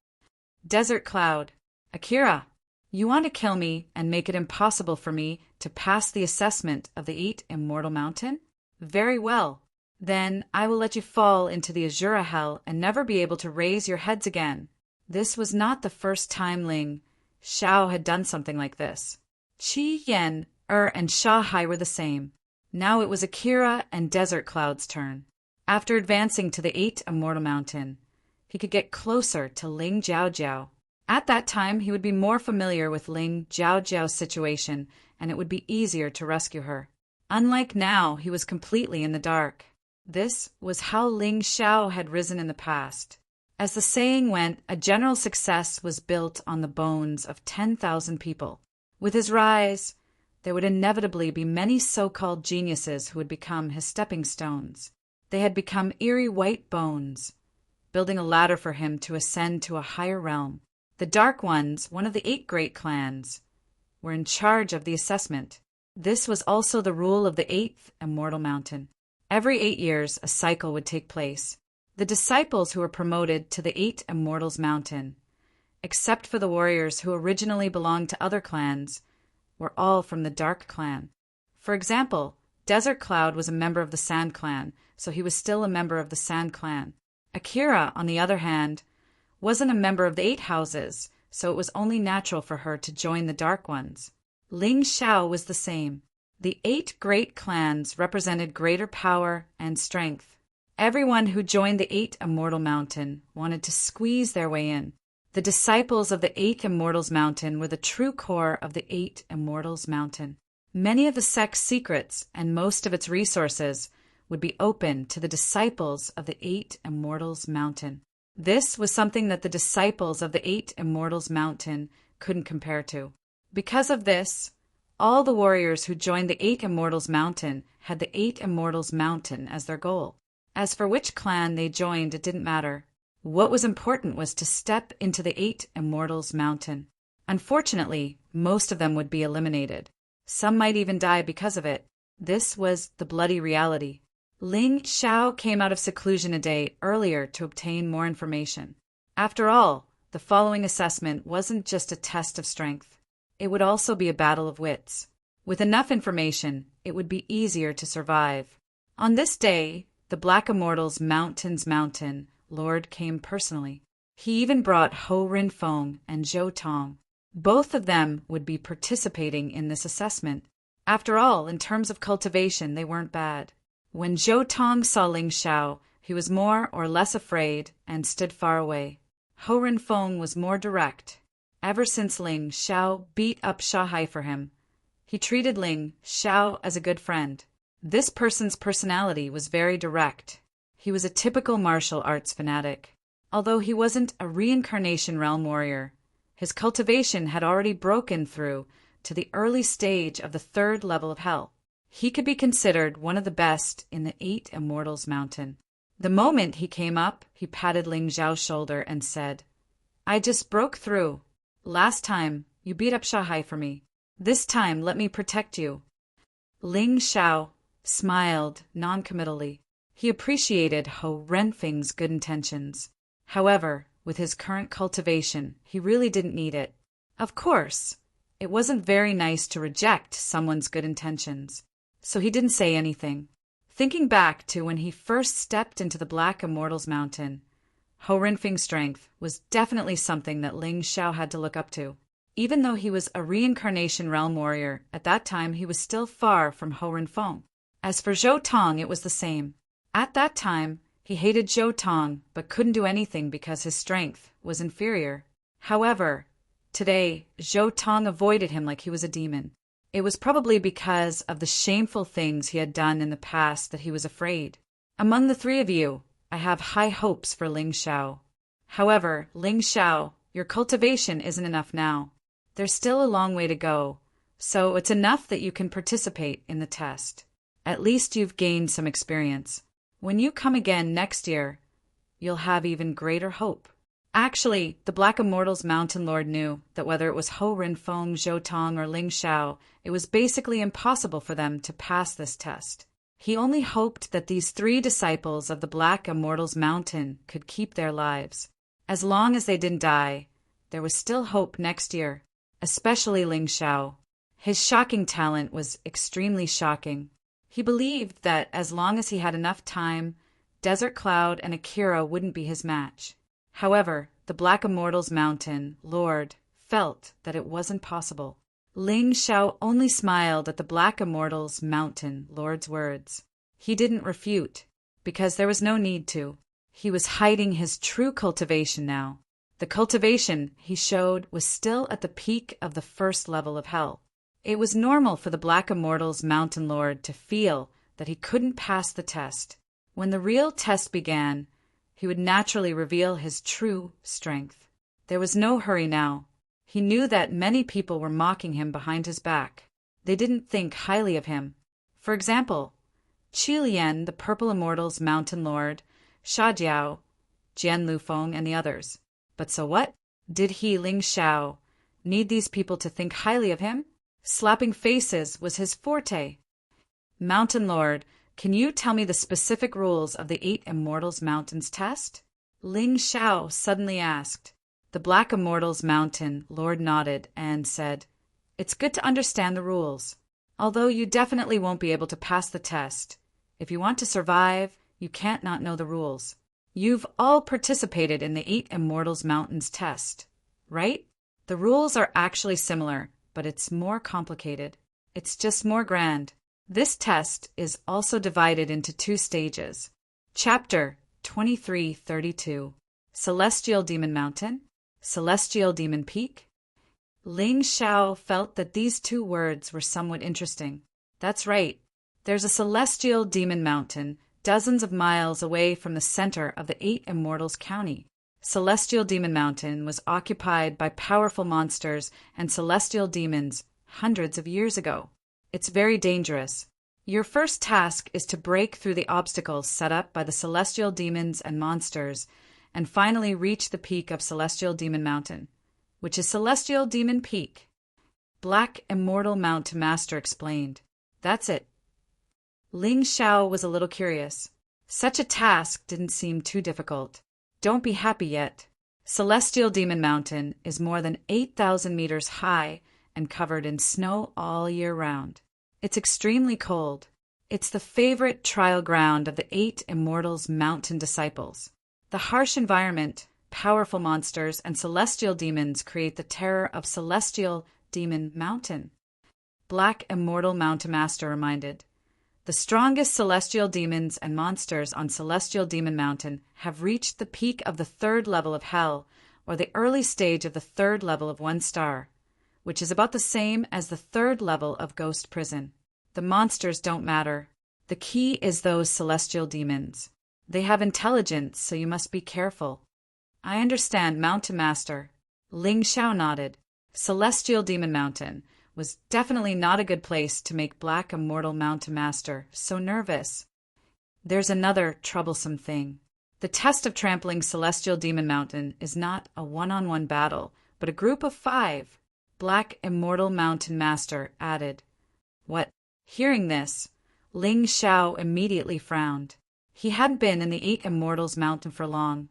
Desert Cloud. "Akira, you want to kill me and make it impossible for me to pass the assessment of the 8 Immortal Mountain? Very well. Then I will let you fall into the Azura Hell and never be able to raise your heads again." This was not the first time Ling Xiao had done something like this. Qi Yan, and Shahai were the same. Now it was Akira and Desert Cloud's turn. After advancing to the 8 Immortal Mountain, he could get closer to Ling Jiaojiao. At that time, he would be more familiar with Ling Jiaojiao's situation, and it would be easier to rescue her. Unlike now, he was completely in the dark. This was how Ling Xiao had risen in the past. As the saying went, a general success was built on the bones of 10,000 people. With his rise, there would inevitably be many so-called geniuses who would become his stepping stones. They had become eerie white bones, building a ladder for him to ascend to a higher realm. The Dark Ones, one of the 8 great clans, were in charge of the assessment. This was also the rule of the 8th Immortal Mountain. Every 8 years, a cycle would take place. The disciples who were promoted to the 8 Immortals Mountain, except for the warriors who originally belonged to other clans, were all from the Dark Clan. For example, Desert Cloud was a member of the Sand Clan, so he was still a member of the Sand Clan. Akira, on the other hand, wasn't a member of the 8 houses, so it was only natural for her to join the Dark Ones. Ling Xiao was the same. The 8 great clans represented greater power and strength. Everyone who joined the 8 Immortal Mountain wanted to squeeze their way in. The disciples of the 8th Immortals Mountain were the true core of the 8 Immortals Mountain. Many of the sect's secrets and most of its resources would be open to the disciples of the 8 Immortals Mountain. This was something that the disciples of the 8 Immortals Mountain couldn't compare to. Because of this, all the warriors who joined the 8 Immortals Mountain had the 8 Immortals Mountain as their goal. As for which clan they joined, it didn't matter. What was important was to step into the 8 Immortals Mountain. Unfortunately, most of them would be eliminated. Some might even die because of it. This was the bloody reality. Ling Xiao came out of seclusion a day earlier to obtain more information. After all, the following assessment wasn't just a test of strength. It would also be a battle of wits. With enough information, it would be easier to survive. On this day, the Black Immortals Mountain Lord came personally. He even brought Ho Rin Feng and Zhou Tong. Both of them would be participating in this assessment. After all, in terms of cultivation, they weren't bad. When Zhou Tong saw Ling Xiao, he was more or less afraid and stood far away. Ho Rin Feng was more direct. Ever since Ling Xiao beat up Shanghai for him, he treated Ling Xiao as a good friend. This person's personality was very direct. He was a typical martial arts fanatic. Although he wasn't a reincarnation realm warrior, his cultivation had already broken through to the early stage of the 3rd level of hell. He could be considered one of the best in the 8 Immortals Mountain. The moment he came up, he patted Ling Xiao's shoulder and said, "I just broke through. Last time, you beat up Shanghai for me. This time, let me protect you." Ling Xiao smiled non-committally. He appreciated Ho Renfeng's good intentions. However, with his current cultivation, he really didn't need it. Of course, it wasn't very nice to reject someone's good intentions, so he didn't say anything. Thinking back to when he first stepped into the Black Immortals Mountain, Ho Renfeng's strength was definitely something that Ling Xiao had to look up to. Even though he was a reincarnation realm warrior, at that time he was still far from Ho Renfeng. As for Zhou Tong, it was the same. At that time, he hated Zhou Tong, but couldn't do anything because his strength was inferior. However, today, Zhou Tong avoided him like he was a demon. It was probably because of the shameful things he had done in the past that he was afraid. Among the 3 of you, I have high hopes for Ling Xiao. However, Ling Xiao, your cultivation isn't enough now. There's still a long way to go, so it's enough that you can participate in the test. At least you've gained some experience. When you come again next year, you'll have even greater hope. Actually, the Black Immortals Mountain Lord knew that whether it was Ho Rin Feng, Zhou Tong, or Ling Xiao, it was basically impossible for them to pass this test. He only hoped that these 3 disciples of the Black Immortals Mountain could keep their lives. As long as they didn't die, there was still hope next year, especially Ling Xiao. His shocking talent was extremely shocking. He believed that as long as he had enough time, Desert Cloud and Akira wouldn't be his match. However, the Black Immortals Mountain Lord felt that it wasn't possible. Ling Xiao only smiled at the Black Immortals Mountain Lord's words. He didn't refute, because there was no need to. He was hiding his true cultivation now. The cultivation he showed was still at the peak of the 1st level of hell. It was normal for the Black Immortals Mountain Lord to feel that he couldn't pass the test. When the real test began, he would naturally reveal his true strength. There was no hurry now. He knew that many people were mocking him behind his back. They didn't think highly of him. For example, Qi Lian, the Purple Immortal's mountain lord, Sha Jiao, Jian Lufeng, and the others. But so what? Did he, Ling Xiao, need these people to think highly of him? Slapping faces was his forte. Mountain Lord, can you tell me the specific rules of the 8 Immortals Mountains test? Ling Xiao suddenly asked. The Black Immortals Mountain Lord nodded and said, It's good to understand the rules, although you definitely won't be able to pass the test. If you want to survive, you can't not know the rules. You've all participated in the 8 Immortals Mountains test, right? The rules are actually similar, but it's more complicated. It's just more grand. This test is also divided into 2 stages. Chapter 2332, Celestial Demon Mountain, Celestial Demon Peak. Ling Xiao felt that these 2 words were somewhat interesting. That's right. There's a Celestial Demon Mountain, dozens of miles away from the center of the 8 Immortals County. Celestial Demon Mountain was occupied by powerful monsters and celestial demons hundreds of years ago. It's very dangerous. Your first task is to break through the obstacles set up by the celestial demons and monsters, and finally reach the peak of Celestial Demon Mountain, which is Celestial Demon Peak. Black Immortal Mountain Master explained. That's it. Ling Xiao was a little curious. Such a task didn't seem too difficult. Don't be happy yet. Celestial Demon Mountain is more than 8,000 meters high and covered in snow all year round. It's extremely cold. It's the favorite trial ground of the 8 Immortals Mountain disciples. The harsh environment, powerful monsters, and celestial demons create the terror of Celestial Demon Mountain. Black Immortal Mountain Master reminded. The strongest celestial demons and monsters on Celestial Demon Mountain have reached the peak of the 3rd level of Hell, or the early stage of the 3rd level of 1 star, which is about the same as the 3rd level of Ghost Prison. The monsters don't matter. The key is those celestial demons. They have intelligence, so you must be careful. I understand, Mountain Master. Ling Xiao nodded. Celestial Demon Mountain was definitely not a good place to make Black Immortal Mountain Master so nervous. There's another troublesome thing. The test of trampling Celestial Demon Mountain is not a one-on-one battle, but a group of 5. Black Immortal Mountain Master added. What? Hearing this, Ling Xiao immediately frowned. He hadn't been in the 8 Immortals Mountain for long,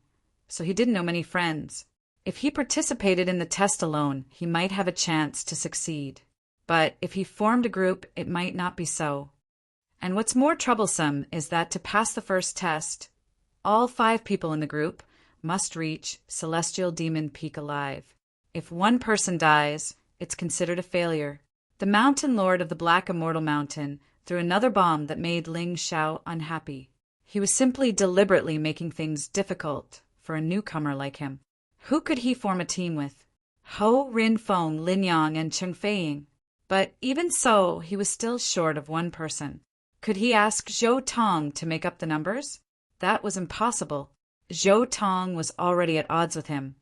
so he didn't know many friends. If he participated in the test alone, he might have a chance to succeed. But if he formed a group, it might not be so. And what's more troublesome is that to pass the first test, all 5 people in the group must reach Celestial Demon Peak alive. If one person dies, it's considered a failure. The Mountain Lord of the Black Immortal Mountain threw another bomb that made Ling Xiao unhappy. He was simply deliberately making things difficult for a newcomer like him. Who could he form a team with? Ho Rinfeng, Lin Yang, and Cheng Feiying. But even so, he was still short of one person. Could he ask Zhou Tong to make up the numbers? That was impossible. Zhou Tong was already at odds with him.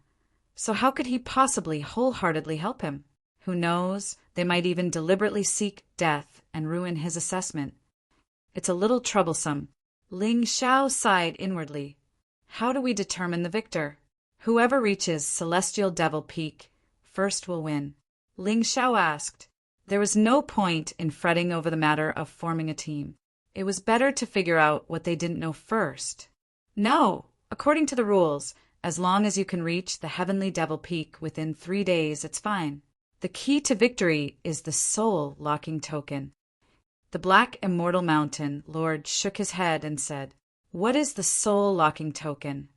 So how could he possibly wholeheartedly help him? Who knows, they might even deliberately seek death and ruin his assessment. It's a little troublesome. Ling Xiao sighed inwardly. How do we determine the victor? Whoever reaches Celestial Devil Peak first will win. Ling Xiao asked. There was no point in fretting over the matter of forming a team. It was better to figure out what they didn't know first. No, according to the rules, as long as you can reach the Heavenly Devil Peak within 3 days, it's fine. The key to victory is the soul locking token. The Black Immortal Mountain Lord shook his head and said, What is the soul locking token?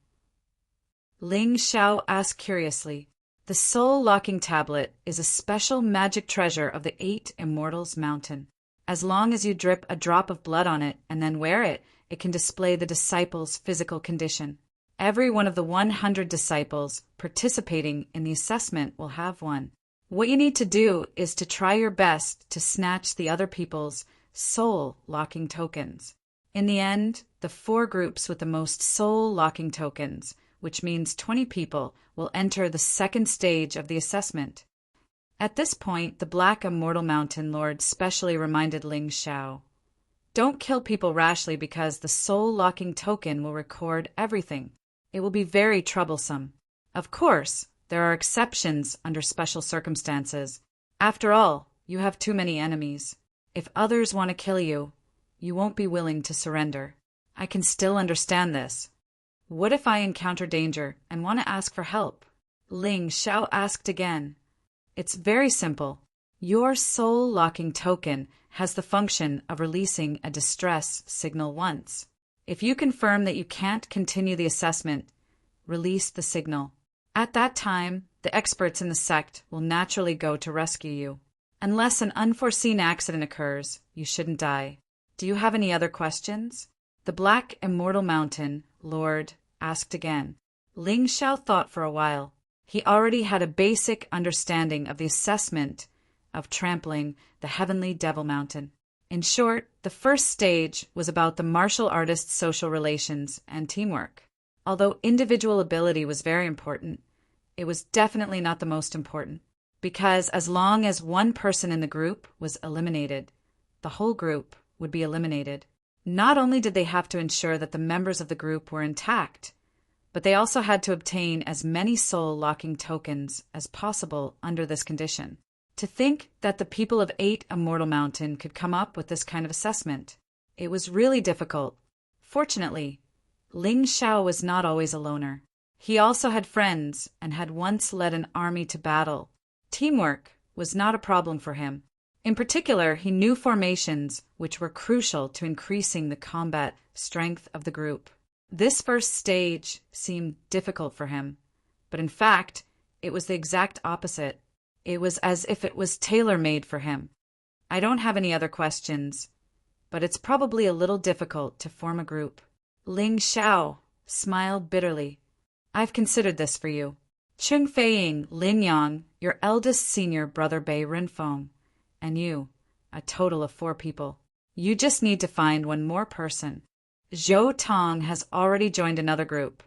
Ling Xiao asked curiously. The soul locking tablet is a special magic treasure of the 8 Immortals Mountain. As long as you drip a drop of blood on it and then wear it, it can display the disciple's physical condition. Every one of the 100 disciples participating in the assessment will have one. What you need to do is to try your best to snatch the other people's soul-locking tokens. In the end, the 4 groups with the most soul-locking tokens, which means 20 people, will enter the second stage of the assessment. At this point, the Black Immortal Mountain Lord specially reminded Ling Xiao, "Don't kill people rashly because the soul-locking token will record everything. It will be very troublesome. Of course, there are exceptions under special circumstances. After all, you have too many enemies. If others want to kill you, you won't be willing to surrender. I can still understand this. What if I encounter danger and want to ask for help?" Ling Xiao asked again. "It's very simple. Your soul-locking token has the function of releasing a distress signal once. If you confirm that you can't continue the assessment, release the signal. At that time, the experts in the sect will naturally go to rescue you. Unless an unforeseen accident occurs, you shouldn't die. Do you have any other questions?" The Black Immortal Mountain Lord asked again. Ling Xiao thought for a while. He already had a basic understanding of the assessment of trampling the Heavenly Devil Mountain. In short, the first stage was about the martial artist's social relations and teamwork. Although individual ability was very important, it was definitely not the most important, because as long as one person in the group was eliminated, the whole group would be eliminated. Not only did they have to ensure that the members of the group were intact, but they also had to obtain as many soul-locking tokens as possible under this condition. To think that the people of 8 Immortal Mountain could come up with this kind of assessment. It was really difficult. Fortunately, Ling Xiao was not always a loner. He also had friends and had once led an army to battle. Teamwork was not a problem for him. In particular, he knew formations which were crucial to increasing the combat strength of the group. This first stage seemed difficult for him, but in fact, it was the exact opposite. It was as if it was tailor-made for him. "I don't have any other questions, but it's probably a little difficult to form a group." Ling Xiao smiled bitterly. "I've considered this for you. Chung Feiying, Lin Yang, your eldest senior brother Bei Renfeng, and you, a total of 4 people. You just need to find one more person. Zhou Tong has already joined another group,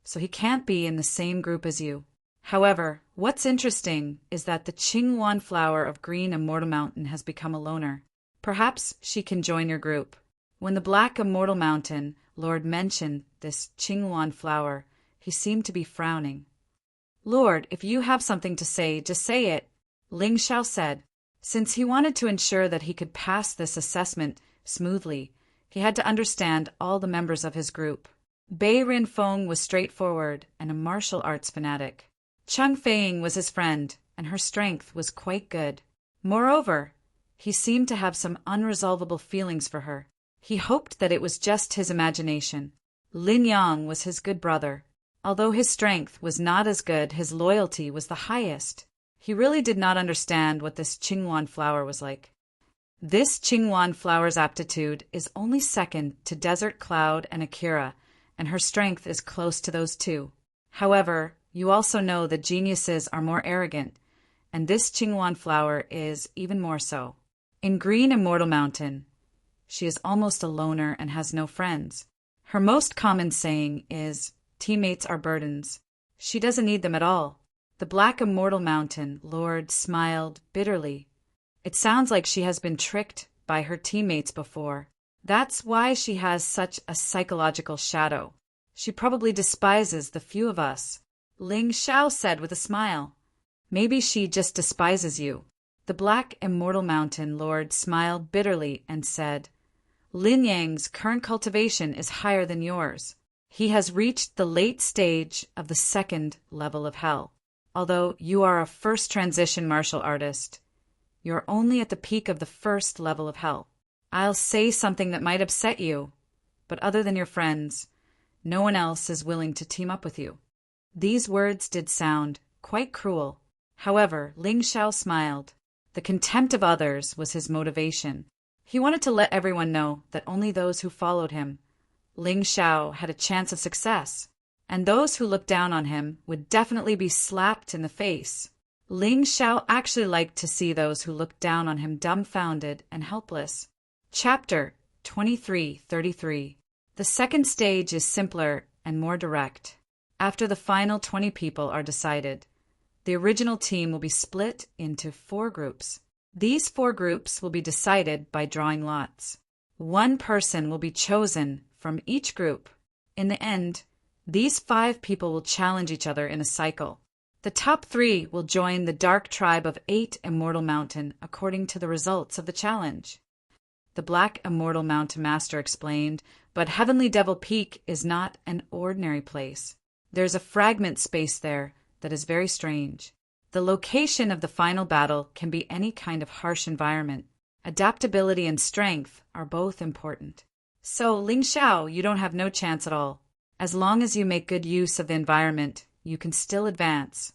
so he can't be in the same group as you. However, what's interesting is that the Qingwan flower of Green Immortal Mountain has become a loner. Perhaps she can join your group." When the Black Immortal Mountain Lord mentioned this Qingwan flower, he seemed to be frowning. "Lord, if you have something to say, just say it," Ling Xiao said. Since he wanted to ensure that he could pass this assessment smoothly, he had to understand all the members of his group. Bei Renfeng was straightforward and a martial arts fanatic. Chung Feiying was his friend, and her strength was quite good. Moreover, he seemed to have some unresolvable feelings for her. He hoped that it was just his imagination. Lin Yang was his good brother. Although his strength was not as good, his loyalty was the highest. He really did not understand what this Qingwan flower was like. This Qingwan flower's aptitude is only second to Desert Cloud and Akira, and her strength is close to those two. However, you also know that geniuses are more arrogant, and this Qingwan flower is even more so. In Green Immortal Mountain, she is almost a loner and has no friends. Her most common saying is, "Teammates are burdens." She doesn't need them at all. The Black Immortal Mountain Lord smiled bitterly. It sounds like she has been tricked by her teammates before. That's why she has such a psychological shadow. She probably despises the few of us. Ling Xiao said with a smile. "Maybe she just despises you." The Black Immortal Mountain Lord smiled bitterly and said, "Lin Yang's current cultivation is higher than yours. He has reached the late stage of the 2nd level of hell. Although you are a first transition martial artist, you're only at the peak of the 1st level of hell. I'll say something that might upset you, but other than your friends, no one else is willing to team up with you." These words did sound quite cruel. However, Ling Xiao smiled. The contempt of others was his motivation. He wanted to let everyone know that only those who followed him, Ling Xiao, had a chance of success, and those who looked down on him would definitely be slapped in the face. Ling Xiao actually liked to see those who looked down on him dumbfounded and helpless. Chapter 23:33. The second stage is simpler and more direct. After the final 20 people are decided, the original team will be split into 4 groups. These 4 groups will be decided by drawing lots. One person will be chosen from each group. In the end, these 5 people will challenge each other in a cycle. The top 3 will join the dark tribe of 8 Immortal Mountain according to the results of the challenge. The Black Immortal Mountain Master explained, but Heavenly Devil Peak is not an ordinary place. There's a fragment space there that is very strange. The location of the final battle can be any kind of harsh environment. Adaptability and strength are both important. So, Ling Xiao, you don't have no chance at all. As long as you make good use of the environment, you can still advance.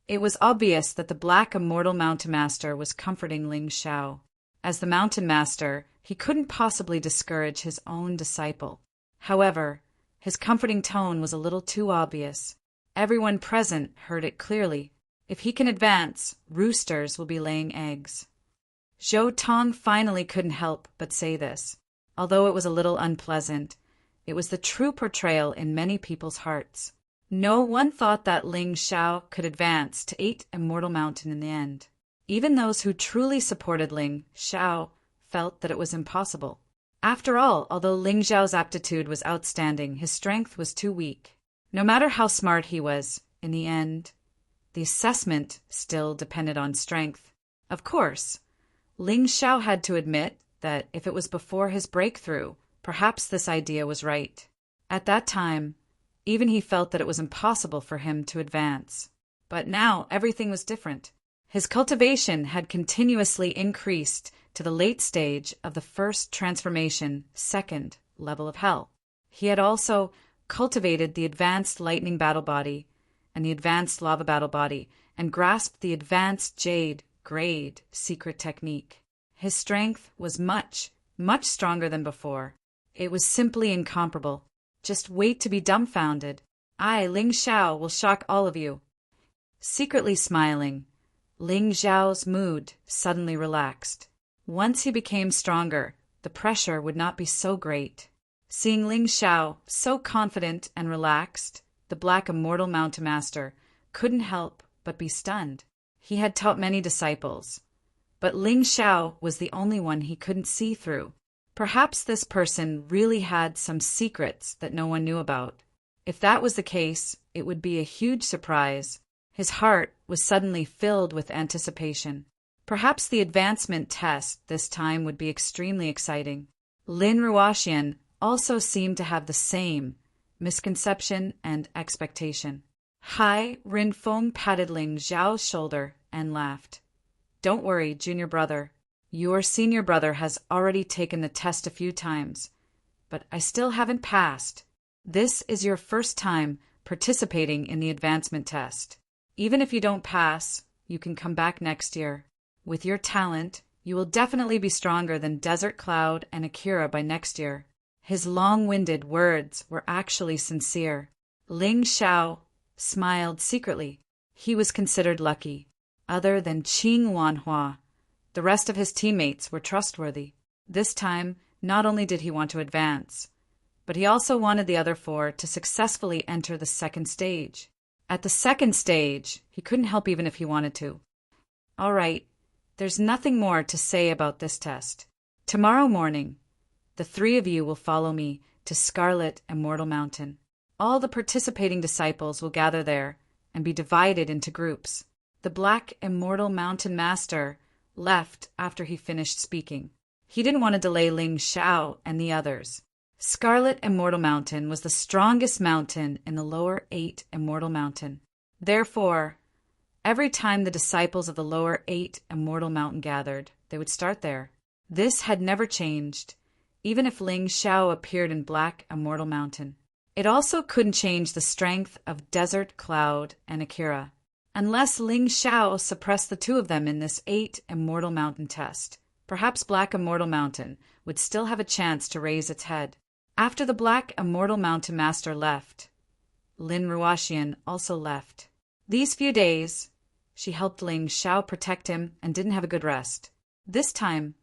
It was obvious that the Black Immortal Mountain Master was comforting Ling Xiao. As the Mountain Master, he couldn't possibly discourage his own disciple. However, his comforting tone was a little too obvious. Everyone present heard it clearly. If he can advance, roosters will be laying eggs. Zhou Tong finally couldn't help but say this. Although it was a little unpleasant, it was the true portrayal in many people's hearts. No one thought that Ling Xiao could advance to 8 Immortal Mountain in the end. Even those who truly supported Ling Xiao felt that it was impossible. After all, although Ling Xiao's aptitude was outstanding, his strength was too weak. No matter how smart he was, in the end, the assessment still depended on strength. Of course, Ling Xiao had to admit that if it was before his breakthrough, perhaps this idea was right. At that time, even he felt that it was impossible for him to advance. But now everything was different. His cultivation had continuously increased to the late stage of the first transformation, second level of hell. He had also cultivated the advanced lightning battle body and the advanced lava battle body and grasped the advanced jade grade secret technique. His strength was much, much stronger than before. It was simply incomparable. Just wait to be dumbfounded. I, Ling Xiao, will shock all of you. Secretly smiling, Ling Xiao's mood suddenly relaxed. Once he became stronger, the pressure would not be so great. Seeing Ling Xiao so confident and relaxed, the Black Immortal Mountain Master couldn't help but be stunned. He had taught many disciples, but Ling Xiao was the only one he couldn't see through. Perhaps this person really had some secrets that no one knew about. If that was the case, it would be a huge surprise. His heart was suddenly filled with anticipation. Perhaps the advancement test this time would be extremely exciting. Lin Ruoxian also seemed to have the same misconception and expectation. Hai Rinfeng patted Ling Xiao's shoulder and laughed. Don't worry, junior brother. Your senior brother has already taken the test a few times, but I still haven't passed. This is your first time participating in the advancement test. Even if you don't pass, you can come back next year. With your talent, you will definitely be stronger than Desert Cloud and Akira by next year. His long-winded words were actually sincere. Ling Xiao smiled secretly. He was considered lucky. Other than Qing Wanhua, the rest of his teammates were trustworthy. This time, not only did he want to advance, but he also wanted the other 4 to successfully enter the second stage. At the second stage, he couldn't help even if he wanted to. All right, there's nothing more to say about this test. Tomorrow morning, the 3 of you will follow me to Scarlet Immortal Mountain. All the participating disciples will gather there and be divided into groups. The Black Immortal Mountain Master left after he finished speaking. He didn't want to delay Ling Xiao and the others. Scarlet Immortal Mountain was the strongest mountain in the lower 8 Immortal Mountain. Therefore, every time the disciples of the lower 8 Immortal Mountain gathered, they would start there. This had never changed, even if Ling Xiao appeared in Black Immortal Mountain. It also couldn't change the strength of Desert Cloud and Akira, unless Ling Xiao suppressed the 2 of them in this 8 Immortal Mountain test. Perhaps Black Immortal Mountain would still have a chance to raise its head. After the Black Immortal Mountain Master left, Lin Ruoxian also left. These few days, she helped Ling Xiao protect him and didn't have a good rest. This time,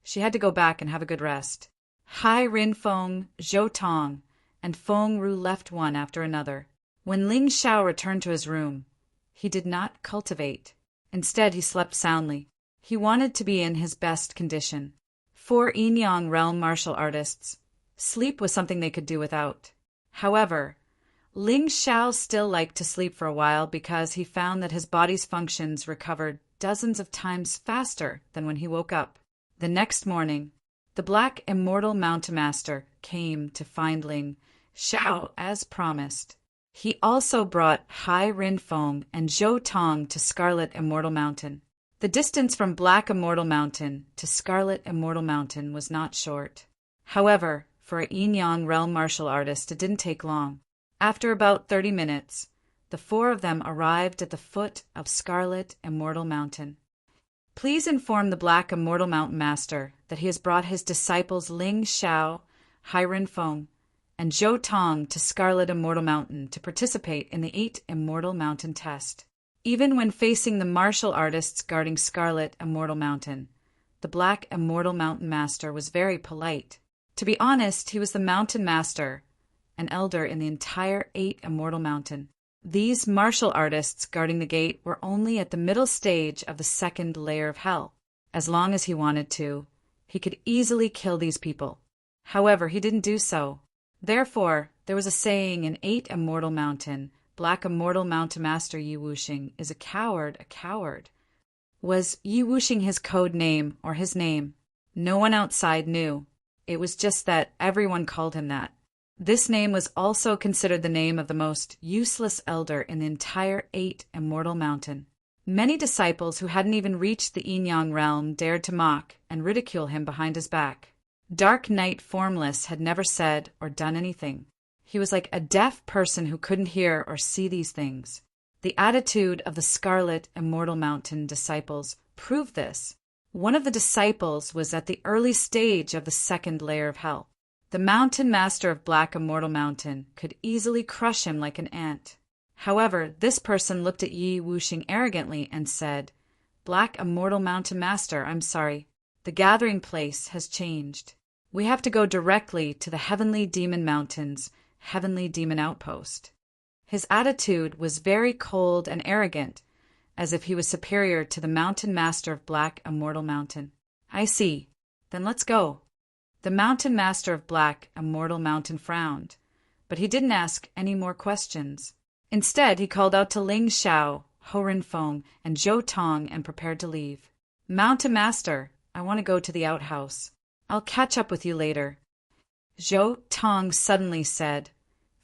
she had to go back and have a good rest. Hai Rin Feng, Zhou Tong, and Feng Ru left one after another. When Ling Xiao returned to his room, he did not cultivate. Instead, he slept soundly. He wanted to be in his best condition. For Yin-Yang realm martial artists, sleep was something they could do without. However, Ling Xiao still liked to sleep for a while because he found that his body's functions recovered dozens of times faster than when he woke up. The next morning, the Black Immortal Mountain Master came to find Ling Xiao as promised. He also brought Hai Rin Feng and Zhou Tong to Scarlet Immortal Mountain. The distance from Black Immortal Mountain to Scarlet Immortal Mountain was not short. However, for a Yin-Yang realm martial artist, it didn't take long. After about 30 minutes, the four of them arrived at the foot of Scarlet Immortal Mountain. Please inform the Black Immortal Mountain Master that he has brought his disciples Ling Xiao, Hai Rin Feng, and Zhou Tong to Scarlet Immortal Mountain to participate in the 8 Immortal Mountain test. Even when facing the martial artists guarding Scarlet Immortal Mountain, the Black Immortal Mountain Master was very polite. To be honest, he was the Mountain Master, an elder in the entire 8 Immortal Mountain. These martial artists guarding the gate were only at the middle stage of the second layer of hell. As long as he wanted to, he could easily kill these people. However, he didn't do so. Therefore, there was a saying in 8 Immortal Mountain, Black Immortal Mountain Master Yi Wuxing is a coward, a coward. Was Yi Wuxing his code name or his name? No one outside knew. It was just that everyone called him that. This name was also considered the name of the most useless elder in the entire 8 Immortal Mountain. Many disciples who hadn't even reached the Yin-Yang realm dared to mock and ridicule him behind his back. Dark Knight Formless had never said or done anything. He was like a deaf person who couldn't hear or see these things. The attitude of the Scarlet Immortal Mountain disciples proved this. One of the disciples was at the early stage of the second layer of hell. The Mountain Master of Black Immortal Mountain could easily crush him like an ant. However, this person looked at Yi Wuxing arrogantly and said, Black Immortal Mountain Master, I'm sorry. The gathering place has changed. We have to go directly to the Heavenly Demon Mountain's Heavenly Demon Outpost. His attitude was very cold and arrogant, as if he was superior to the Mountain Master of Black Immortal Mountain. I see. Then let's go. The Mountain Master of Black Immortal Mountain frowned, but he didn't ask any more questions. Instead, he called out to Ling Xiao, Ho Rin Feng, and Zhou Tong and prepared to leave. Mountain Master, I want to go to the outhouse. I'll catch up with you later. Zhou Tong suddenly said,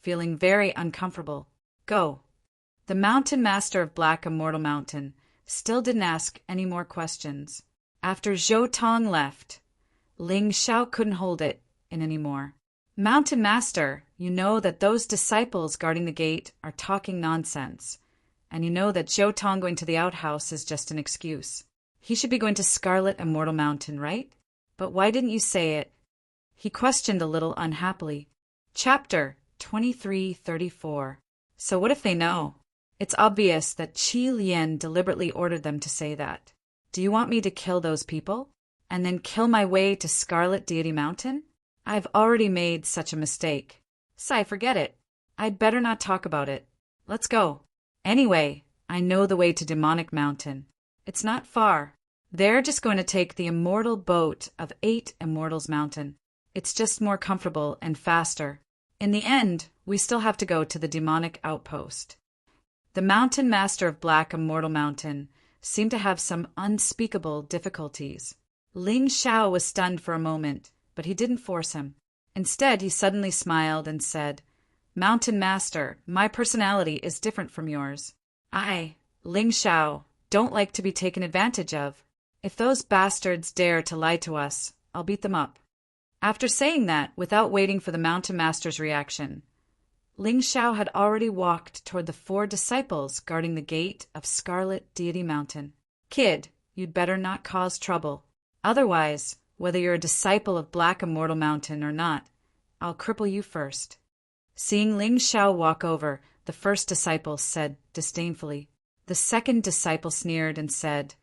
feeling very uncomfortable. Go. The Mountain Master of Black Immortal Mountain still didn't ask any more questions. After Zhou Tong left, Ling Xiao couldn't hold it in anymore. Mountain Master, you know that those disciples guarding the gate are talking nonsense, and you know that Zhou Tong going to the outhouse is just an excuse. He should be going to Scarlet Immortal Mountain, right? But why didn't you say it? He questioned a little unhappily. Chapter 2334. So what if they know? It's obvious that Qi Lian deliberately ordered them to say that. Do you want me to kill those people? And then kill my way to Scarlet Deity Mountain? I've already made such a mistake. Sai, forget it. I'd better not talk about it. Let's go. Anyway, I know the way to Demonic Mountain. It's not far. They're just going to take the immortal boat of 8 Immortals Mountain. It's just more comfortable and faster. In the end, we still have to go to the demonic outpost. The Mountain Master of Black Immortal Mountain seemed to have some unspeakable difficulties. Ling Xiao was stunned for a moment, but he didn't force him. Instead, he suddenly smiled and said, Mountain Master, my personality is different from yours. I, Ling Xiao, don't like to be taken advantage of. If those bastards dare to lie to us, I'll beat them up. After saying that, without waiting for the Mountain Master's reaction, Ling Xiao had already walked toward the 4 disciples guarding the gate of Scarlet Deity Mountain. Kid, you'd better not cause trouble. Otherwise, whether you're a disciple of Black Immortal Mountain or not, I'll cripple you first. Seeing Ling Xiao walk over, the first disciple said disdainfully. The second disciple sneered and said,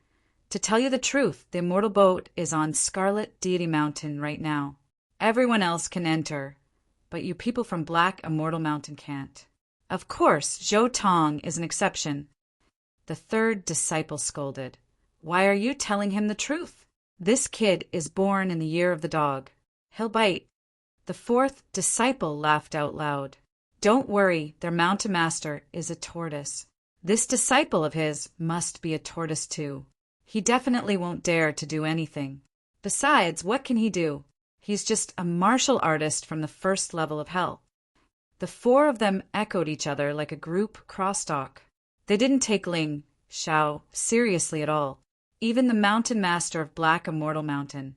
To tell you the truth, the immortal boat is on Scarlet Deity Mountain right now. Everyone else can enter, but you people from Black Immortal Mountain can't. Of course, Zhou Tong is an exception. The third disciple scolded. Why are you telling him the truth? This kid is born in the year of the dog. He'll bite. The fourth disciple laughed out loud. Don't worry, their mountain master is a tortoise. This disciple of his must be a tortoise too. He definitely won't dare to do anything. Besides, what can he do? He's just a martial artist from the first level of hell. The four of them echoed each other like a group crosstalk. They didn't take Ling Xiao seriously at all. Even the mountain master of Black Immortal Mountain,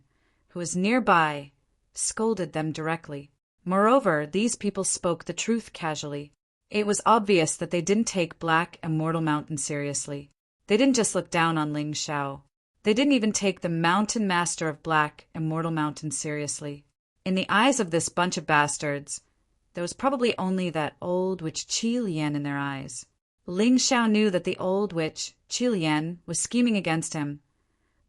who was nearby, scolded them directly. Moreover, these people spoke the truth casually. It was obvious that they didn't take Black Immortal Mountain seriously. They didn't just look down on Ling Xiao. They didn't even take the mountain master of Black Immortal Mountain seriously. In the eyes of this bunch of bastards, there was probably only that old witch Qi Lian in their eyes. Ling Xiao knew that the old witch Qi Lian was scheming against him,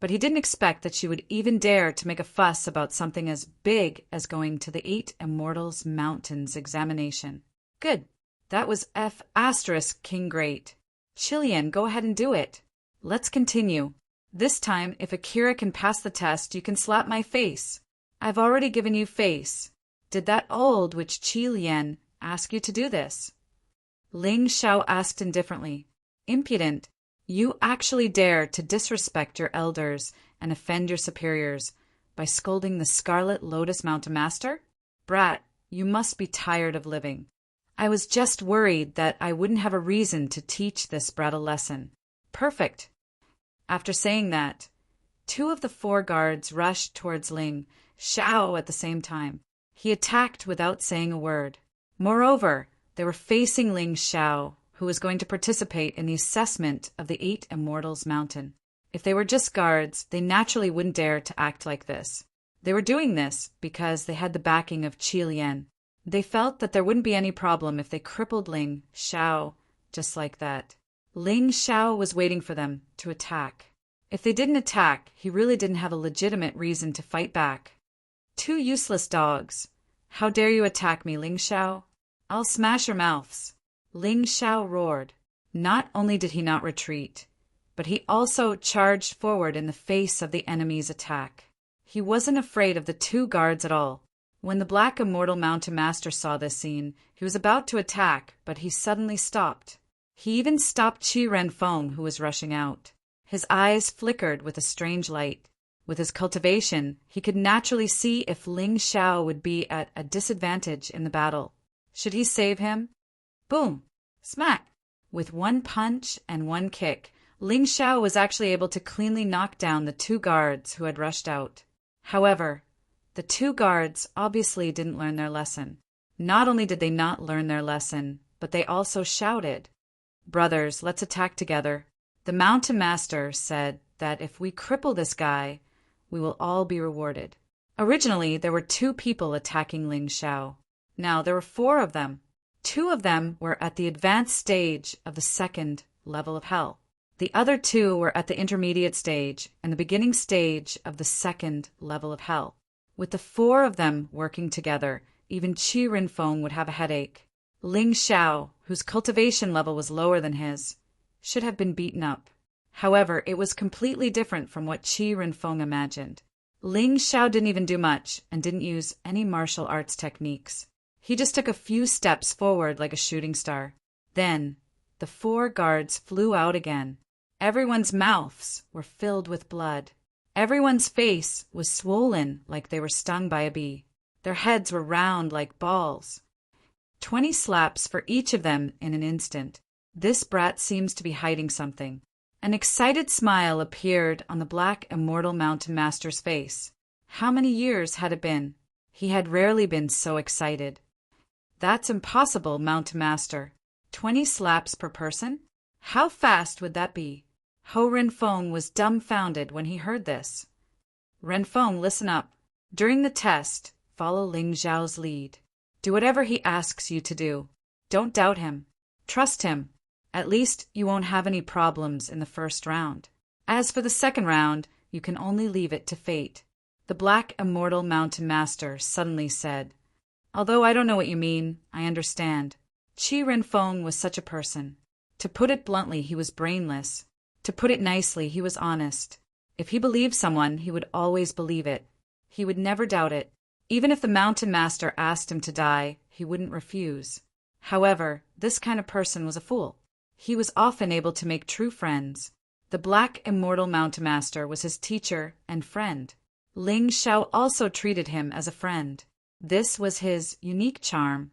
but he didn't expect that she would even dare to make a fuss about something as big as going to the 8 Immortals Mountains examination. Good. That was F** King Great. Qi Lian, go ahead and do it. Let's continue. This time, if Akira can pass the test, you can slap my face. I've already given you face. Did that old witch Qi Lian ask you to do this? Ling Xiao asked indifferently. Impudent. You actually dare to disrespect your elders and offend your superiors by scolding the Scarlet Lotus Mountain Master? Brat, you must be tired of living. I was just worried that I wouldn't have a reason to teach this brat a lesson. Perfect. After saying that, 2 of the 4 guards rushed towards Ling Xiao at the same time. He attacked without saying a word. Moreover, they were facing Ling Xiao, who was going to participate in the assessment of the 8 Immortals Mountain. If they were just guards, they naturally wouldn't dare to act like this. They were doing this because they had the backing of Qi Lian. They felt that there wouldn't be any problem if they crippled Ling Xiao just like that. Ling Xiao was waiting for them to attack. If they didn't attack, he really didn't have a legitimate reason to fight back. 2 useless dogs. How dare you attack me, Ling Xiao? I'll smash your mouths. Ling Xiao roared. Not only did he not retreat, but he also charged forward in the face of the enemy's attack. He wasn't afraid of the 2 guards at all. When the Black Immortal Mountain Master saw this scene, he was about to attack, but he suddenly stopped. He even stopped Qi Renfeng, who was rushing out. His eyes flickered with a strange light. With his cultivation, he could naturally see if Ling Xiao would be at a disadvantage in the battle. Should he save him? Boom! Smack! With 1 punch and 1 kick, Ling Xiao was actually able to cleanly knock down the 2 guards who had rushed out. However, the 2 guards obviously didn't learn their lesson. Not only did they not learn their lesson, but they also shouted, Brothers, let's attack together. The Mountain Master said that if we cripple this guy, we will all be rewarded. Originally, there were 2 people attacking Ling Xiao. Now there were 4 of them. 2 of them were at the advanced stage of the 2nd level of hell. The other 2 were at the intermediate stage and the beginning stage of the 2nd level of hell. With the 4 of them working together, even Qi Renfeng would have a headache. Ling Xiao, whose cultivation level was lower than his, should have been beaten up. However, it was completely different from what Qi Renfeng imagined. Ling Xiao didn't even do much and didn't use any martial arts techniques. He just took a few steps forward like a shooting star. Then, the 4 guards flew out again. Everyone's mouths were filled with blood. Everyone's face was swollen like they were stung by a bee. Their heads were round like balls. 20 slaps for each of them in an instant. This brat seems to be hiding something. An excited smile appeared on the Black Immortal Mountain Master's face. How many years had it been? He had rarely been so excited. That's impossible, Mountain Master. 20 slaps per person? How fast would that be? Ho Renfeng was dumbfounded when he heard this. Renfeng, listen up. During the test, follow Ling Xiao's lead. Do whatever he asks you to do. Don't doubt him. Trust him. At least you won't have any problems in the first round. As for the second round, you can only leave it to fate. The Black Immortal Mountain Master suddenly said, "Although I don't know what you mean, I understand. Qi Renfeng was such a person. To put it bluntly, he was brainless. To put it nicely, he was honest. If he believed someone, he would always believe it. He would never doubt it. Even if the Mountain Master asked him to die, he wouldn't refuse. However, this kind of person was a fool. He was often able to make true friends. The Black Immortal Mountain Master was his teacher and friend. Ling Xiao also treated him as a friend. This was his unique charm.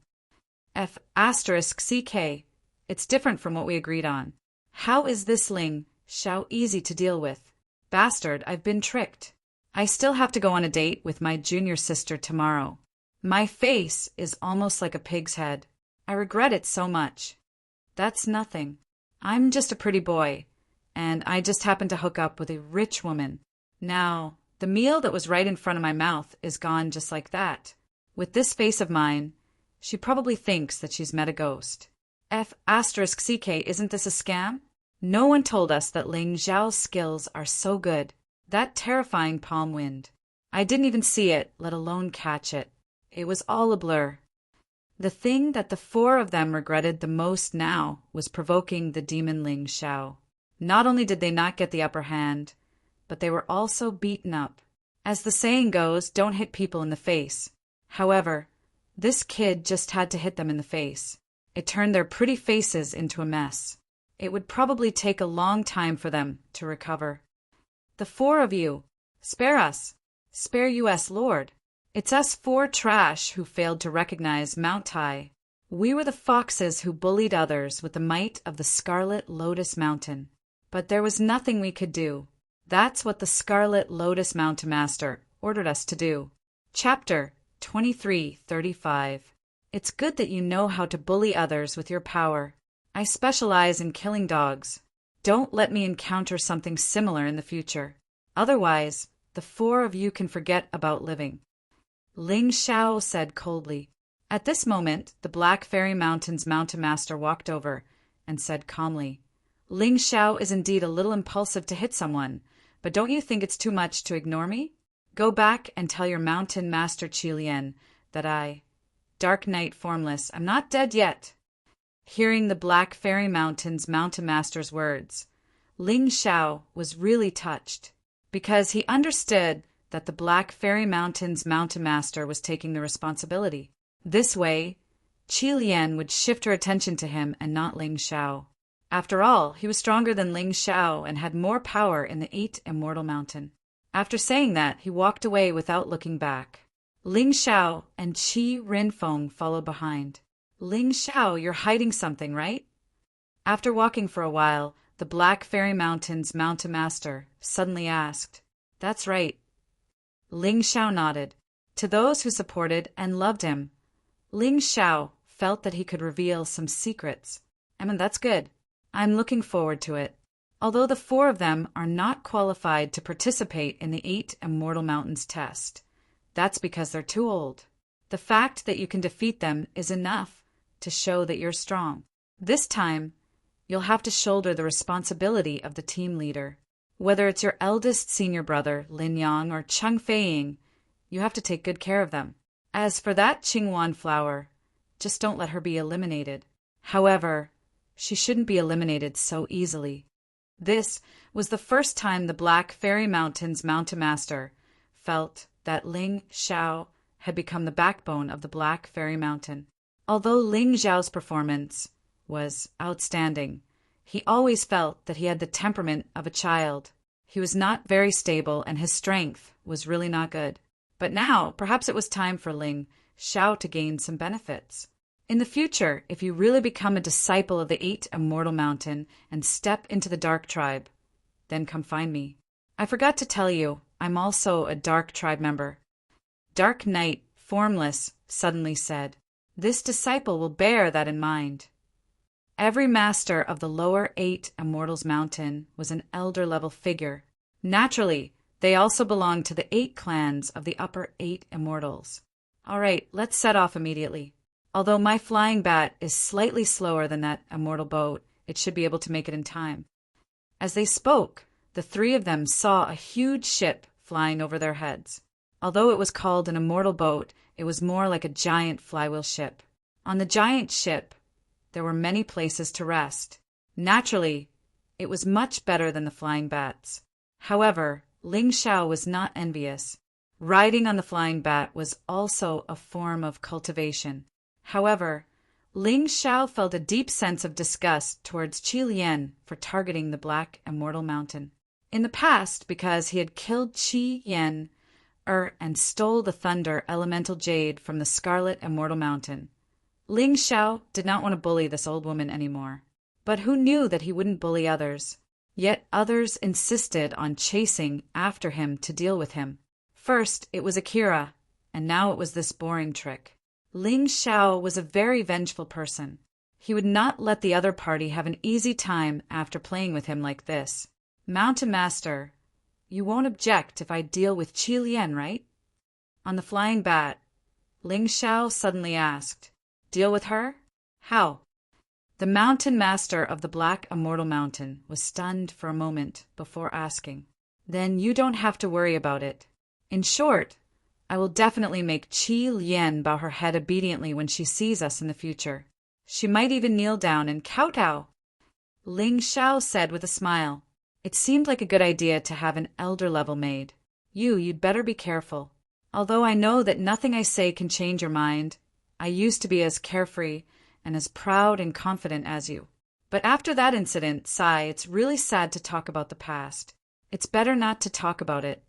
F***CK. It's different from what we agreed on. How is this Ling Xiao easy to deal with? Bastard, I've been tricked. I still have to go on a date with my junior sister tomorrow. My face is almost like a pig's head. I regret it so much. That's nothing. I'm just a pretty boy, and I just happened to hook up with a rich woman. Now, the meal that was right in front of my mouth is gone just like that. With this face of mine, she probably thinks that she's met a ghost. F***CK, isn't this a scam? No one told us that Ling Xiao's skills are so good. That terrifying palm wind. I didn't even see it, let alone catch it. It was all a blur. The thing that the four of them regretted the most now was provoking the demon Ling Xiao. Not only did they not get the upper hand, but they were also beaten up. As the saying goes, don't hit people in the face. However, this kid just had to hit them in the face. It turned their pretty faces into a mess. It would probably take a long time for them to recover. The four of you, spare us. Spare us, Lord. It's us four trash who failed to recognize Mount Tai. We were the foxes who bullied others with the might of the Scarlet Lotus Mountain. But there was nothing we could do. That's what the Scarlet Lotus Mountain Master ordered us to do. Chapter 2335. It's good that you know how to bully others with your power. I specialize in killing dogs. Don't let me encounter something similar in the future. Otherwise, the four of you can forget about living. Ling Xiao said coldly. At this moment, the Black Fairy Mountain's Mountain Master walked over and said calmly, Ling Xiao is indeed a little impulsive to hit someone, but don't you think it's too much to ignore me? Go back and tell your Mountain Master Qilian that I, Dark Knight Formless, am not dead yet. Hearing the Black Fairy Mountain's Mountain Master's words, Ling Xiao was really touched, because he understood that the Black Fairy Mountain's Mountain Master was taking the responsibility. This way, Qilian would shift her attention to him and not Ling Xiao. After all, he was stronger than Ling Xiao and had more power in the 8 Immortal Mountain. After saying that, he walked away without looking back. Ling Xiao and Qi Renfeng followed behind. Ling Xiao, you're hiding something, right? After walking for a while, the Black Fairy Mountain's Mountain Master suddenly asked, That's right. Ling Xiao nodded. To those who supported and loved him, Ling Xiao felt that he could reveal some secrets. That's good. I'm looking forward to it. Although the four of them are not qualified to participate in the 8 Immortal Mountains test, that's because they're too old. The fact that you can defeat them is enough to show that you're strong. This time, you'll have to shoulder the responsibility of the team leader. Whether it's your eldest senior brother, Lin Yang, or Cheng Feiying, you have to take good care of them. As for that Qingwan flower, just don't let her be eliminated. However, she shouldn't be eliminated so easily. This was the first time the Black Fairy Mountain's Mountain Master felt that Ling Xiao had become the backbone of the Black Fairy Mountain. Although Ling Xiao's performance was outstanding, he always felt that he had the temperament of a child. He was not very stable and his strength was really not good. But now, perhaps it was time for Ling Xiao to gain some benefits. In the future, if you really become a disciple of the 8 Immortal Mountain and step into the Dark Tribe, then come find me. I forgot to tell you, I'm also a Dark Tribe member. Dark Knight Formless suddenly said, This disciple will bear that in mind. Every master of the lower 8 Immortals Mountain was an elder-level figure. Naturally, they also belonged to the 8 clans of the upper 8 Immortals. All right, let's set off immediately. Although my flying bat is slightly slower than that immortal boat, it should be able to make it in time. As they spoke, the 3 of them saw a huge ship flying over their heads. Although it was called an immortal boat, it was more like a giant flywheel ship. On the giant ship, there were many places to rest. Naturally, it was much better than the flying bats. However, Ling Xiao was not envious. Riding on the flying bat was also a form of cultivation. However, Ling Xiao felt a deep sense of disgust towards Qi Lian for targeting the Black Immortal Mountain. In the past, because he had killed Qi Yan and stole the Thunder Elemental Jade from the Scarlet Immortal Mountain, Ling Xiao did not want to bully this old woman anymore. But who knew that he wouldn't bully others? Yet others insisted on chasing after him to deal with him. First, it was Akira, and now it was this boring trick. Ling Xiao was a very vengeful person. He would not let the other party have an easy time after playing with him like this. Mountain Master, you won't object if I deal with Qi Lian, right? On the flying bat, Ling Xiao suddenly asked, Deal with her? How? The Mountain Master of the Black Immortal Mountain was stunned for a moment before asking. Then you don't have to worry about it. In short, I will definitely make Qi Lian bow her head obediently when she sees us in the future. She might even kneel down and kowtow. Ling Xiao said with a smile. It seemed like a good idea to have an elder-level maid. You'd better be careful. Although I know that nothing I say can change your mind, I used to be as carefree and as proud and confident as you. But after that incident, it's really sad to talk about the past. It's better not to talk about it.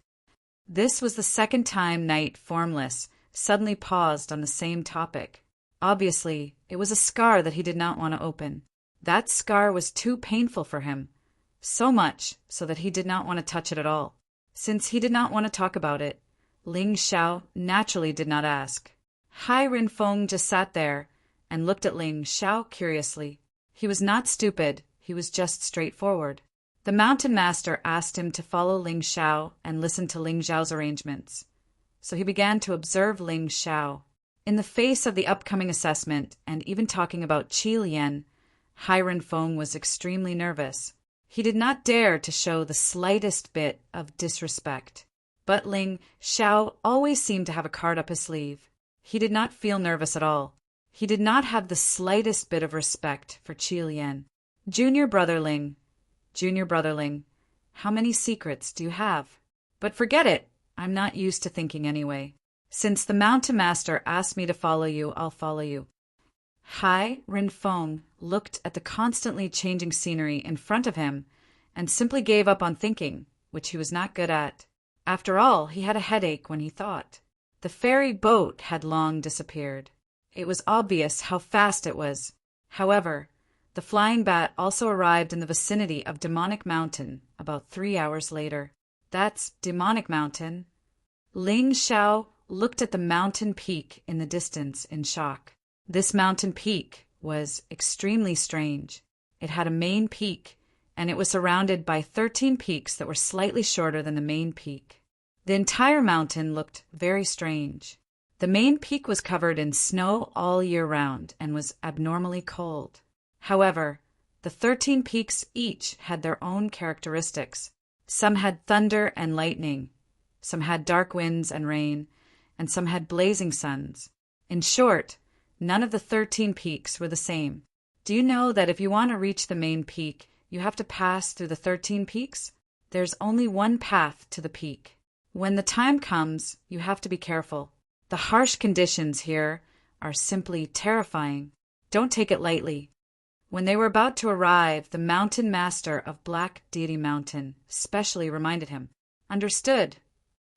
This was the second time Knight Formless suddenly paused on the same topic. Obviously, it was a scar that he did not want to open. That scar was too painful for him. So much so that he did not want to touch it at all. Since he did not want to talk about it, Ling Xiao naturally did not ask. Hai Rinfeng just sat there and looked at Ling Xiao curiously. He was not stupid, he was just straightforward. The Mountain Master asked him to follow Ling Xiao and listen to Ling Xiao's arrangements. So he began to observe Ling Xiao. In the face of the upcoming assessment and even talking about Qi Lian, Hai Rinfeng was extremely nervous. He did not dare to show the slightest bit of disrespect. But Ling Xiao always seemed to have a card up his sleeve. He did not feel nervous at all. He did not have the slightest bit of respect for Qi Lian. Junior Brotherling, how many secrets do you have? But forget it, I'm not used to thinking anyway. Since the Mountain Master asked me to follow you, I'll follow you. Hai Rinfeng looked at the constantly changing scenery in front of him and simply gave up on thinking, which he was not good at. After all, he had a headache when he thought. The ferry boat had long disappeared. It was obvious how fast it was. However, the flying bat also arrived in the vicinity of Demonic Mountain about 3 hours later. That's Demonic Mountain. Ling Xiao looked at the mountain peak in the distance in shock. This mountain peak was extremely strange. It had a main peak, and it was surrounded by 13 peaks that were slightly shorter than the main peak. The entire mountain looked very strange. The main peak was covered in snow all year round and was abnormally cold. However, the 13 peaks each had their own characteristics. Some had thunder and lightning, some had dark winds and rain, and some had blazing suns. In short, none of the 13 peaks were the same. Do you know that if you want to reach the main peak, you have to pass through the 13 peaks? There's only one path to the peak. When the time comes, you have to be careful. The harsh conditions here are simply terrifying. Don't take it lightly. When they were about to arrive, the Mountain Master of Black Deity Mountain specially reminded him. Understood.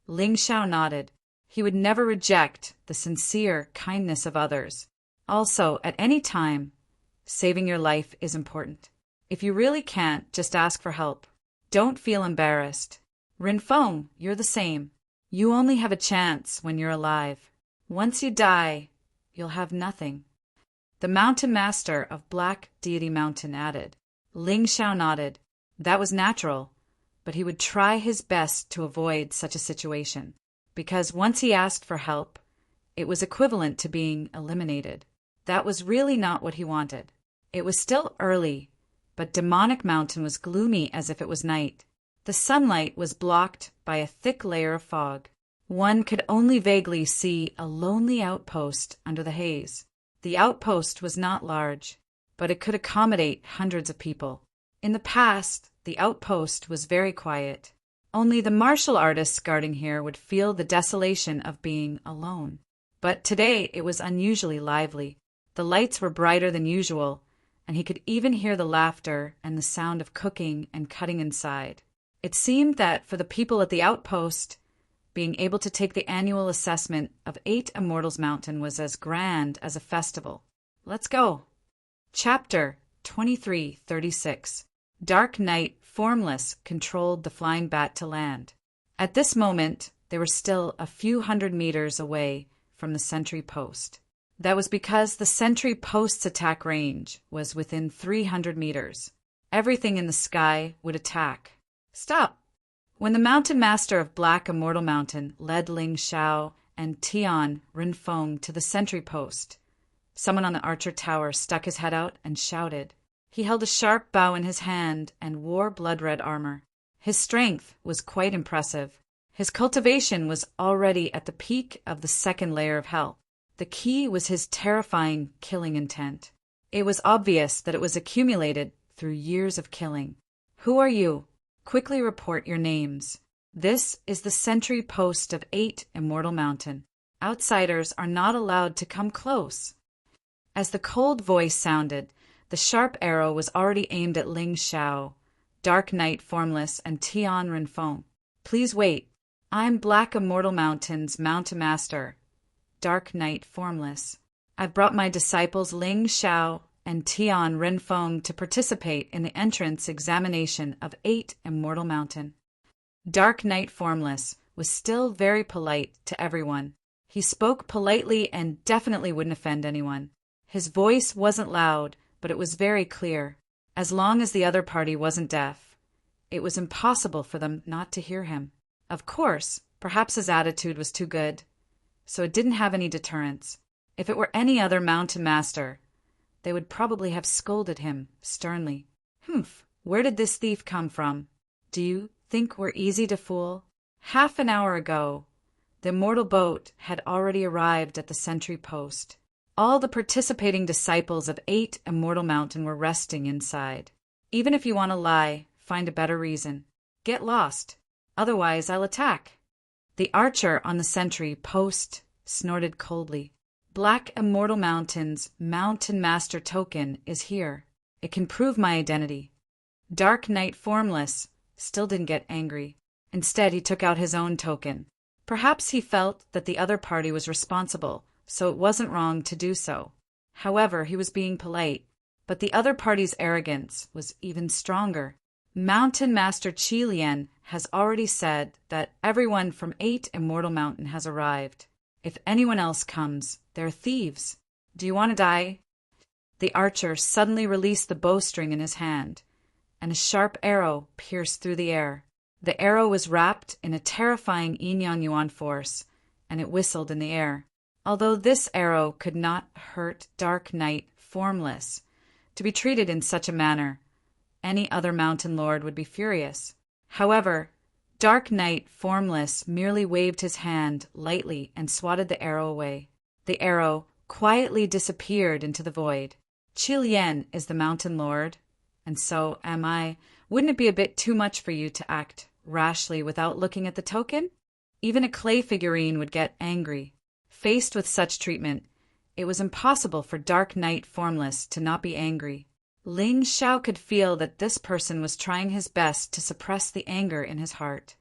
Ling Xiao nodded. He would never reject the sincere kindness of others. Also, at any time, saving your life is important. If you really can't, just ask for help. Don't feel embarrassed. Rinfeng, you're the same. You only have a chance when you're alive. Once you die, you'll have nothing. The Mountain Master of Black Deity Mountain added. Ling Xiao nodded. That was natural, but he would try his best to avoid such a situation, because once he asked for help, it was equivalent to being eliminated. That was really not what he wanted. It was still early, but Demonic Mountain was gloomy as if it was night. The sunlight was blocked by a thick layer of fog. One could only vaguely see a lonely outpost under the haze. The outpost was not large, but it could accommodate hundreds of people. In the past, the outpost was very quiet. Only the martial artists guarding here would feel the desolation of being alone. But today it was unusually lively. The lights were brighter than usual, and he could even hear the laughter and the sound of cooking and cutting inside. It seemed that for the people at the outpost, being able to take the annual assessment of 8 Immortals Mountain was as grand as a festival. Let's go. Chapter 2336. Dark Night, formless, controlled the flying bat to land. At this moment, they were still a few hundred meters away from the sentry post. That was because the sentry post's attack range was within 300 meters. Everything in the sky would attack. Stop! When the Mountain Master of Black Immortal Mountain led Ling Xiao and Tian Rinfeng to the sentry post, someone on the archer tower stuck his head out and shouted. He held a sharp bow in his hand and wore blood-red armor. His strength was quite impressive. His cultivation was already at the peak of the second layer of hell. The key was his terrifying killing intent. It was obvious that it was accumulated through years of killing. Who are you? Quickly report your names. This is the sentry post of 8 Immortal Mountain. Outsiders are not allowed to come close. As the cold voice sounded, the sharp arrow was already aimed at Ling Xiao, Dark Knight Formless, and Tian Rinfeng. Please wait. I'm Black Immortal Mountain's Mountain Master, Dark Knight Formless. I've brought my disciples Ling Xiao and Tian Rinfeng to participate in the entrance examination of 8 Immortal Mountain. Dark Knight Formless was still very polite to everyone. He spoke politely and definitely wouldn't offend anyone. His voice wasn't loud, but it was very clear. As long as the other party wasn't deaf, it was impossible for them not to hear him. Of course, perhaps his attitude was too good, so it didn't have any deterrence. If it were any other mountain master, they would probably have scolded him sternly. Where did this thief come from? Do you think we're easy to fool? Half an hour ago, the immortal boat had already arrived at the sentry post. All the participating disciples of 8 Immortal Mountain were resting inside. Even if you want to lie, find a better reason. Get lost. Otherwise, I'll attack. The archer on the sentry post snorted coldly. Black Immortal Mountain's Mountain Master token is here. It can prove my identity. Dark Knight Formless still didn't get angry. Instead, he took out his own token. Perhaps he felt that the other party was responsible, so it wasn't wrong to do so. However, he was being polite, but the other party's arrogance was even stronger. Mountain Master Qi Lian has already said that everyone from 8 Immortal Mountain has arrived. If anyone else comes, they're thieves. Do you want to die? The archer suddenly released the bowstring in his hand, and a sharp arrow pierced through the air. The arrow was wrapped in a terrifying yin-yang yuan force, and it whistled in the air. Although this arrow could not hurt Dark Knight Formless, to be treated in such a manner, any other mountain lord would be furious. However, Dark Knight Formless merely waved his hand lightly and swatted the arrow away. The arrow quietly disappeared into the void. Qi Lian is the mountain lord, and so am I. Wouldn't it be a bit too much for you to act rashly without looking at the token? Even a clay figurine would get angry. Faced with such treatment, it was impossible for Dark Knight Formless to not be angry. Ling Xiao could feel that this person was trying his best to suppress the anger in his heart.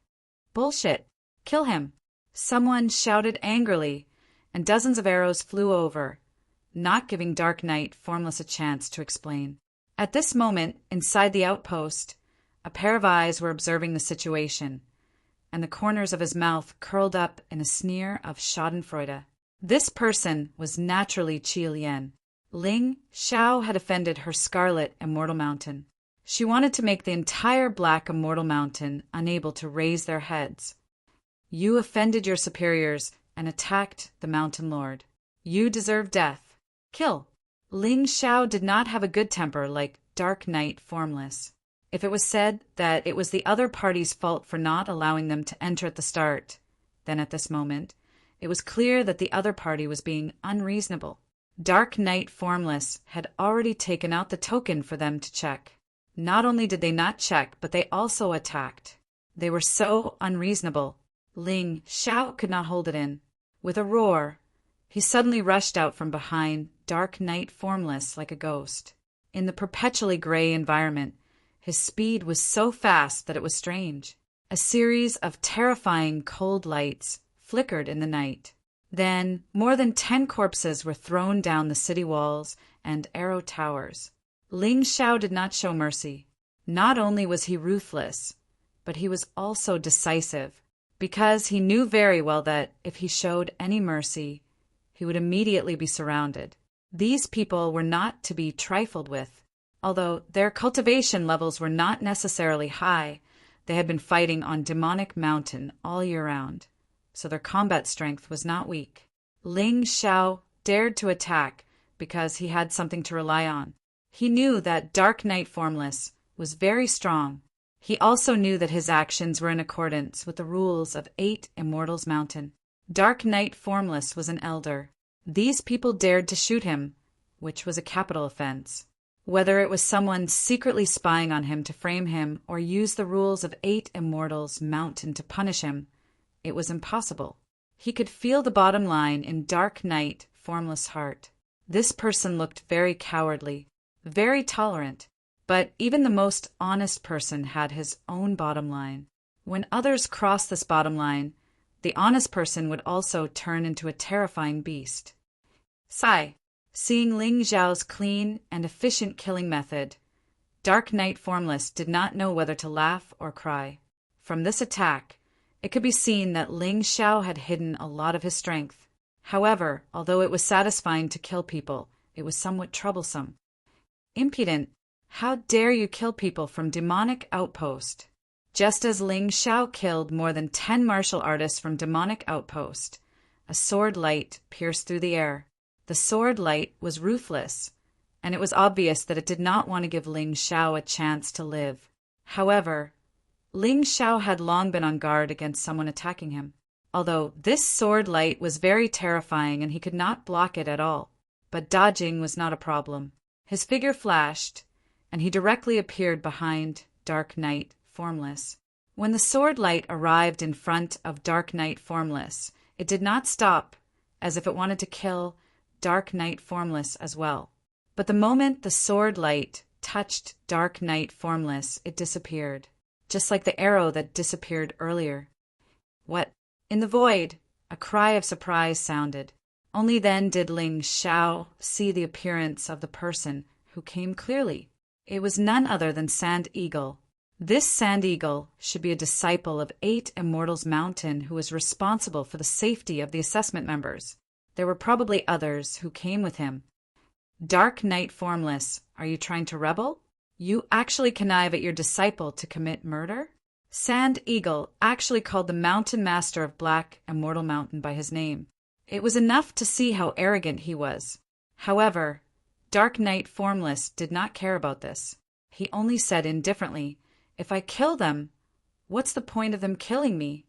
Bullshit! Kill him! Someone shouted angrily, and dozens of arrows flew over, not giving Dark Knight Formless a chance to explain. At this moment, inside the outpost, a pair of eyes were observing the situation, and the corners of his mouth curled up in a sneer of schadenfreude. This person was naturally Qi Lian. Ling Xiao had offended her Scarlet Immortal Mountain. She wanted to make the entire Black Immortal Mountain unable to raise their heads. You offended your superiors and attacked the Mountain Lord. You deserve death. Kill. Ling Xiao did not have a good temper like Dark Knight Formless. If it was said that it was the other party's fault for not allowing them to enter at the start, then at this moment, it was clear that the other party was being unreasonable. Dark Knight Formless had already taken out the token for them to check. Not only did they not check, but they also attacked. They were so unreasonable. Ling Xiao could not hold it in. With a roar, he suddenly rushed out from behind Dark Knight Formless like a ghost. In the perpetually gray environment, his speed was so fast that it was strange. A series of terrifying cold lights flickered in the night. Then, more than 10 corpses were thrown down the city walls and arrow towers. Ling Xiao did not show mercy. Not only was he ruthless, but he was also decisive, because he knew very well that if he showed any mercy, he would immediately be surrounded. These people were not to be trifled with. Although their cultivation levels were not necessarily high, they had been fighting on Demonic Mountain all year round, so their combat strength was not weak. Ling Xiao dared to attack because he had something to rely on. He knew that Dark Knight Formless was very strong. He also knew that his actions were in accordance with the rules of 8 Immortals Mountain. Dark Knight Formless was an elder. These people dared to shoot him, which was a capital offense. Whether it was someone secretly spying on him to frame him or use the rules of 8 Immortals Mountain to punish him, it was impossible. He could feel the bottom line in Dark Knight Formless' heart. This person looked very cowardly, very tolerant, but even the most honest person had his own bottom line. When others crossed this bottom line, the honest person would also turn into a terrifying beast. Sigh. Seeing Ling Xiao's clean and efficient killing method, Dark Knight Formless did not know whether to laugh or cry. From this attack, it could be seen that Ling Xiao had hidden a lot of his strength. However, although it was satisfying to kill people, it was somewhat troublesome. Impudent! How dare you kill people from Demonic Outpost? Just as Ling Xiao killed more than 10 martial artists from Demonic Outpost, a sword light pierced through the air. The sword light was ruthless, and it was obvious that it did not want to give Ling Xiao a chance to live. However, Ling Xiao had long been on guard against someone attacking him. Although this sword light was very terrifying and he could not block it at all, but dodging was not a problem. His figure flashed, and he directly appeared behind Dark Knight Formless. When the sword light arrived in front of Dark Knight Formless, it did not stop, as if it wanted to kill Dark Knight Formless as well. But the moment the sword light touched Dark Knight Formless, it disappeared, just like the arrow that disappeared earlier. What? In the void, a cry of surprise sounded. Only then did Ling Xiao see the appearance of the person who came clearly. It was none other than Sand Eagle. This Sand Eagle should be a disciple of 8 Immortals Mountain who was responsible for the safety of the assessment members. There were probably others who came with him. Dark Knight Formless, are you trying to rebel? You actually connive at your disciple to commit murder? Sand Eagle actually called the Mountain Master of Black Immortal Mountain by his name. It was enough to see how arrogant he was. However, Dark Knight Formless did not care about this. He only said indifferently, "If I kill them, what's the point of them killing me?"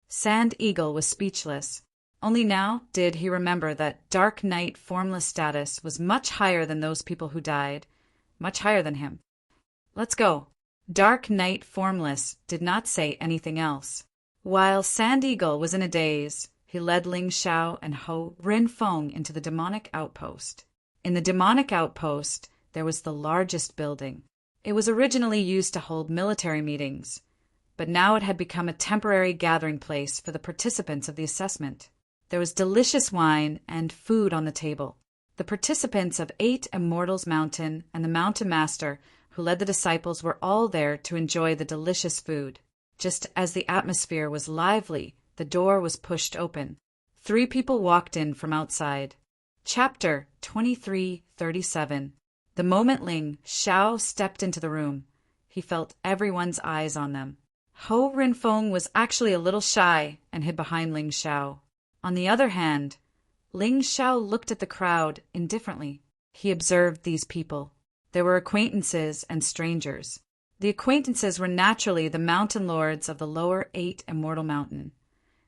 Sand Eagle was speechless. Only now did he remember that Dark Knight Formless status was much higher than those people who died, much higher than him. Let's go. Dark Knight Formless did not say anything else. While Sand Eagle was in a daze, he led Ling Xiao and Ho Rinfeng into the Demonic Outpost. In the Demonic Outpost, there was the largest building. It was originally used to hold military meetings, but now it had become a temporary gathering place for the participants of the assessment. There was delicious wine and food on the table. The participants of 8 Immortals Mountain and the Mountain Master who led the disciples were all there to enjoy the delicious food. Just as the atmosphere was lively, the door was pushed open. 3 people walked in from outside. Chapter 2337. The moment Ling Xiao stepped into the room, he felt everyone's eyes on them. Ho Rinfeng was actually a little shy and hid behind Ling Xiao. On the other hand, Ling Xiao looked at the crowd indifferently. He observed these people. There were acquaintances and strangers. The acquaintances were naturally the mountain lords of the lower 8 Immortal Mountain,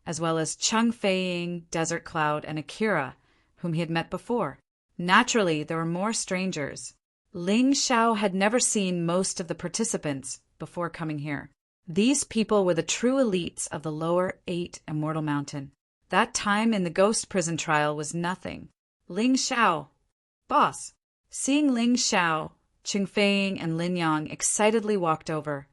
as well as Chung Feiying, Desert Cloud, and Akira, whom he had met before. Naturally, there were more strangers. Ling Xiao had never seen most of the participants before coming here. These people were the true elites of the lower 8 Immortal Mountain. That time in the ghost prison trial was nothing. Ling Xiao. Boss. Seeing Ling Xiao, Chung Feiying and Lin Yang excitedly walked over,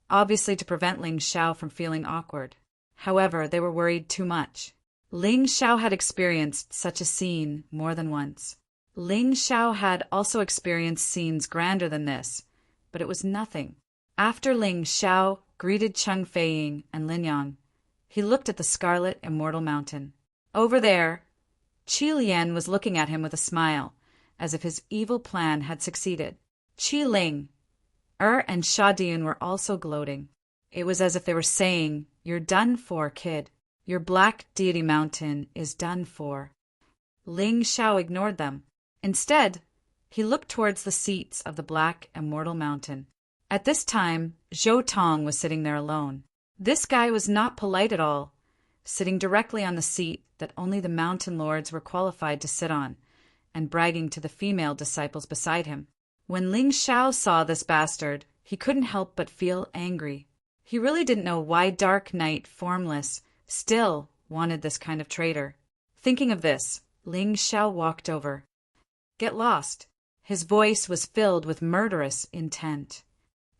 obviously to prevent Ling Xiao from feeling awkward. However, they were worried too much. Ling Xiao had experienced such a scene more than once. Ling Xiao had also experienced scenes grander than this, but it was nothing. After Ling Xiao greeted Chung Feiying and Lin Yang, he looked at the Scarlet Immortal Mountain. Over there, Qi Lian was looking at him with a smile, as if his evil plan had succeeded. Qi Ling, and Sha Dian were also gloating. It was as if they were saying, "You're done for, kid. Your Black Deity Mountain is done for." Ling Xiao ignored them. Instead, he looked towards the seats of the Black Immortal Mountain. At this time, Zhou Tong was sitting there alone. This guy was not polite at all, sitting directly on the seat that only the mountain lords were qualified to sit on, and bragging to the female disciples beside him. When Ling Xiao saw this bastard, he couldn't help but feel angry. He really didn't know why Dark Knight, formless, still wanted this kind of traitor. Thinking of this, Ling Xiao walked over. "Get lost." His voice was filled with murderous intent.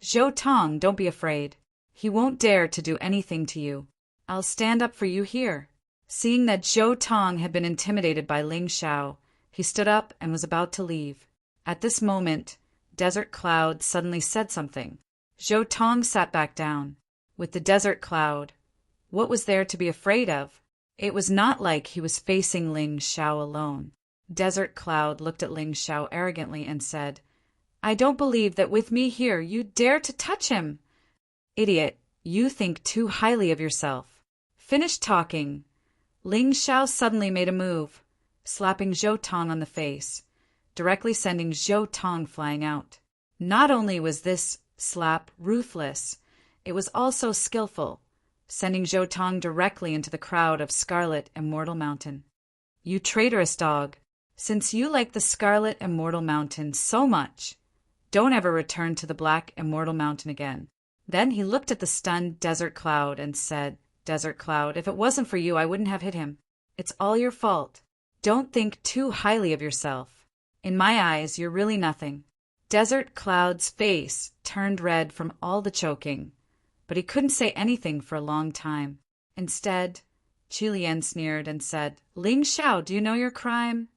"Zhou Tong, don't be afraid. He won't dare to do anything to you. I'll stand up for you here." Seeing that Zhou Tong had been intimidated by Ling Xiao, he stood up and was about to leave. At this moment, Desert Cloud suddenly said something. Zhou Tong sat back down. With the Desert Cloud, what was there to be afraid of? It was not like he was facing Ling Xiao alone. Desert Cloud looked at Ling Xiao arrogantly and said, "I don't believe that with me here you dare to touch him. Idiot, you think too highly of yourself." Finished talking, Ling Xiao suddenly made a move, slapping Zhou Tong on the face, directly sending Zhou Tong flying out. Not only was this slap ruthless, it was also skillful, sending Zhou Tong directly into the crowd of Scarlet Immortal Mountain. "You traitorous dog! Since you like the Scarlet Immortal Mountain so much, don't ever return to the Black Immortal Mountain again." Then he looked at the stunned Desert Cloud and said, "Desert Cloud, if it wasn't for you, I wouldn't have hit him. It's all your fault. Don't think too highly of yourself. In my eyes, you're really nothing." Desert Cloud's face turned red from all the choking, but he couldn't say anything for a long time. Instead, Qi Lian sneered and said, "Ling Xiao, do you know your crime?"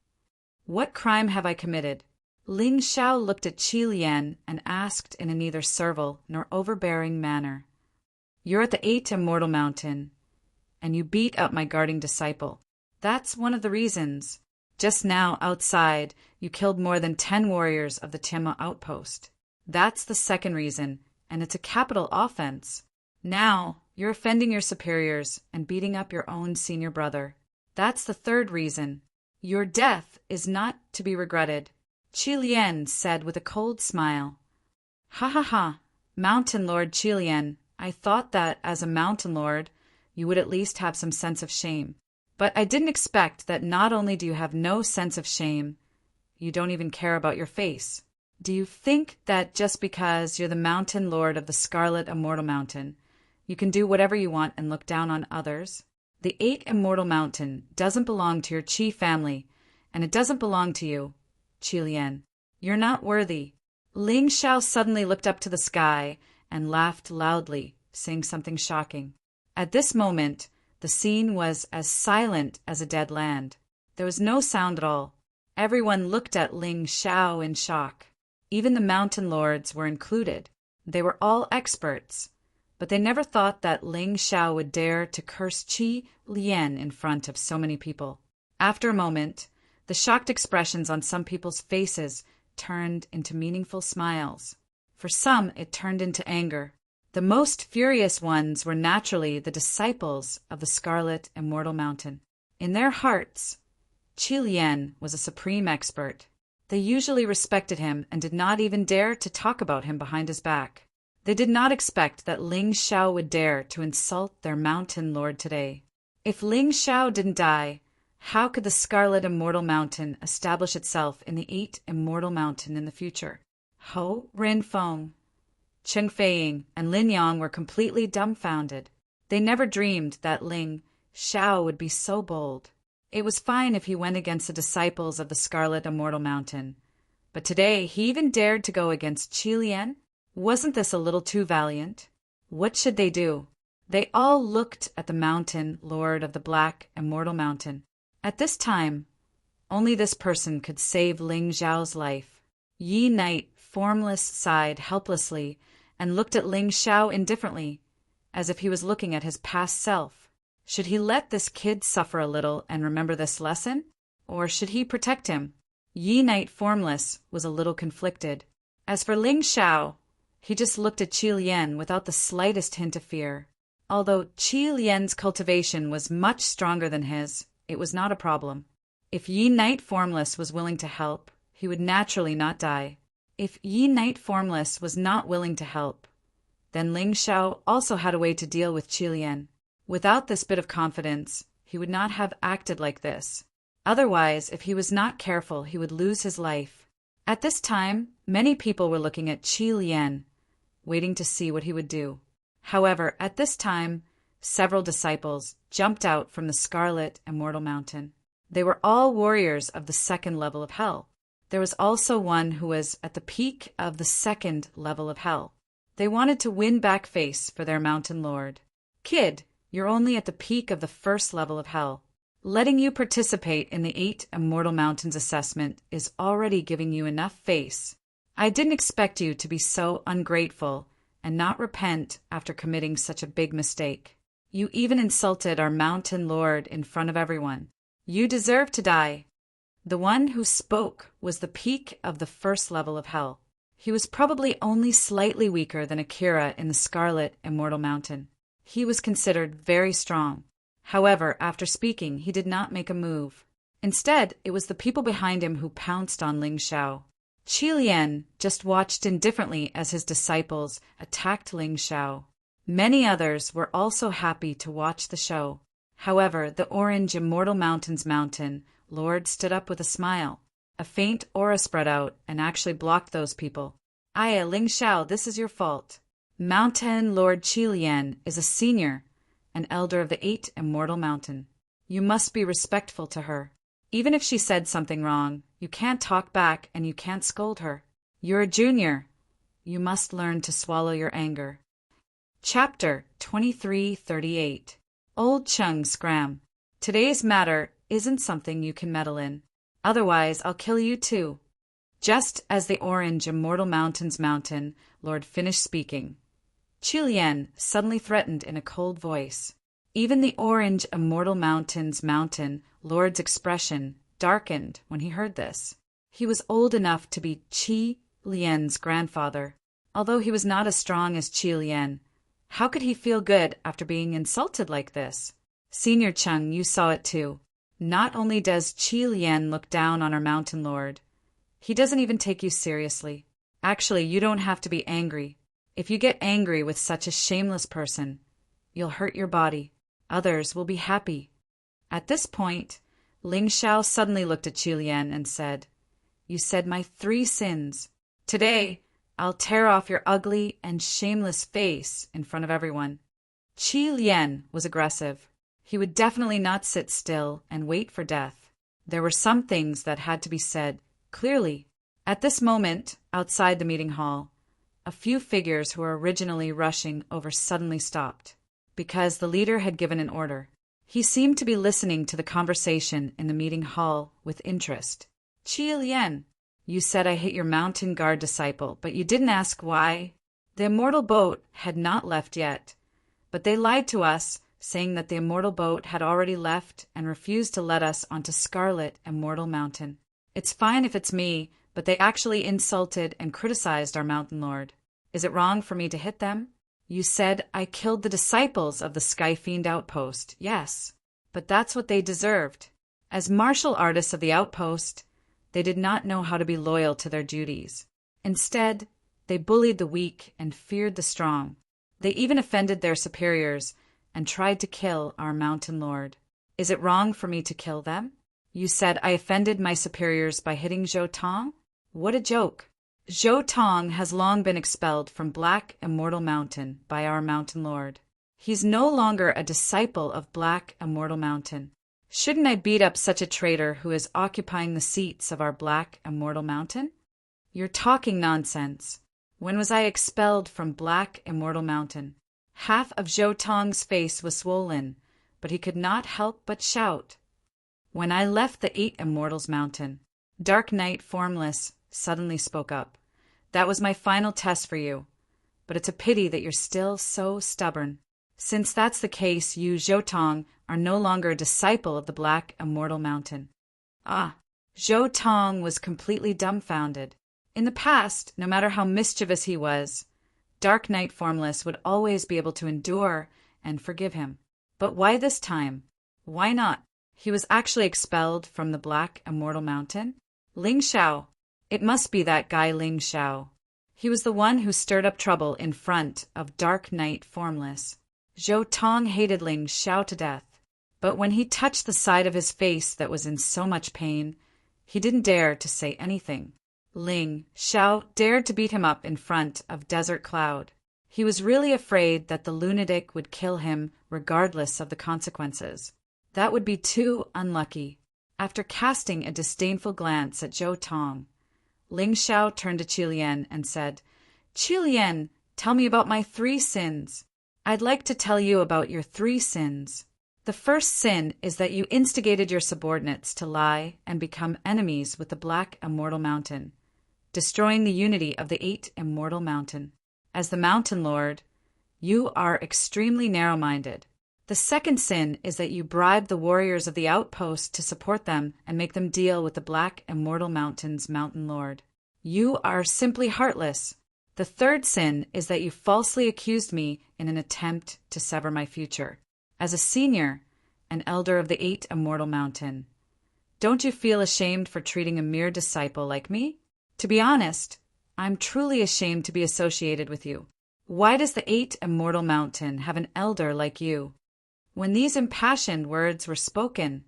"What crime have I committed?" Ling Xiao looked at Qi Lian and asked in a neither servile nor overbearing manner, "You're at the 8 Immortal Mountain, and you beat up my guarding disciple. That's one of the reasons. Just now, outside, you killed more than 10 warriors of the Tianma outpost. That's the second reason, and it's a capital offense. Now, you're offending your superiors and beating up your own senior brother. That's the third reason. Your death is not to be regretted." Qi Lian said with a cold smile. "Ha ha ha, Mountain Lord Qi Lian, I thought that as a Mountain Lord, you would at least have some sense of shame. But I didn't expect that not only do you have no sense of shame, you don't even care about your face. Do you think that just because you're the Mountain Lord of the Scarlet Immortal Mountain, you can do whatever you want and look down on others? The 8 Immortal Mountain doesn't belong to your Qi family, and it doesn't belong to you, Qi Lian. You're not worthy." Ling Xiao suddenly looked up to the sky and laughed loudly, saying something shocking. At this moment, the scene was as silent as a dead land. There was no sound at all. Everyone looked at Ling Xiao in shock. Even the mountain lords were included. They were all experts, but they never thought that Ling Xiao would dare to curse Qi Lian in front of so many people. After a moment, the shocked expressions on some people's faces turned into meaningful smiles. For some, it turned into anger. The most furious ones were naturally the disciples of the Scarlet Immortal Mountain. In their hearts, Qi Lian was a supreme expert. They usually respected him and did not even dare to talk about him behind his back. They did not expect that Ling Xiao would dare to insult their mountain lord today. If Ling Shao didn't die, how could the Scarlet Immortal Mountain establish itself in the 8 Immortal Mountain in the future? Ho, Rin Feng, Chen Feiying, and Lin Yang were completely dumbfounded. They never dreamed that Ling Shao would be so bold. It was fine if he went against the disciples of the Scarlet Immortal Mountain, but today he even dared to go against Qi Lian? Wasn't this a little too valiant? What should they do? They all looked at the mountain lord of the Black Immortal Mountain. At this time, only this person could save Ling Xiao's life. Yi Knight, formless, sighed helplessly and looked at Ling Xiao indifferently, as if he was looking at his past self. Should he let this kid suffer a little and remember this lesson? Or should he protect him? Yi Knight, formless, was a little conflicted. As for Ling Xiao, he just looked at Qi Lian without the slightest hint of fear. Although Qi Lian's cultivation was much stronger than his, it was not a problem. If Yi Knight Formless was willing to help, he would naturally not die. If Yi Knight Formless was not willing to help, then Ling Xiao also had a way to deal with Qi Lian. Without this bit of confidence, he would not have acted like this. Otherwise, if he was not careful, he would lose his life. At this time, many people were looking at Qi Lian, waiting to see what he would do. However, at this time, several disciples jumped out from the Scarlet Immortal Mountain. They were all warriors of the 2nd level of hell. There was also one who was at the peak of the 2nd level of hell. They wanted to win back face for their mountain lord. Kid, you're only at the peak of the 1st level of hell. Letting you participate in the 8 Immortal Mountains assessment is already giving you enough face. I didn't expect you to be so ungrateful and not repent after committing such a big mistake. You even insulted our mountain lord in front of everyone. You deserve to die. The one who spoke was the peak of the 1st level of hell. He was probably only slightly weaker than Akira in the Scarlet Immortal Mountain. He was considered very strong. However, after speaking, he did not make a move. Instead, it was the people behind him who pounced on Ling Xiao. Qi Lian just watched indifferently as his disciples attacked Ling Xiao. Many others were also happy to watch the show. However, the Orange Immortal Mountains Mountain Lord stood up with a smile. A faint aura spread out and actually blocked those people. Aya, Ling Xiao, this is your fault. Mountain Lord Qi Lian is a senior, an elder of the 8 Immortal Mountain. You must be respectful to her. Even if she said something wrong, you can't talk back and you can't scold her. You're a junior. You must learn to swallow your anger. Chapter 2338. Old Chung Scram. Today's matter isn't something you can meddle in. Otherwise, I'll kill you too. Just as the Orange Immortal Mountains Mountain Lord finished speaking, Qi Lian suddenly threatened in a cold voice. Even the Orange Immortal Mountains Mountain Lord's expression darkened when he heard this. He was old enough to be Qi Lian's grandfather. Although he was not as strong as Qi Lian, how could he feel good after being insulted like this? Senior Chung, you saw it too. Not only does Qi Lian look down on our mountain lord, he doesn't even take you seriously. Actually, you don't have to be angry. If you get angry with such a shameless person, you'll hurt your body. Others will be happy. At this point, Ling Xiao suddenly looked at Qi Lian and said, You said my 3 sins. Today, I'll tear off your ugly and shameless face in front of everyone. Qi Lian was aggressive. He would definitely not sit still and wait for death. There were some things that had to be said clearly. At this moment, outside the meeting hall, a few figures who were originally rushing over suddenly stopped, because the leader had given an order. He seemed to be listening to the conversation in the meeting hall with interest. Qi Lian, you said I hit your mountain guard disciple, but you didn't ask why. The immortal boat had not left yet, but they lied to us, saying that the immortal boat had already left and refused to let us onto Scarlet Immortal Mountain. It's fine if it's me, but they actually insulted and criticized our mountain lord. Is it wrong for me to hit them? You said I killed the disciples of the Sky Fiend outpost. Yes, but that's what they deserved. As martial artists of the outpost, they did not know how to be loyal to their duties. Instead, they bullied the weak and feared the strong. They even offended their superiors and tried to kill our mountain lord. Is it wrong for me to kill them? You said I offended my superiors by hitting Zhou Tong? What a joke! Zhou Tong has long been expelled from Black Immortal Mountain by our mountain lord. He's no longer a disciple of Black Immortal Mountain. Shouldn't I beat up such a traitor who is occupying the seats of our Black Immortal Mountain? You're talking nonsense. When was I expelled from Black Immortal Mountain? Half of Zhou Tong's face was swollen, but he could not help but shout. When I left the 8 Immortals Mountain, Dark Knight Formless suddenly spoke up. That was my final test for you, but it's a pity that you're still so stubborn. Since that's the case, you, Zhou Tong, are no longer a disciple of the Black Immortal Mountain. Ah, Zhou Tong was completely dumbfounded. In the past, no matter how mischievous he was, Dark Knight Formless would always be able to endure and forgive him. But why this time? Why not? He was actually expelled from the Black Immortal Mountain? Ling Xiao. It must be that guy Ling Xiao. He was the one who stirred up trouble in front of Dark Knight Formless. Zhou Tong hated Ling Xiao to death, but when he touched the side of his face that was in so much pain, he didn't dare to say anything. Ling Xiao dared to beat him up in front of Desert Cloud. He was really afraid that the lunatic would kill him regardless of the consequences. That would be too unlucky. After casting a disdainful glance at Zhou Tong, Ling Xiao turned to Qilian and said, Qilian, tell me about my 3 sins. I'd like to tell you about your 3 sins. The first sin is that you instigated your subordinates to lie and become enemies with the Black Immortal Mountain, destroying the unity of the 8 Immortal Mountain. As the Mountain Lord, you are extremely narrow-minded. The second sin is that you bribed the warriors of the outpost to support them and make them deal with the Black Immortal Mountain's Mountain Lord. You are simply heartless. The third sin is that you falsely accused me in an attempt to sever my future. As a senior, an elder of the 8 Immortal Mountain, don't you feel ashamed for treating a mere disciple like me? To be honest, I'm truly ashamed to be associated with you. Why does the 8 Immortal Mountain have an elder like you? When these impassioned words were spoken,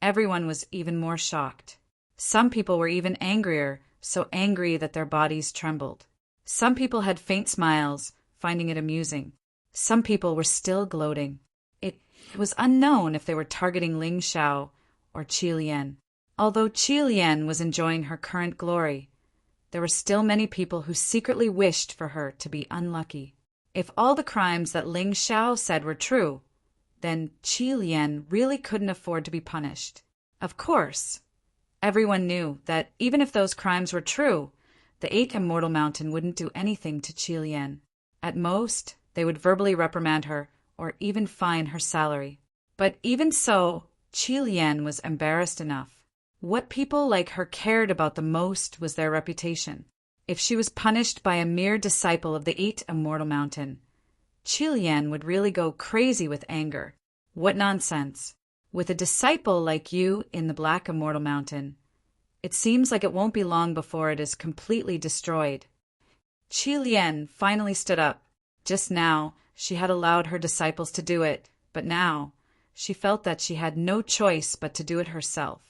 everyone was even more shocked. Some people were even angrier, so angry that their bodies trembled. Some people had faint smiles, finding it amusing. Some people were still gloating. It was unknown if they were targeting Ling Xiao or Qilian. Although Qilian was enjoying her current glory, there were still many people who secretly wished for her to be unlucky. If all the crimes that Ling Xiao said were true, then Qilian really couldn't afford to be punished. Of course, everyone knew that even if those crimes were true, the 8 Immortal Mountain wouldn't do anything to Qilian. At most, they would verbally reprimand her or even fine her salary. But even so, Qilian was embarrassed enough. What people like her cared about the most was their reputation. If she was punished by a mere disciple of the 8 Immortal Mountain, Qilian would really go crazy with anger. What nonsense! With a disciple like you in the Black Immortal Mountain, it seems like it won't be long before it is completely destroyed. Qilian finally stood up. Just now, she had allowed her disciples to do it, but now, she felt that she had no choice but to do it herself.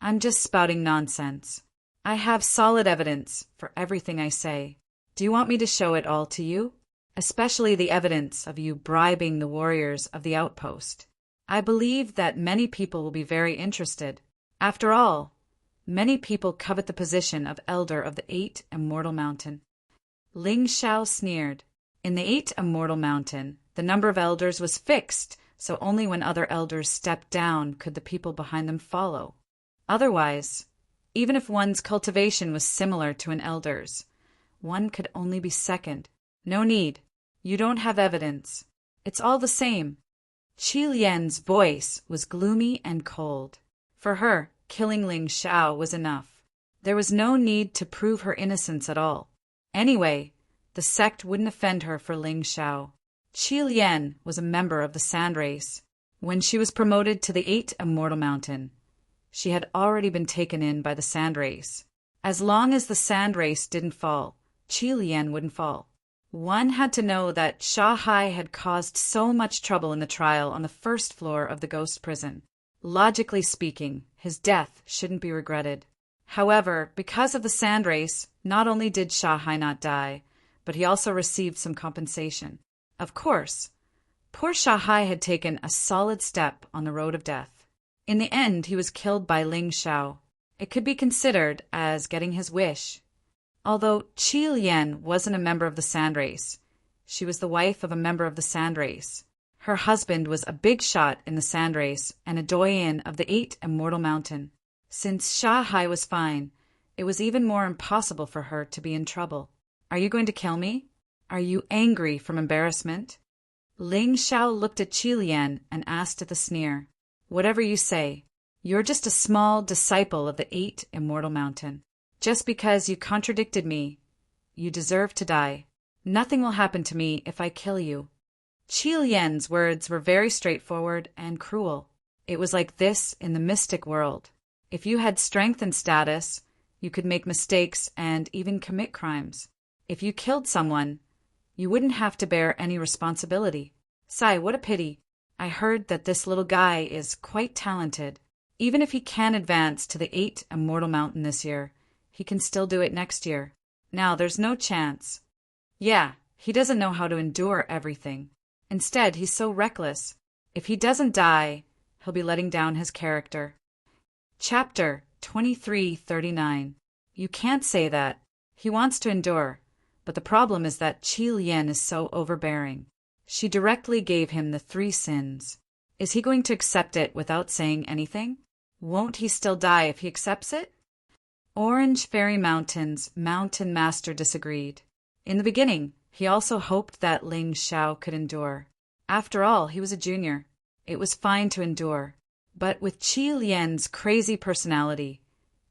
I'm just spouting nonsense. I have solid evidence for everything I say. Do you want me to show it all to you? Especially the evidence of you bribing the warriors of the outpost. I believe that many people will be very interested. After all, many people covet the position of elder of the 8 Immortal Mountain. Ling Xiao sneered. In the 8 Immortal Mountain, the number of elders was fixed, so only when other elders stepped down could the people behind them follow. Otherwise, even if one's cultivation was similar to an elder's, one could only be second. No need. You don't have evidence. It's all the same. Qilian's voice was gloomy and cold. For her, killing Ling Xiao was enough. There was no need to prove her innocence at all. Anyway, the sect wouldn't offend her for Ling Xiao. Qilian was a member of the Sand Race. When she was promoted to the 8 Immortal Mountain, she had already been taken in by the Sand Race. As long as the Sand Race didn't fall, Qilian wouldn't fall. One had to know that Sha Hai had caused so much trouble in the trial on the first floor of the ghost prison. Logically speaking, his death shouldn't be regretted. However, because of the sand race, not only did Sha Hai not die, but he also received some compensation. Of course, poor Sha Hai had taken a solid step on the road of death. In the end, he was killed by Ling Xiao. It could be considered as getting his wish. Although Qi Lian wasn't a member of the sand race, she was the wife of a member of the sand race. Her husband was a big shot in the sand race and a doyen of the 8 Immortal Mountain. Since Sha Hai was fine, it was even more impossible for her to be in trouble. Are you going to kill me? Are you angry from embarrassment? Ling Xiao looked at Qi Lian and asked with a sneer, Whatever you say, you're just a small disciple of the 8 Immortal Mountain. Just because you contradicted me, you deserve to die. Nothing will happen to me if I kill you. Qi Lian's words were very straightforward and cruel. It was like this in the mystic world. If you had strength and status, you could make mistakes and even commit crimes. If you killed someone, you wouldn't have to bear any responsibility. Sigh, what a pity. I heard that this little guy is quite talented. Even if he can't advance to the 8 Immortal Mountain this year, he can still do it next year. Now, there's no chance. Yeah, he doesn't know how to endure everything. Instead, he's so reckless. If he doesn't die, he'll be letting down his character. Chapter 2339. You can't say that. He wants to endure, but the problem is that Qi Lian is so overbearing. She directly gave him the 3 sins. Is he going to accept it without saying anything? Won't he still die if he accepts it? Orange Fairy Mountain's Mountain Master disagreed. In the beginning, he also hoped that Ling Xiao could endure. After all, he was a junior. It was fine to endure. But with Qi Lian's crazy personality,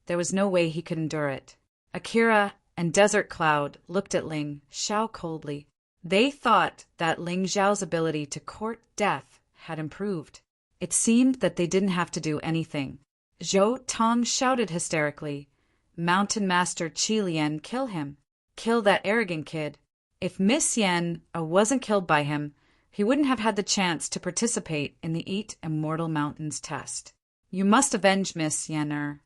there was no way he could endure it. Akira and Desert Cloud looked at Ling Xiao coldly. They thought that Ling Xiao's ability to court death had improved. It seemed that they didn't have to do anything. Zhou Tong shouted hysterically, Mountain Master Qi Lian, kill him. Kill that arrogant kid. If Miss Yen wasn't killed by him, he wouldn't have had the chance to participate in the 8 Immortal Mountains test. You must avenge Miss Yen.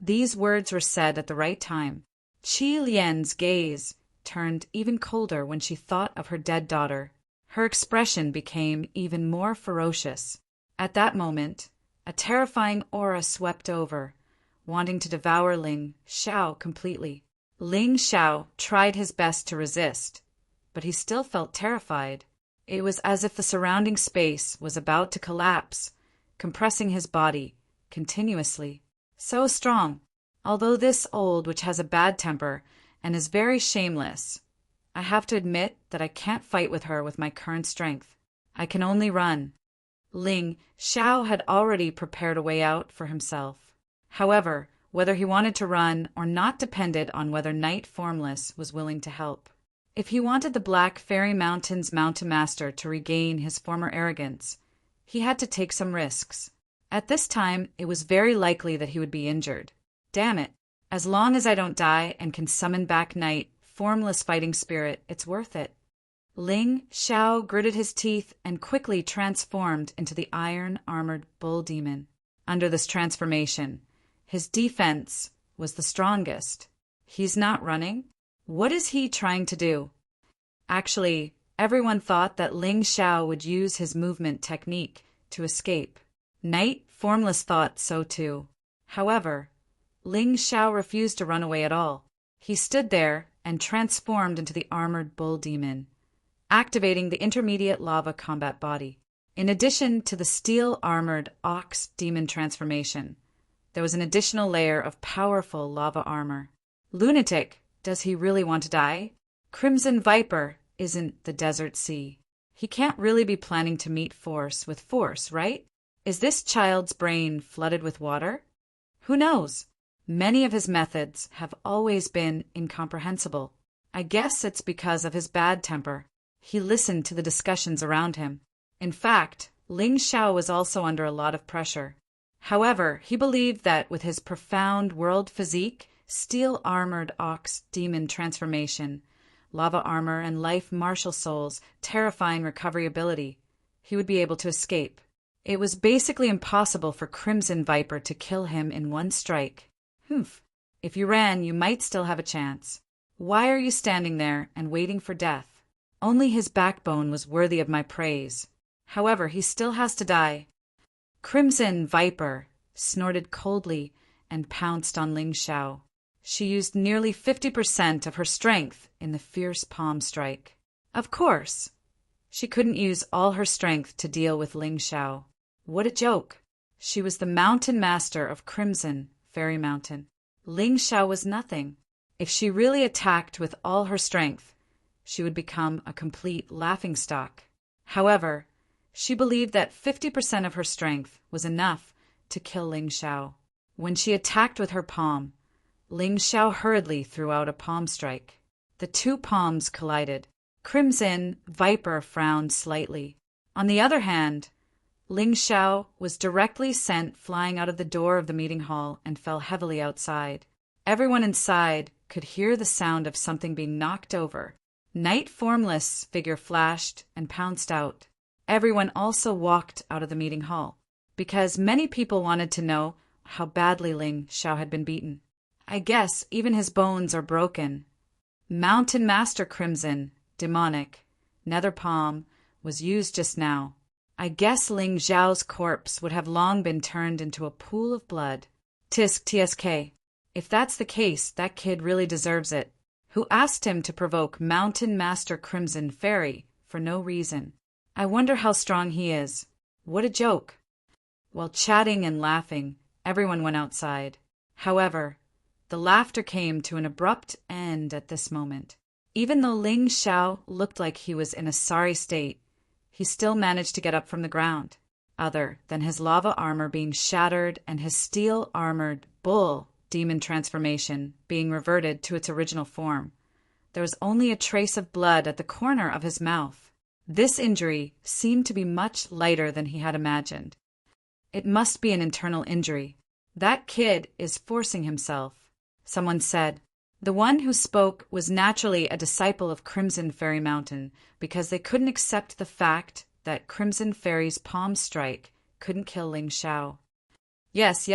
These words were said at the right time. Qi Lian's gaze turned even colder when she thought of her dead daughter. Her expression became even more ferocious. At that moment, a terrifying aura swept over, wanting to devour Ling Xiao completely. Ling Xiao tried his best to resist, but he still felt terrified. It was as if the surrounding space was about to collapse, compressing his body continuously. So strong, although this old witch has a bad temper and is very shameless. I have to admit that I can't fight with her with my current strength. I can only run. Ling Xiao had already prepared a way out for himself. However, whether he wanted to run or not depended on whether Knight Formless was willing to help. If he wanted the Black Fairy Mountain's Mountain Master to regain his former arrogance, he had to take some risks. At this time, it was very likely that he would be injured. Damn it. As long as I don't die and can summon back Knight Formless fighting spirit, it's worth it. Ling Xiao gritted his teeth and quickly transformed into the iron-armored bull demon. Under this transformation, his defense was the strongest. He's not running? What is he trying to do? Actually, everyone thought that Ling Xiao would use his movement technique to escape. Knight Formless thought so too. However, Ling Xiao refused to run away at all. He stood there and transformed into the armored bull demon, activating the intermediate lava combat body. In addition to the steel-armored ox demon transformation, there was an additional layer of powerful lava armor. Lunatic, does he really want to die? Crimson Viper isn't the desert sea. He can't really be planning to meet force with force, right? Is this child's brain flooded with water? Who knows? Many of his methods have always been incomprehensible. I guess it's because of his bad temper. He listened to the discussions around him. In fact, Ling Xiao was also under a lot of pressure. However, he believed that with his profound world physique, steel-armored ox demon transformation, lava armor, and life martial soul's terrifying recovery ability, he would be able to escape. It was basically impossible for Crimson Viper to kill him in one strike. Humph. If you ran, you might still have a chance. Why are you standing there and waiting for death? Only his backbone was worthy of my praise. However, he still has to die. Crimson Viper snorted coldly and pounced on Ling Xiao. She used nearly 50% of her strength in the fierce palm strike. Of course, she couldn't use all her strength to deal with Ling Xiao. What a joke! She was the mountain master of Crimson Fairy Mountain. Ling Xiao was nothing. If she really attacked with all her strength, she would become a complete laughingstock. However, she believed that 50% of her strength was enough to kill Ling Xiao. When she attacked with her palm, Ling Xiao hurriedly threw out a palm strike. The two palms collided. Crimson Viper frowned slightly. On the other hand, Ling Xiao was directly sent flying out of the door of the meeting hall and fell heavily outside. Everyone inside could hear the sound of something being knocked over. Night formless figure flashed and pounced out. Everyone also walked out of the meeting hall, because many people wanted to know how badly Ling Xiao had been beaten. I guess even his bones are broken. Mountain Master Crimson, demonic, nether palm, was used just now. I guess Ling Xiao's corpse would have long been turned into a pool of blood. Tisk TSK. If that's the case, that kid really deserves it. Who asked him to provoke Mountain Master Crimson Fairy for no reason? I wonder how strong he is. What a joke. While chatting and laughing, everyone went outside. However, the laughter came to an abrupt end at this moment. Even though Ling Xiao looked like he was in a sorry state, he still managed to get up from the ground. Other than his lava armor being shattered and his steel-armored bull demon transformation being reverted to its original form, there was only a trace of blood at the corner of his mouth. This injury seemed to be much lighter than he had imagined. It must be an internal injury. That kid is forcing himself. Someone said. The one who spoke was naturally a disciple of Crimson Fairy Mountain because they couldn't accept the fact that Crimson Fairy's palm strike couldn't kill Ling Xiao. Yes.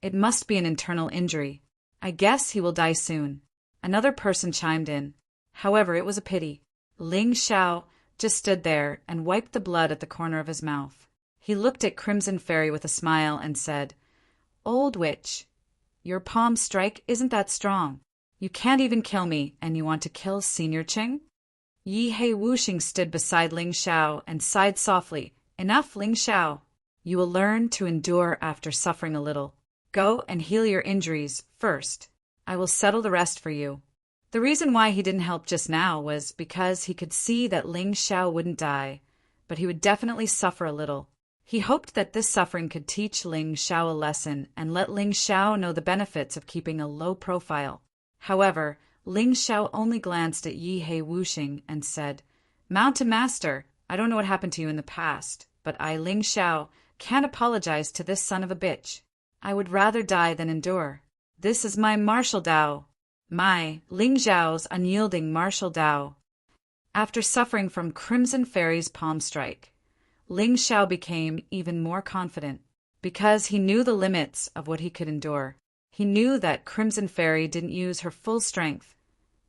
It must be an internal injury. I guess he will die soon. Another person chimed in. However, it was a pity. Ling Xiao just stood there and wiped the blood at the corner of his mouth. He looked at Crimson Fairy with a smile and said, "Old witch, your palm strike isn't that strong. You can't even kill me, and you want to kill Senior Qing?" Yi Hei Wuxing stood beside Ling Xiao and sighed softly. Enough, Ling Xiao. You will learn to endure after suffering a little. Go and heal your injuries first. I will settle the rest for you. The reason why he didn't help just now was because he could see that Ling Xiao wouldn't die, but he would definitely suffer a little. He hoped that this suffering could teach Ling Xiao a lesson and let Ling Xiao know the benefits of keeping a low profile. However, Ling Xiao only glanced at Yi Hei Wuxing and said, "Mountain Master, I don't know what happened to you in the past, but I, Ling Xiao, can't apologize to this son of a bitch. I would rather die than endure. This is my martial Dao. My, Ling Xiao's unyielding martial Dao." After suffering from Crimson Fairy's palm strike, Ling Xiao became even more confident, because he knew the limits of what he could endure. He knew that Crimson Fairy didn't use her full strength,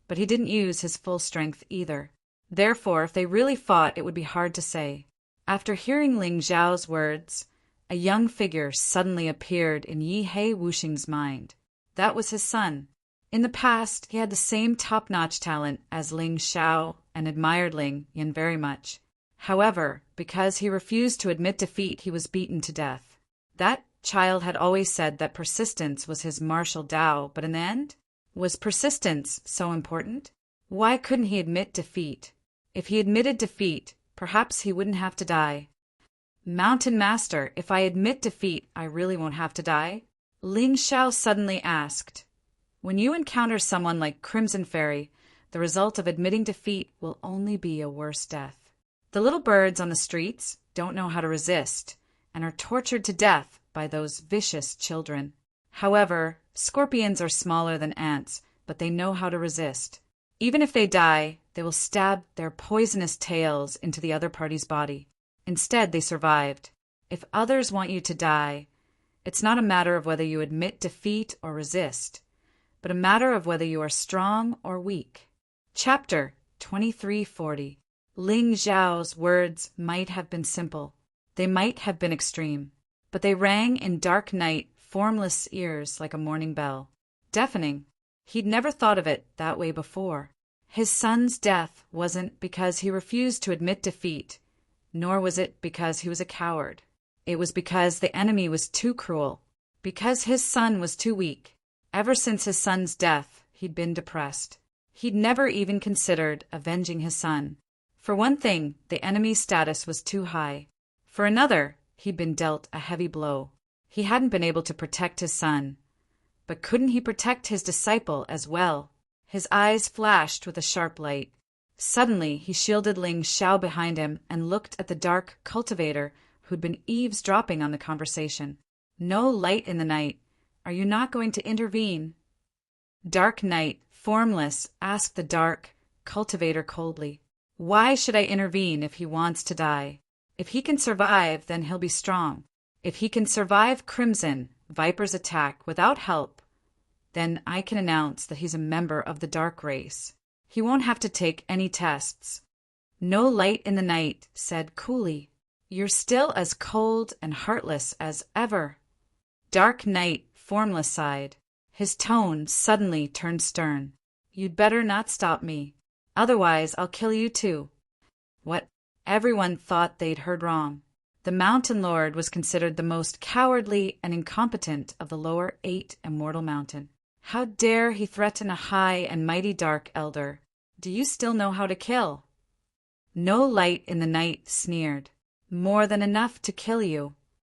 but he didn't use his full strength either. Therefore, if they really fought, it would be hard to say. After hearing Ling Xiao's words, a young figure suddenly appeared in Yi Hei Wuxing's mind. That was his son. In the past, he had the same top-notch talent as Ling Xiao and admired Ling Yan very much. However, because he refused to admit defeat, he was beaten to death. That child had always said that persistence was his martial Dao, but in the end, was persistence so important? Why couldn't he admit defeat? If he admitted defeat, perhaps he wouldn't have to die. "Mountain Master, if I admit defeat, I really won't have to die?" Ling Xiao suddenly asked. When you encounter someone like Crimson Fairy, the result of admitting defeat will only be a worse death. The little birds on the streets don't know how to resist and are tortured to death by those vicious children. However, scorpions are smaller than ants, but they know how to resist. Even if they die, they will stab their poisonous tails into the other party's body. Instead, they survived. If others want you to die, it's not a matter of whether you admit defeat or resist, but a matter of whether you are strong or weak. Chapter 2340. Ling Zhao's words might have been simple. They might have been extreme, but they rang in dark night, formless ears like a morning bell. Deafening. He'd never thought of it that way before. His son's death wasn't because he refused to admit defeat, nor was it because he was a coward. It was because the enemy was too cruel, because his son was too weak. Ever since his son's death, he'd been depressed. He'd never even considered avenging his son. For one thing, the enemy's status was too high. For another, he'd been dealt a heavy blow. He hadn't been able to protect his son. But couldn't he protect his disciple as well? His eyes flashed with a sharp light. Suddenly, he shielded Ling Xiao behind him and looked at the dark cultivator who'd been eavesdropping on the conversation. No light in the night. Are you not going to intervene? Dark Night, formless, asked the dark cultivator coldly. Why should I intervene if he wants to die? If he can survive, then he'll be strong. If he can survive Crimson, Viper's attack without help, then I can announce that he's a member of the dark race. He won't have to take any tests. No light in the night said coolly, You're still as cold and heartless as ever. Dark Night, formless sighed. His tone suddenly turned stern. You'd better not stop me. Otherwise, I'll kill you too. What? Everyone thought they'd heard wrong. The Mountain Lord was considered the most cowardly and incompetent of the lower 8 immortal mountain. How dare he threaten a high and mighty dark elder? Do you still know how to kill? No light in the night sneered. More than enough to kill you.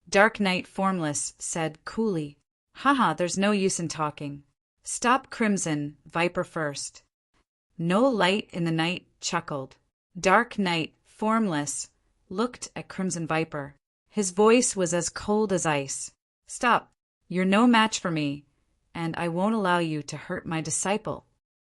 Dark Night Formless said coolly. Haha, there's no use in talking. Stop Crimson, Viper first. No light in the night chuckled. Dark Night Formless looked at Crimson Viper. His voice was as cold as ice. Stop. You're no match for me, and I won't allow you to hurt my disciple.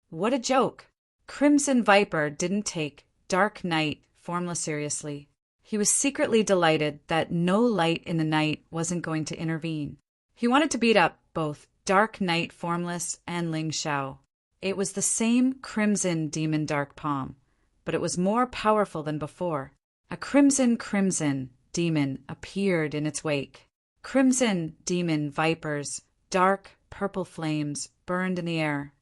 What a joke. Crimson Viper didn't take Dark Night Formless seriously. He was secretly delighted that no light in the night wasn't going to intervene. He wanted to beat up both Dark Night Formless and Ling Xiao. It was the same Crimson Demon Dark Palm, but it was more powerful than before. A crimson demon appeared in its wake. Crimson demon vipers, dark purple flames burned in the air.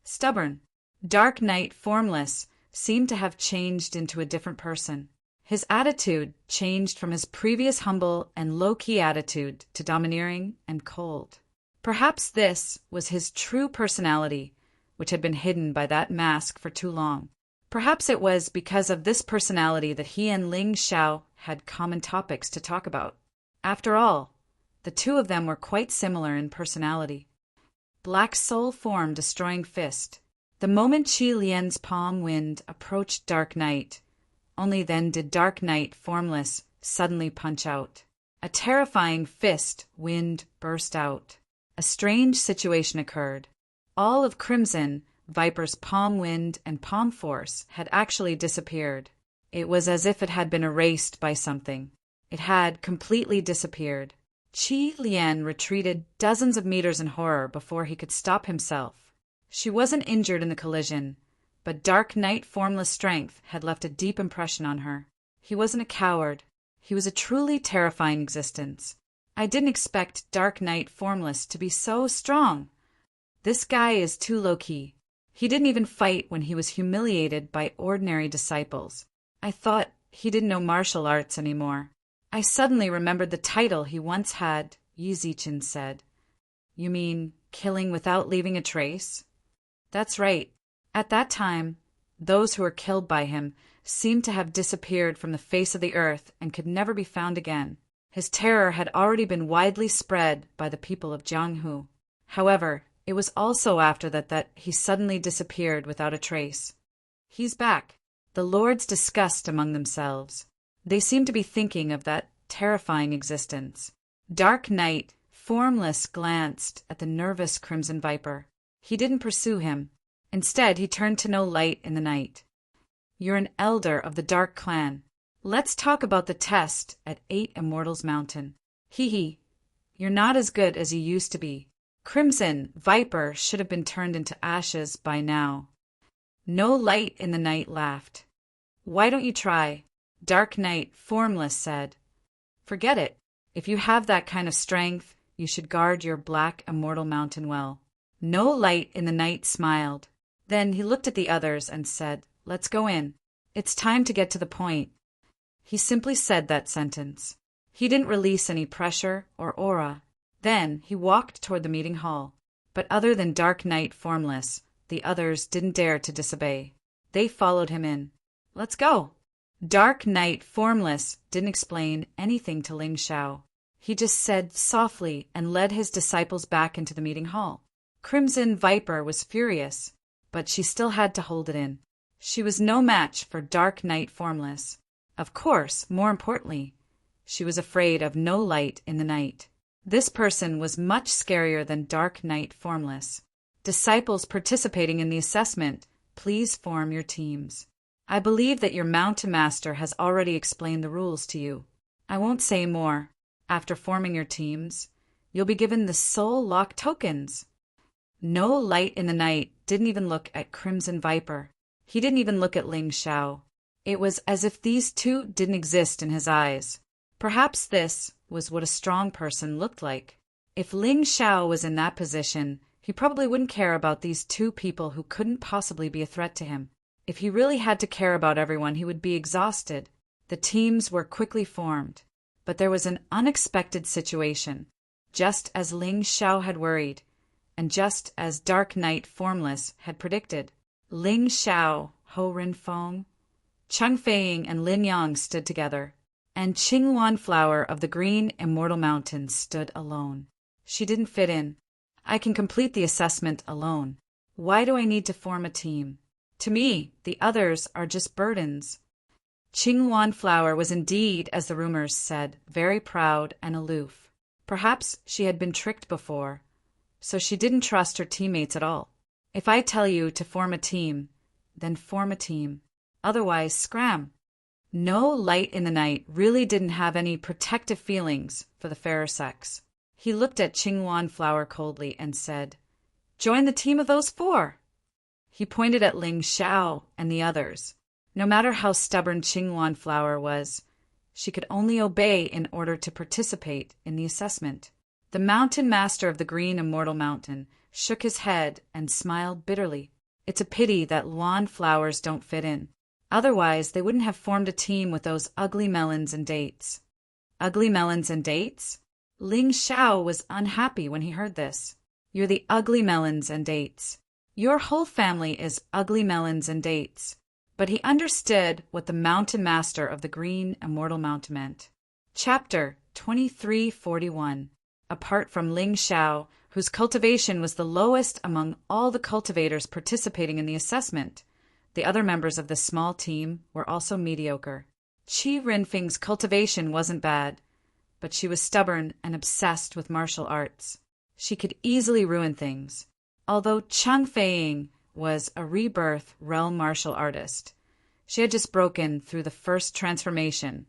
Stubborn, Dark Night Formless seemed to have changed into a different person. His attitude changed from his previous humble and low-key attitude to domineering and cold. Perhaps this was his true personality, which had been hidden by that mask for too long. Perhaps it was because of this personality that he and Ling Xiao had common topics to talk about. After all, the two of them were quite similar in personality. Black Soul form destroying fist. The moment Qi Lian's palm wind approached Dark Night, only then did Dark Night Formless suddenly punch out. A terrifying fist wind burst out. A strange situation occurred. All of Crimson Viper's palm wind and palm force had actually disappeared. It was as if it had been erased by something. It had completely disappeared. Qi Lian retreated dozens of meters in horror before he could stop himself. She wasn't injured in the collision, but Dark Night Formless strength had left a deep impression on her. He wasn't a coward. He was a truly terrifying existence. I didn't expect Dark Night Formless to be so strong. This guy is too low-key. He didn't even fight when he was humiliated by ordinary disciples. I thought he didn't know martial arts anymore. I suddenly remembered the title he once had, Yi Zichen said. You mean killing without leaving a trace? That's right. At that time, those who were killed by him seemed to have disappeared from the face of the earth and could never be found again. His terror had already been widely spread by the people of Jianghu. However, it was also after that he suddenly disappeared without a trace. He's back. The lords discussed among themselves. They seemed to be thinking of that terrifying existence. Dark Night Formless glanced at the nervous Crimson Viper. He didn't pursue him. Instead, he turned to No Light in the Night. You're an elder of the Dark Clan. Let's talk about the test at 8 Immortals Mountain. Hee hee. You're not as good as you used to be. Crimson Viper should have been turned into ashes by now. No Light in the Night laughed. Why don't you try? Dark Knight Formless said. Forget it. If you have that kind of strength, you should guard your black immortal mountain well. No Light in the Night smiled. Then he looked at the others and said, Let's go in. It's time to get to the point. He simply said that sentence. He didn't release any pressure or aura. Then he walked toward the meeting hall. But other than Dark Knight Formless, the others didn't dare to disobey. They followed him in. Let's go. Dark Knight Formless didn't explain anything to Ling Xiao. He just said softly and led his disciples back into the meeting hall. Crimson Viper was furious, but she still had to hold it in. She was no match for Dark Knight Formless. Of course, more importantly, she was afraid of No Light in the Night. This person was much scarier than Dark Knight Formless. Disciples participating in the assessment, please form your teams. I believe that your Mountain Master has already explained the rules to you. I won't say more. After forming your teams, you'll be given the Soul Lock tokens. No Light in the Night didn't even look at Crimson Viper. He didn't even look at Ling Xiao. It was as if these two didn't exist in his eyes. Perhaps this was what a strong person looked like. If Ling Xiao was in that position, he probably wouldn't care about these two people who couldn't possibly be a threat to him. If he really had to care about everyone, he would be exhausted. The teams were quickly formed, but there was an unexpected situation. Just as Ling Xiao had worried, and just as Dark Knight Formless had predicted, Ling Xiao, Ho Rinfeng, Cheng Feiying, and Lin Yang stood together, and Qingwan Flower of the Green Immortal Mountain stood alone. She didn't fit in. I can complete the assessment alone. Why do I need to form a team? To me, the others are just burdens. Qingwan Flower was indeed, as the rumors said, very proud and aloof. Perhaps she had been tricked before, so she didn't trust her teammates at all. If I tell you to form a team, then form a team. Otherwise, scram. No Light in the Night really didn't have any protective feelings for the fairer sex. He looked at Qingwan Flower coldly and said, Join the team of those 4. He pointed at Ling Xiao and the others. No matter how stubborn Qingwan Flower was, she could only obey in order to participate in the assessment. The Mountain Master of the Green Immortal Mountain shook his head and smiled bitterly. It's a pity that lawn flowers don't fit in. Otherwise, they wouldn't have formed a team with those ugly melons and dates. Ugly melons and dates? Ling Xiao was unhappy when he heard this. You're the ugly melons and dates. Your whole family is ugly melons and dates. But he understood what the Mountain Master of the Green Immortal Mountain meant. Chapter 2341. Apart from Ling Xiao, whose cultivation was the lowest among all the cultivators participating in the assessment, the other members of this small team were also mediocre. Qi Rinfeng's cultivation wasn't bad, but she was stubborn and obsessed with martial arts. She could easily ruin things. Although Cheng Feiying was a rebirth realm martial artist, she had just broken through the first transformation,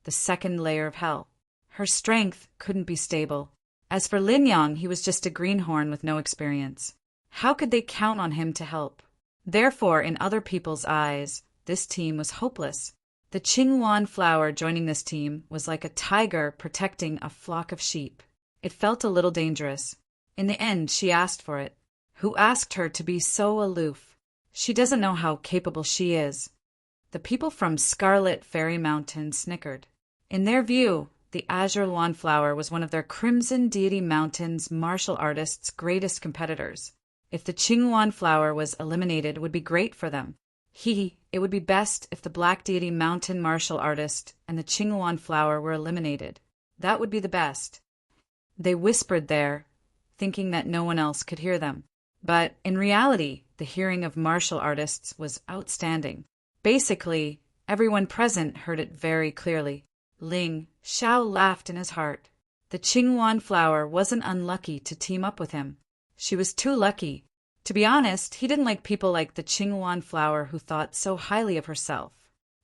the second layer of hell. Her strength couldn't be stable. As for Lin Yang, he was just a greenhorn with no experience. How could they count on him to help? Therefore, in other people's eyes, this team was hopeless. The Qingwan Flower joining this team was like a tiger protecting a flock of sheep. It felt a little dangerous. In the end, she asked for it. Who asked her to be so aloof? She doesn't know how capable she is. The people from Scarlet Fairy Mountain snickered. In their view, the Azure Lawn Flower was one of their Crimson Deity Mountain's martial artists' greatest competitors. If the Qingwan Flower was eliminated, it would be great for them. It would be best if the Black Deity Mountain martial artist and the Qingwan Flower were eliminated. That would be the best. They whispered there, thinking that no one else could hear them. But in reality, the hearing of martial artists was outstanding. Basically, everyone present heard it very clearly. Ling Xiao laughed in his heart. The Qingwan Flower wasn't unlucky to team up with him. She was too lucky. To be honest, he didn't like people like the Qingwan flower who thought so highly of herself.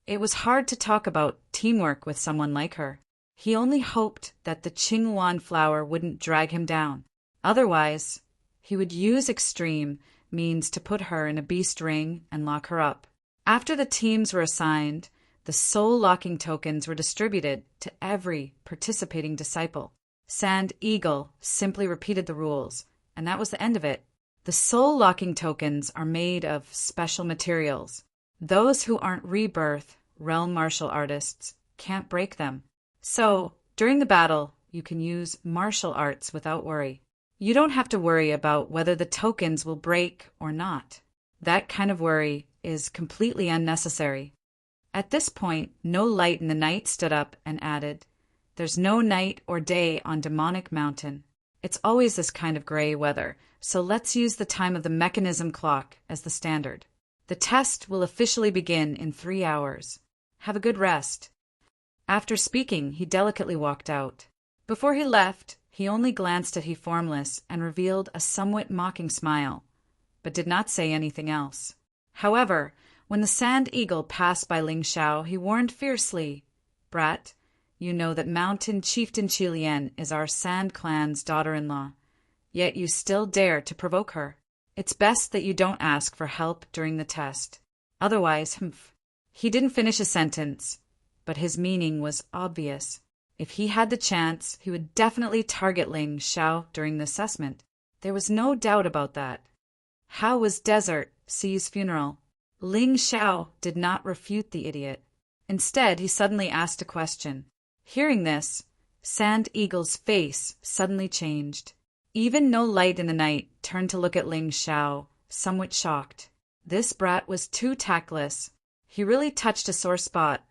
It was hard to talk about teamwork with someone like her. He only hoped that the Qingwan flower wouldn't drag him down. Otherwise, he would use extreme means to put her in a beast ring and lock her up. After the teams were assigned, the soul-locking tokens were distributed to every participating disciple. Sand Eagle simply repeated the rules, and that was the end of it. The soul-locking tokens are made of special materials. Those who aren't rebirth realm martial artists can't break them. So, during the battle, you can use martial arts without worry. You don't have to worry about whether the tokens will break or not. That kind of worry is completely unnecessary. At this point, No Light in the Night stood up and added, "There's no night or day on Demonic Mountain. It's always this kind of gray weather, so let's use the time of the mechanism clock as the standard. The test will officially begin in 3 hours. Have a good rest." After speaking, he delicately walked out. Before he left, he only glanced at He Formless and revealed a somewhat mocking smile, but did not say anything else. However, when the Sand Eagle passed by Ling Xiao, he warned fiercely, "Brat, you know that Mountain Chieftain Qilian is our Sand Clan's daughter-in-law, yet you still dare to provoke her. It's best that you don't ask for help during the test. Otherwise, He didn't finish a sentence, but his meaning was obvious. If he had the chance, he would definitely target Ling Xiao during the assessment. There was no doubt about that. How was Desert Sea's funeral? Ling Xiao did not refute the idiot. Instead, he suddenly asked a question. Hearing this, Sand Eagle's face suddenly changed. Even No Light in the Night turned to look at Ling Xiao, somewhat shocked. This brat was too tactless. He really touched a sore spot.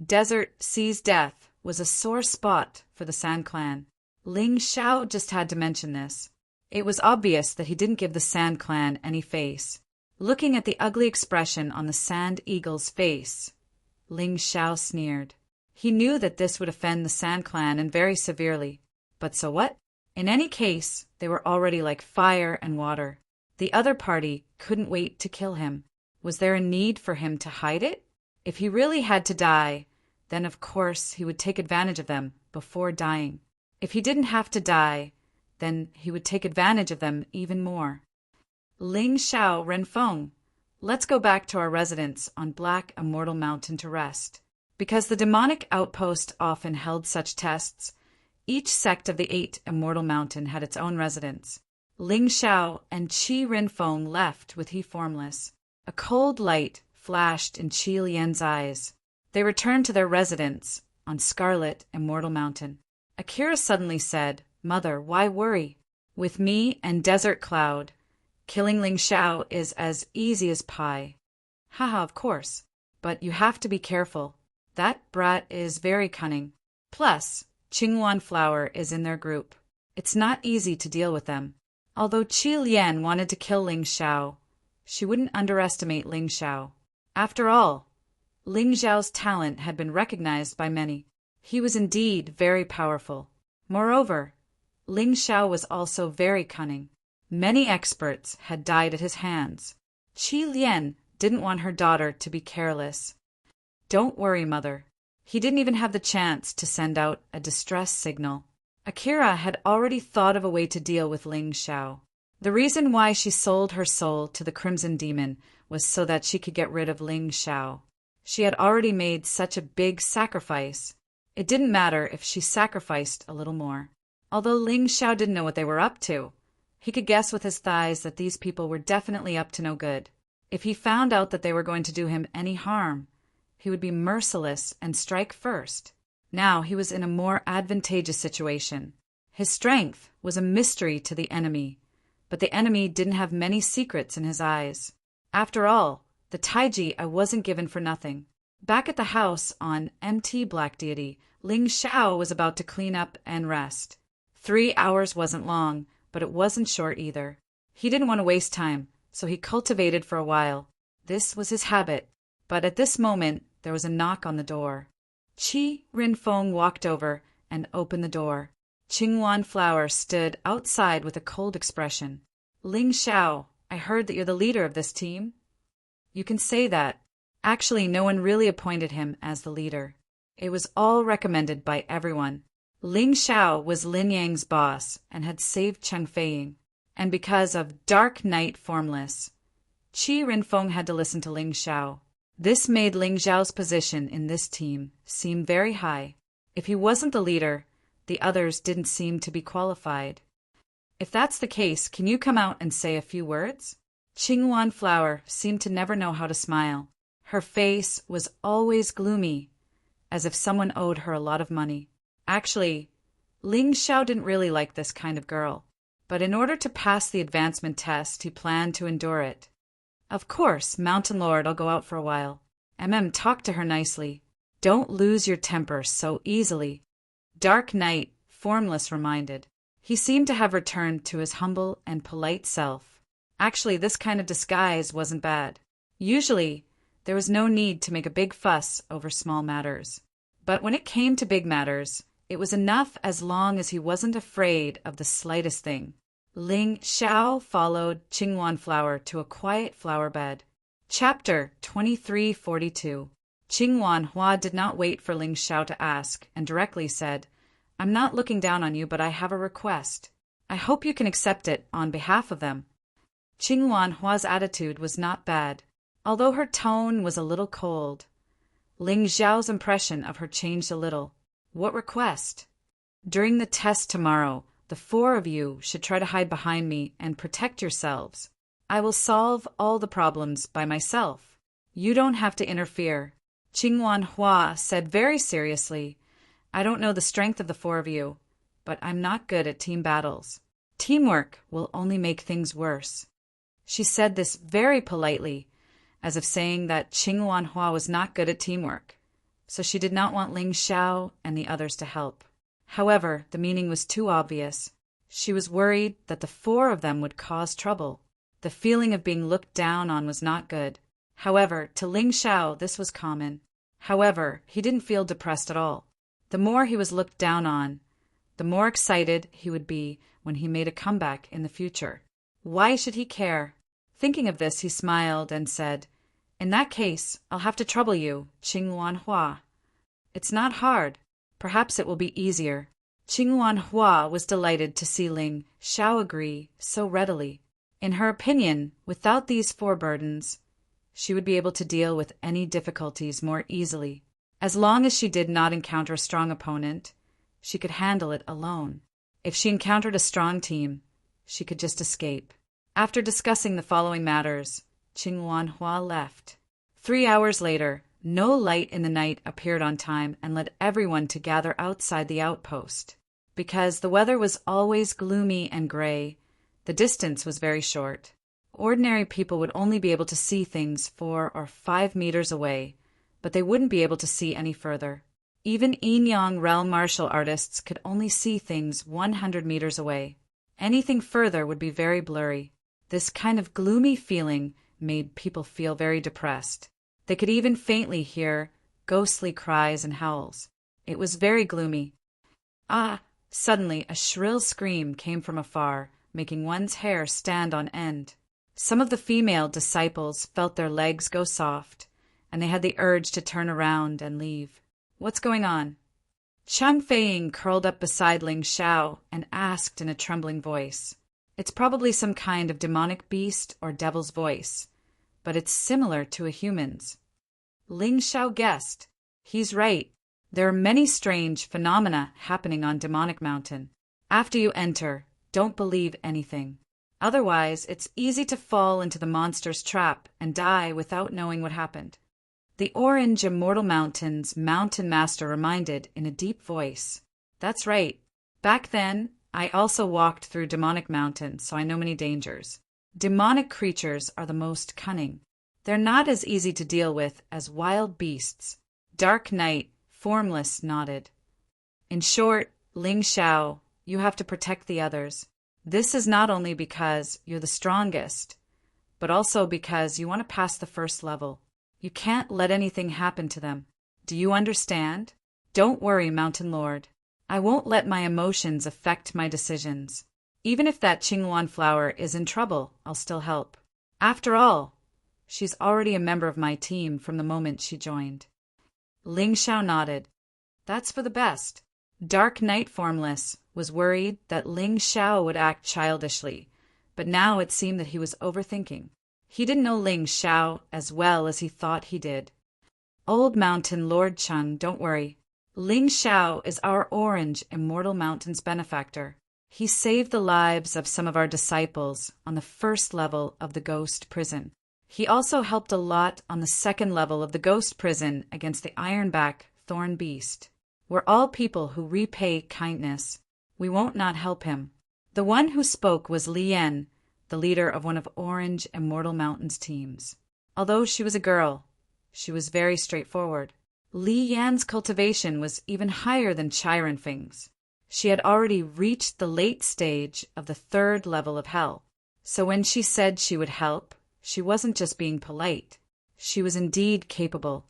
Desert Sea's death was a sore spot for the Sand Clan. Ling Xiao just had to mention this. It was obvious that he didn't give the Sand Clan any face. Looking at the ugly expression on the Sand Eagle's face, Ling Xiao sneered. He knew that this would offend the Sand Clan and very severely. But so what? In any case, they were already like fire and water. The other party couldn't wait to kill him. Was there a need for him to hide it? If he really had to die, then of course he would take advantage of them before dying. If he didn't have to die, then he would take advantage of them even more. Ling Xiao Renfeng, let's go back to our residence on Black Immortal Mountain to rest. Because the demonic outpost often held such tests, each sect of the 8 Immortal Mountain had its own residence. Ling Xiao and Qi Renfeng left with He Formless. A cold light flashed in Qi Lian's eyes. They returned to their residence on Scarlet Immortal Mountain. Akira suddenly said, "Mother, why worry? With me and Desert Cloud, killing Ling Xiao is as easy as pie." Haha, of course. But you have to be careful. That brat is very cunning. Plus, Qingwan Flower is in their group. It's not easy to deal with them. Although Qi Lian wanted to kill Ling Xiao, she wouldn't underestimate Ling Xiao. After all, Ling Xiao's talent had been recognized by many. He was indeed very powerful. Moreover, Ling Xiao was also very cunning. Many experts had died at his hands. Qi Lian didn't want her daughter to be careless. Don't worry, Mother. He didn't even have the chance to send out a distress signal. Akira had already thought of a way to deal with Ling Xiao. The reason why she sold her soul to the Crimson Demon was so that she could get rid of Ling Xiao. She had already made such a big sacrifice. It didn't matter if she sacrificed a little more. Although Ling Xiao didn't know what they were up to, he could guess with his thighs that these people were definitely up to no good. If he found out that they were going to do him any harm, he would be merciless and strike first. Now he was in a more advantageous situation. His strength was a mystery to the enemy, but the enemy didn't have many secrets in his eyes. After all, the Taiji I wasn't given for nothing. Back at the house on MT Black Deity, Ling Xiao was about to clean up and rest. 3 hours wasn't long, but it wasn't short either. He didn't want to waste time, so he cultivated for a while. This was his habit. But at this moment, there was a knock on the door. Qi Renfeng walked over and opened the door. Qingwan Flower stood outside with a cold expression. Ling Xiao, I heard that you're the leader of this team. You can say that. Actually, no one really appointed him as the leader. It was all recommended by everyone. Ling Xiao was Lin Yang's boss and had saved Cheng Feiying. And because of Dark Night Formless, Qi Rinfeng had to listen to Ling Xiao. This made Ling Xiao's position in this team seem very high. If he wasn't the leader, the others didn't seem to be qualified. If that's the case, can you come out and say a few words? Qingwan Flower seemed to never know how to smile. Her face was always gloomy, as if someone owed her a lot of money. Actually, Ling Xiao didn't really like this kind of girl, but in order to pass the advancement test, he planned to endure it. Of course, Mountain Lord, I'll go out for a while. Talk to her nicely. Don't lose your temper so easily. Dark Night, Formless reminded. He seemed to have returned to his humble and polite self. Actually, this kind of disguise wasn't bad. Usually, there was no need to make a big fuss over small matters. But when it came to big matters, it was enough as long as he wasn't afraid of the slightest thing. Ling Xiao followed Qingwan Flower to a quiet flower bed. Chapter 2342. Qingwan Hua did not wait for Ling Xiao to ask and directly said, I'm not looking down on you, but I have a request. I hope you can accept it on behalf of them. Qingwan Hua's attitude was not bad, although her tone was a little cold. Ling Xiao's impression of her changed a little. What request? During the test tomorrow, the 4 of you should try to hide behind me and protect yourselves. I will solve all the problems by myself. You don't have to interfere. Qingwan Hua said very seriously, I don't know the strength of the 4 of you, but I'm not good at team battles. Teamwork will only make things worse. She said this very politely, as if saying that Qingwan Hua was not good at teamwork, so she did not want Ling Xiao and the others to help. However, the meaning was too obvious. She was worried that the 4 of them would cause trouble. The feeling of being looked down on was not good. However, to Ling Xiao this was common. However, he didn't feel depressed at all. The more he was looked down on, the more excited he would be when he made a comeback in the future. Why should he care? Thinking of this, he smiled and said, In that case, I'll have to trouble you, Qingwan Hua. It's not hard. Perhaps it will be easier. Qingwan Hua was delighted to see Ling Xiao agree so readily. In her opinion, without these 4 burdens, she would be able to deal with any difficulties more easily. As long as she did not encounter a strong opponent, she could handle it alone. If she encountered a strong team, she could just escape. After discussing the following matters, Qingwan Hua left. 3 hours later, no light in the night appeared on time and led everyone to gather outside the outpost. Because the weather was always gloomy and gray, the distance was very short. Ordinary people would only be able to see things 4 or 5 meters away, but they wouldn't be able to see any further. Even Yin-Yang realm martial artists could only see things 100 meters away. Anything further would be very blurry. This kind of gloomy feeling made people feel very depressed. They could even faintly hear ghostly cries and howls. It was very gloomy. Ah! Suddenly a shrill scream came from afar, making one's hair stand on end. Some of the female disciples felt their legs go soft, and they had the urge to turn around and leave. What's going on? Cheng Feiying curled up beside Ling Xiao and asked in a trembling voice. It's probably some kind of demonic beast or devil's voice, but it's similar to a human's. Ling Xiao guessed. He's right. There are many strange phenomena happening on Demonic Mountain. After you enter, don't believe anything. Otherwise, it's easy to fall into the monster's trap and die without knowing what happened. The Orange Immortal Mountain's Mountain Master reminded in a deep voice. That's right. Back then, I also walked through Demonic Mountain, so I know many dangers. Demonic creatures are the most cunning. They're not as easy to deal with as wild beasts. Dark Night, Formless, nodded. In short, Ling Xiao, you have to protect the others. This is not only because you're the strongest, but also because you want to pass the first level. You can't let anything happen to them. Do you understand? Don't worry, Mountain Lord. I won't let my emotions affect my decisions. Even if that Qingluan flower is in trouble, I'll still help. After all, she's already a member of my team from the moment she joined. Ling Xiao nodded. That's for the best. Dark Knight Formless was worried that Ling Xiao would act childishly, but now it seemed that he was overthinking. He didn't know Ling Xiao as well as he thought he did. Old Mountain Lord Cheng, don't worry. Ling Xiao is our Orange Immortal Mountain's benefactor. He saved the lives of some of our disciples on the first level of the ghost prison. He also helped a lot on the second level of the ghost prison against the Ironback Thorn Beast. We're all people who repay kindness. We won't not help him. The one who spoke was Li Yan, the leader of one of Orange Immortal Mountain's teams. Although she was a girl, she was very straightforward. Li Yan's cultivation was even higher than Chironfeng's. She had already reached the late stage of the third level of hell. So when she said she would help, she wasn't just being polite. She was indeed capable.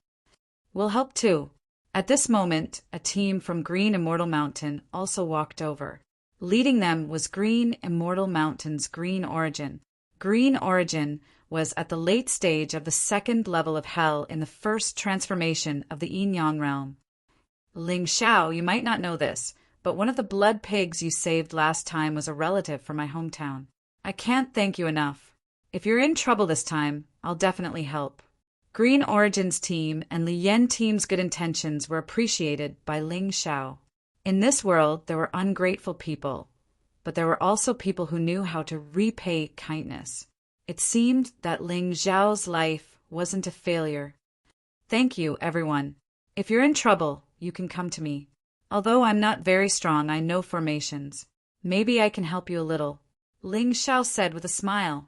We'll help too. At this moment, a team from Green Immortal Mountain also walked over. Leading them was Green Immortal Mountain's Green Origin. Green Origin was at the late stage of the second level of hell in the first transformation of the Yin-Yang realm. Ling Xiao, you might not know this, but one of the blood pigs you saved last time was a relative from my hometown. I can't thank you enough. If you're in trouble this time, I'll definitely help. Green Origin's team and Li Yan team's good intentions were appreciated by Ling Xiao. In this world, there were ungrateful people, but there were also people who knew how to repay kindness. It seemed that Ling Xiao's life wasn't a failure. Thank you, everyone. If you're in trouble, you can come to me. Although I'm not very strong, I know formations. Maybe I can help you a little. Ling Xiao said with a smile.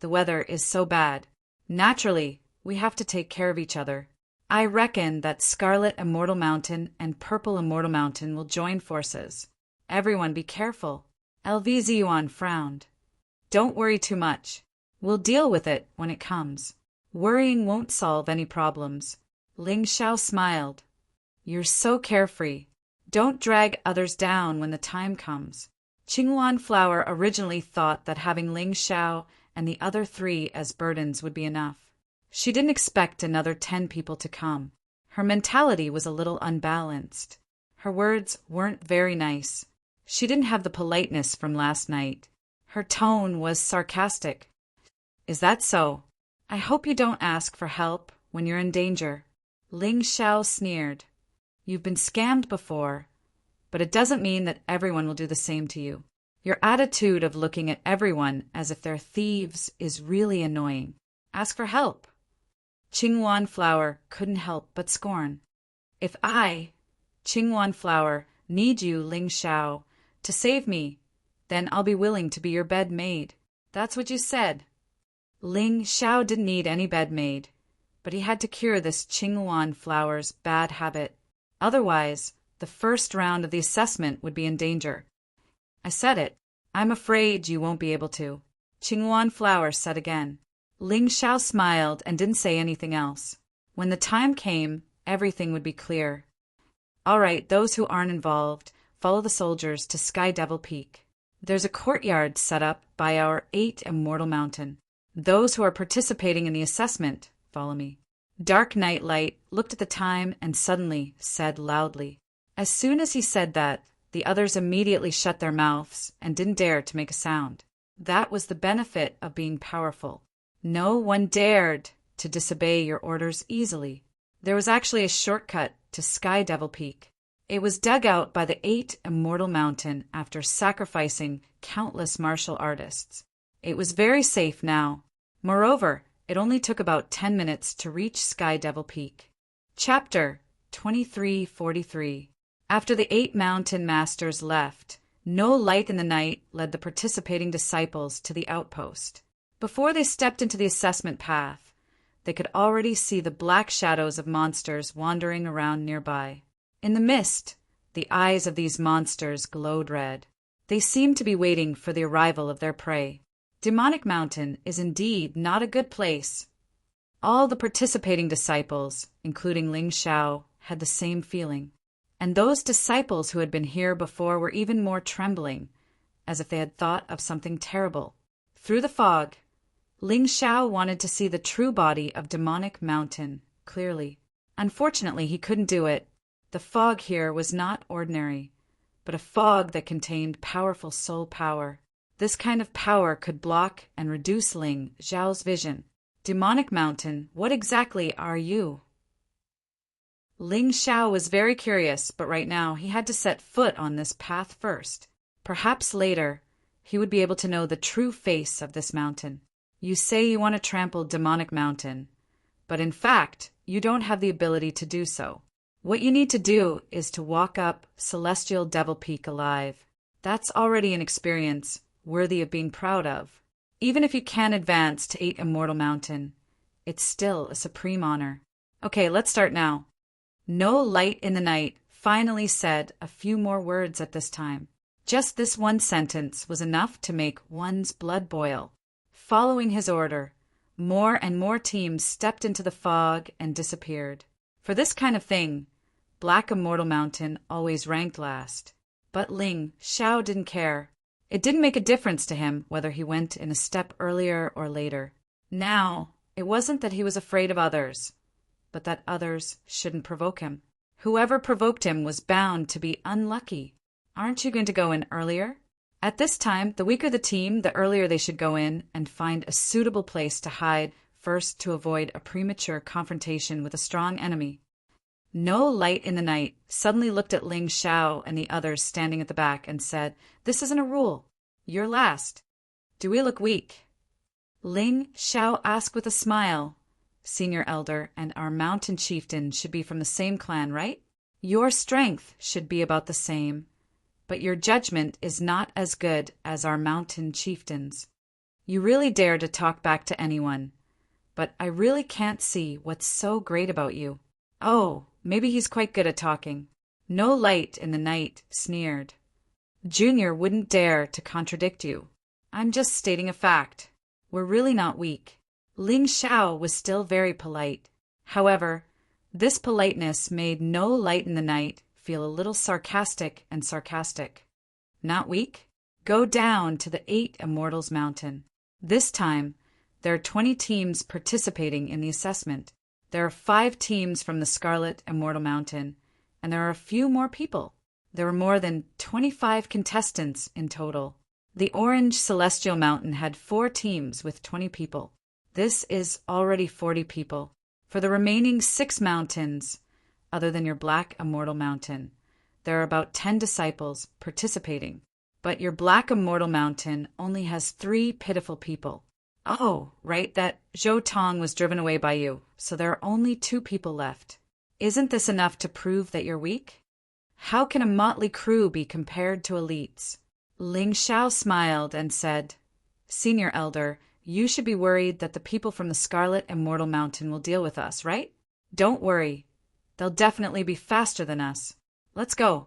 The weather is so bad. Naturally, we have to take care of each other. I reckon that Scarlet Immortal Mountain and Purple Immortal Mountain will join forces. Everyone be careful. LV Yuan frowned. Don't worry too much. We'll deal with it when it comes. Worrying won't solve any problems. Ling Xiao smiled. You're so carefree. Don't drag others down when the time comes. Qingluan Flower originally thought that having Ling Xiao and the other 3 as burdens would be enough. She didn't expect another 10 people to come. Her mentality was a little unbalanced. Her words weren't very nice. She didn't have the politeness from last night. Her tone was sarcastic. Is that so? I hope you don't ask for help when you're in danger. Ling Xiao sneered. You've been scammed before, but it doesn't mean that everyone will do the same to you. Your attitude of looking at everyone as if they're thieves is really annoying. Ask for help. Qingluan Flower couldn't help but scorn. If I, Qingluan Flower, need you, Ling Xiao, to save me, then I'll be willing to be your bed maid. That's what you said. Ling Xiao didn't need any bed maid, but he had to cure this Qingluan Flower's bad habit. Otherwise, the first round of the assessment would be in danger. I said it. I'm afraid you won't be able to. Qingluan Flower said again. Ling Xiao smiled and didn't say anything else. When the time came, everything would be clear. All right, those who aren't involved, follow the soldiers to Sky Devil Peak. There's a courtyard set up by our 8 Immortal Mountain. Those who are participating in the assessment, follow me. Dark Knight Light looked at the time and suddenly said loudly. As soon as he said that, the others immediately shut their mouths and didn't dare to make a sound. That was the benefit of being powerful. No one dared to disobey your orders easily. There was actually a shortcut to Sky Devil Peak. It was dug out by the 8 Immortal Mountain after sacrificing countless martial artists. It was very safe now. Moreover, it only took about 10 minutes to reach Sky Devil Peak. Chapter 2343. After the 8 mountain masters left, no light in the night led the participating disciples to the outpost. Before they stepped into the assessment path, they could already see the black shadows of monsters wandering around nearby. In the mist, the eyes of these monsters glowed red. They seemed to be waiting for the arrival of their prey. Demonic Mountain is indeed not a good place. All the participating disciples, including Ling Xiao, had the same feeling. And those disciples who had been here before were even more trembling, as if they had thought of something terrible. Through the fog, Ling Xiao wanted to see the true body of Demonic Mountain clearly. Unfortunately, he couldn't do it. The fog here was not ordinary, but a fog that contained powerful soul power. This kind of power could block and reduce Ling Xiao's vision. Demonic Mountain, what exactly are you? Ling Xiao was very curious, but right now he had to set foot on this path first. Perhaps later, he would be able to know the true face of this mountain. You say you want to trample Demonic Mountain, but in fact, you don't have the ability to do so. What you need to do is to walk up Celestial Devil Peak alive. That's already an experience worthy of being proud of. Even if you can't advance to 8 Immortal Mountain, it's still a supreme honor. Okay, let's start now. No Light in the Night finally said a few more words at this time. Just this one sentence was enough to make one's blood boil. Following his order, more and more teams stepped into the fog and disappeared. For this kind of thing, Black Immortal Mountain always ranked last. But Ling Xiao didn't care. It didn't make a difference to him whether he went in a step earlier or later. Now, it wasn't that he was afraid of others, but that others shouldn't provoke him. Whoever provoked him was bound to be unlucky. Aren't you going to go in earlier? At this time, the weaker the team, the earlier they should go in and find a suitable place to hide first to avoid a premature confrontation with a strong enemy. No Light in the Night suddenly looked at Ling Xiao and the others standing at the back and said, "This isn't a rule. You're last. Do we look weak?" Ling Xiao asked with a smile. "Senior Elder and our mountain chieftain should be from the same clan, right? Your strength should be about the same, but your judgment is not as good as our mountain chieftain's. You really dare to talk back to anyone, but I really can't see what's so great about you." "Oh, maybe he's quite good at talking." No Light in the Night sneered. "Junior wouldn't dare to contradict you. I'm just stating a fact. We're really not weak." Ling Xiao was still very polite. However, this politeness made No Light in the Night feel a little sarcastic. "Not weak? Go down to the 8 Immortals Mountain. This time, there are 20 teams participating in the assessment. There are 5 teams from the Scarlet Immortal Mountain, and there are a few more people. There were more than 25 contestants in total. The Orange Celestial Mountain had 4 teams with 20 people. This is already 40 people. For the remaining 6 mountains, other than your Black Immortal Mountain, there are about 10 disciples participating. But your Black Immortal Mountain only has 3 pitiful people. Oh, right, that Zhou Tong was driven away by you, so there are only 2 people left. Isn't this enough to prove that you're weak? How can a motley crew be compared to elites?" Ling Xiao smiled and said, "Senior Elder, you should be worried that the people from the Scarlet Immortal Mountain will deal with us, right? Don't worry. They'll definitely be faster than us. Let's go."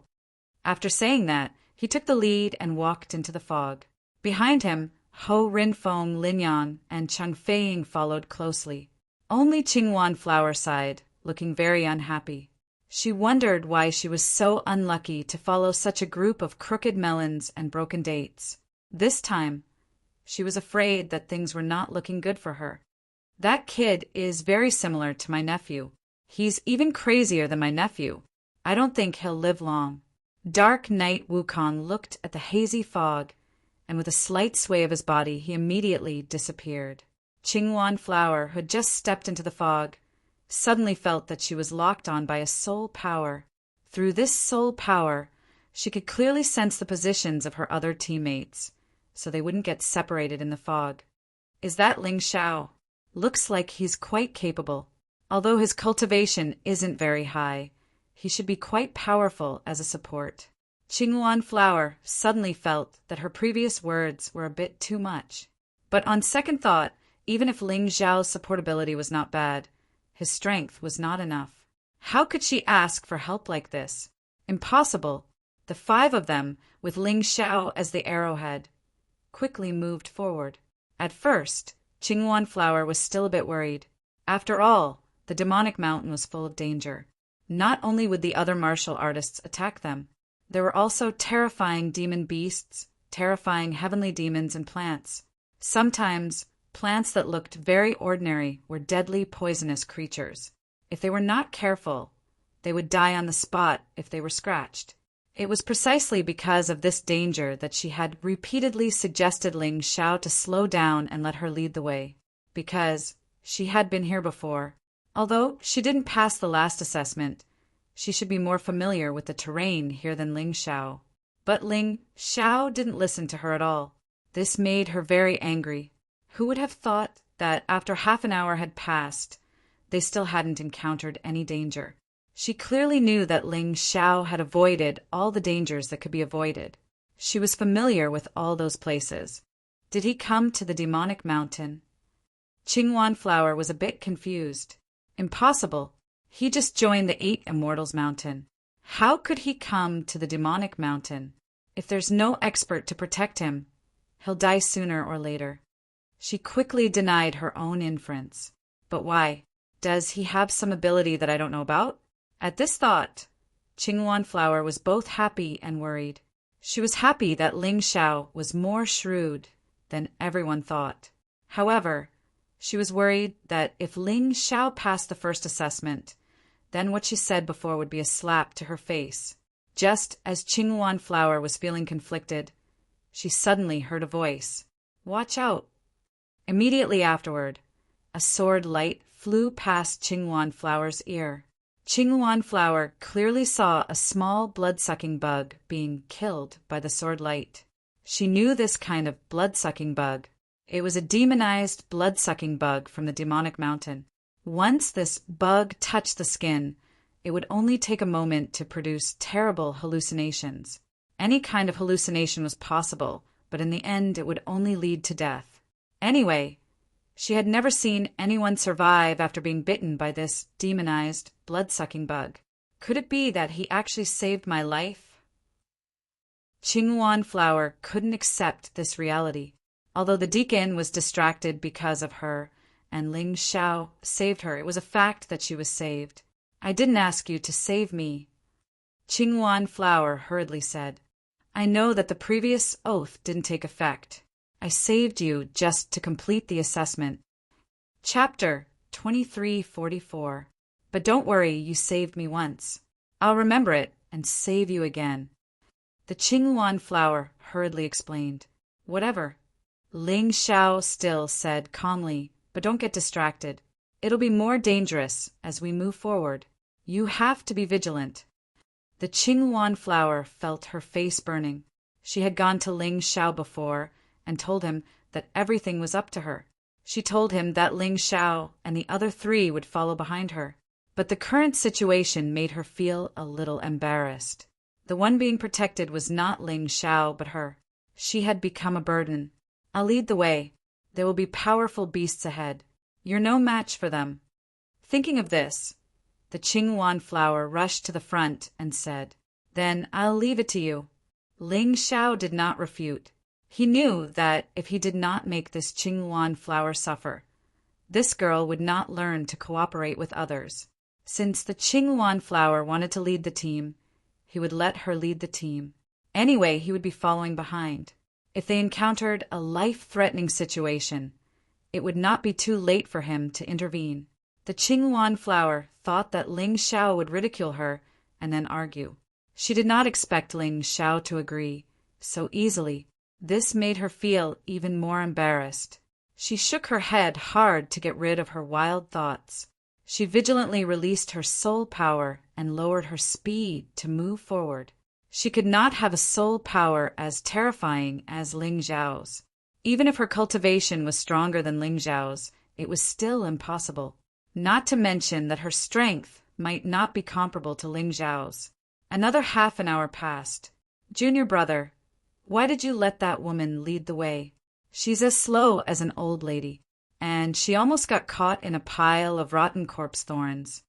After saying that, he took the lead and walked into the fog. Behind him, Ho Rinfeng, Linyan, and Cheng Feiying followed closely. Only Qingwan Flower sighed, looking very unhappy. She wondered why she was so unlucky to follow such a group of crooked melons and broken dates. This time, she was afraid that things were not looking good for her. "That kid is very similar to my nephew. He's even crazier than my nephew. I don't think he'll live long." Dark Knight Wukong looked at the hazy fog, and with a slight sway of his body, he immediately disappeared. Qingwan Flower, who had just stepped into the fog, suddenly felt that she was locked on by a soul power. Through this soul power, she could clearly sense the positions of her other teammates, so they wouldn't get separated in the fog. "Is that Ling Xiao? Looks like he's quite capable. Although his cultivation isn't very high, he should be quite powerful as a support." Qingwan Flower suddenly felt that her previous words were a bit too much. But on second thought, even if Ling Xiao's supportability was not bad, his strength was not enough. How could she ask for help like this? Impossible. The 5 of them, with Ling Xiao as the arrowhead, quickly moved forward. At first, Qingwan Flower was still a bit worried. After all, the Demonic Mountain was full of danger. Not only would the other martial artists attack them, there were also terrifying demon beasts, terrifying heavenly demons and plants. Sometimes, plants that looked very ordinary were deadly poisonous creatures. If they were not careful, they would die on the spot if they were scratched. It was precisely because of this danger that she had repeatedly suggested Ling Xiao to slow down and let her lead the way. Because she had been here before. Although she didn't pass the last assessment, she should be more familiar with the terrain here than Ling Xiao. But Ling Xiao didn't listen to her at all. This made her very angry. Who would have thought that after half an hour had passed, they still hadn't encountered any danger? She clearly knew that Ling Xiao had avoided all the dangers that could be avoided. She was familiar with all those places. Did he come to the demonic mountain? Qingwan Flower was a bit confused. Impossible. He just joined the 8 Immortals Mountain. How could he come to the demonic mountain? If there's no expert to protect him, he'll die sooner or later. She quickly denied her own inference. But why? Does he have some ability that I don't know about? At this thought, Qingwan Flower was both happy and worried. She was happy that Ling Xiao was more shrewd than everyone thought. However, she was worried that if Ling Xiao passed the first assessment, then what she said before would be a slap to her face. Just as Qingwan Flower was feeling conflicted, she suddenly heard a voice. "Watch out!" Immediately afterward, a sword light flew past Qingwan Flower's ear. Qingwan Flower clearly saw a small blood-sucking bug being killed by the sword light. She knew this kind of blood-sucking bug. It was a demonized blood-sucking bug from the demonic mountain. Once this bug touched the skin, it would only take a moment to produce terrible hallucinations. Any kind of hallucination was possible, but in the end it would only lead to death. Anyway, she had never seen anyone survive after being bitten by this demonized, blood-sucking bug. Could it be that he actually saved my life? Qingwan Flower couldn't accept this reality. Although the deacon was distracted because of her, and Ling Xiao saved her, it was a fact that she was saved. "I didn't ask you to save me," Qingwan Flower hurriedly said. "I know that the previous oath didn't take effect. I saved you just to complete the assessment." Chapter 2344. But don't worry, you saved me once. I'll remember it and save you again. The Qingwan Flower hurriedly explained. "Whatever." Ling Xiao still said calmly, "But don't get distracted. It'll be more dangerous as we move forward. You have to be vigilant." The Qingwan Flower felt her face burning. She had gone to Ling Xiao before and told him that everything was up to her. She told him that Ling Xiao and the other 3 would follow behind her. But the current situation made her feel a little embarrassed. The one being protected was not Ling Xiao but her. She had become a burden. "I'll lead the way. There will be powerful beasts ahead. You're no match for them." Thinking of this, the Qingwan Flower rushed to the front and said, "Then I'll leave it to you." Ling Xiao did not refute. He knew that if he did not make this Qingwan Flower suffer, this girl would not learn to cooperate with others. Since the Qingwan Flower wanted to lead the team, he would let her lead the team. Anyway, he would be following behind. If they encountered a life-threatening situation, it would not be too late for him to intervene. The Qingwan Flower thought that Ling Xiao would ridicule her and then argue. She did not expect Ling Xiao to agree so easily. This made her feel even more embarrassed. She shook her head hard to get rid of her wild thoughts. She vigilantly released her soul power and lowered her speed to move forward. She could not have a soul power as terrifying as Ling Xiao's. Even if her cultivation was stronger than Ling Xiao's, it was still impossible. Not to mention that her strength might not be comparable to Ling Xiao's. Another half an hour passed. "Junior brother, why did you let that woman lead the way? She's as slow as an old lady, and she almost got caught in a pile of rotten corpse thorns."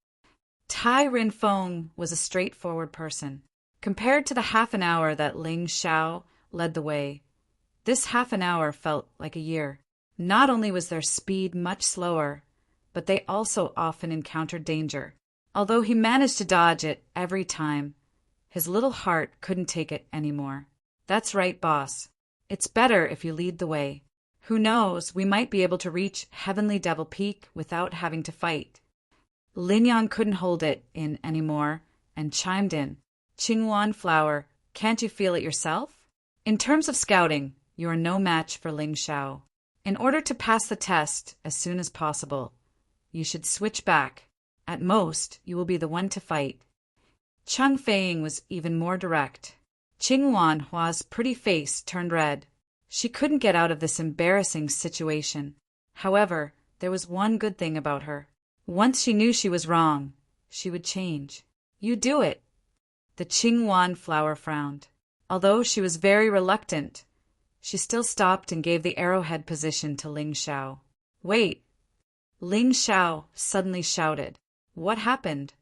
Tai Rinfeng was a straightforward person. Compared to the half an hour that Ling Xiao led the way, this half an hour felt like a year. Not only was their speed much slower, but they also often encountered danger. Although he managed to dodge it every time, his little heart couldn't take it anymore. "That's right, boss. It's better if you lead the way. Who knows, we might be able to reach Heavenly Devil Peak without having to fight." Lin Yang couldn't hold it in anymore and chimed in. "Qingwan Flower, can't you feel it yourself? In terms of scouting, you are no match for Ling Xiao. In order to pass the test as soon as possible, you should switch back. At most, you will be the one to fight." Cheng Feiying was even more direct. Qingwan Hua's pretty face turned red. She couldn't get out of this embarrassing situation. However, there was one good thing about her. Once she knew she was wrong, she would change. "You do it." The Qingwan Flower frowned. Although she was very reluctant, she still stopped and gave the arrowhead position to Ling Xiao. "Wait!" Ling Xiao suddenly shouted. "What happened?"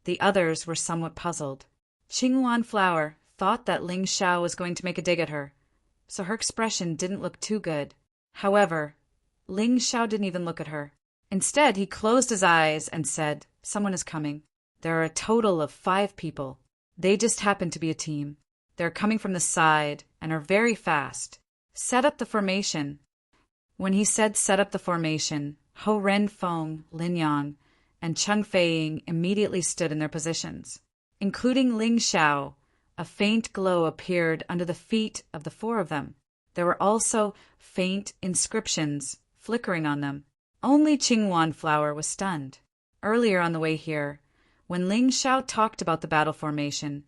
The others were somewhat puzzled. Qingwan Flower thought that Ling Xiao was going to make a dig at her, so her expression didn't look too good. However, Ling Xiao didn't even look at her. Instead, he closed his eyes and said, "Someone is coming. There are a total of 5 people. They just happen to be a team. They're coming from the side and are very fast. Set up the formation." When he said set up the formation, Ho Ren Feng, Lin Yang, and Cheng Feiying immediately stood in their positions. Including Ling Xiao, a faint glow appeared under the feet of the 4 of them. There were also faint inscriptions flickering on them. Only Qingwan Flower was stunned. Earlier on the way here, when Ling Xiao talked about the battle formation,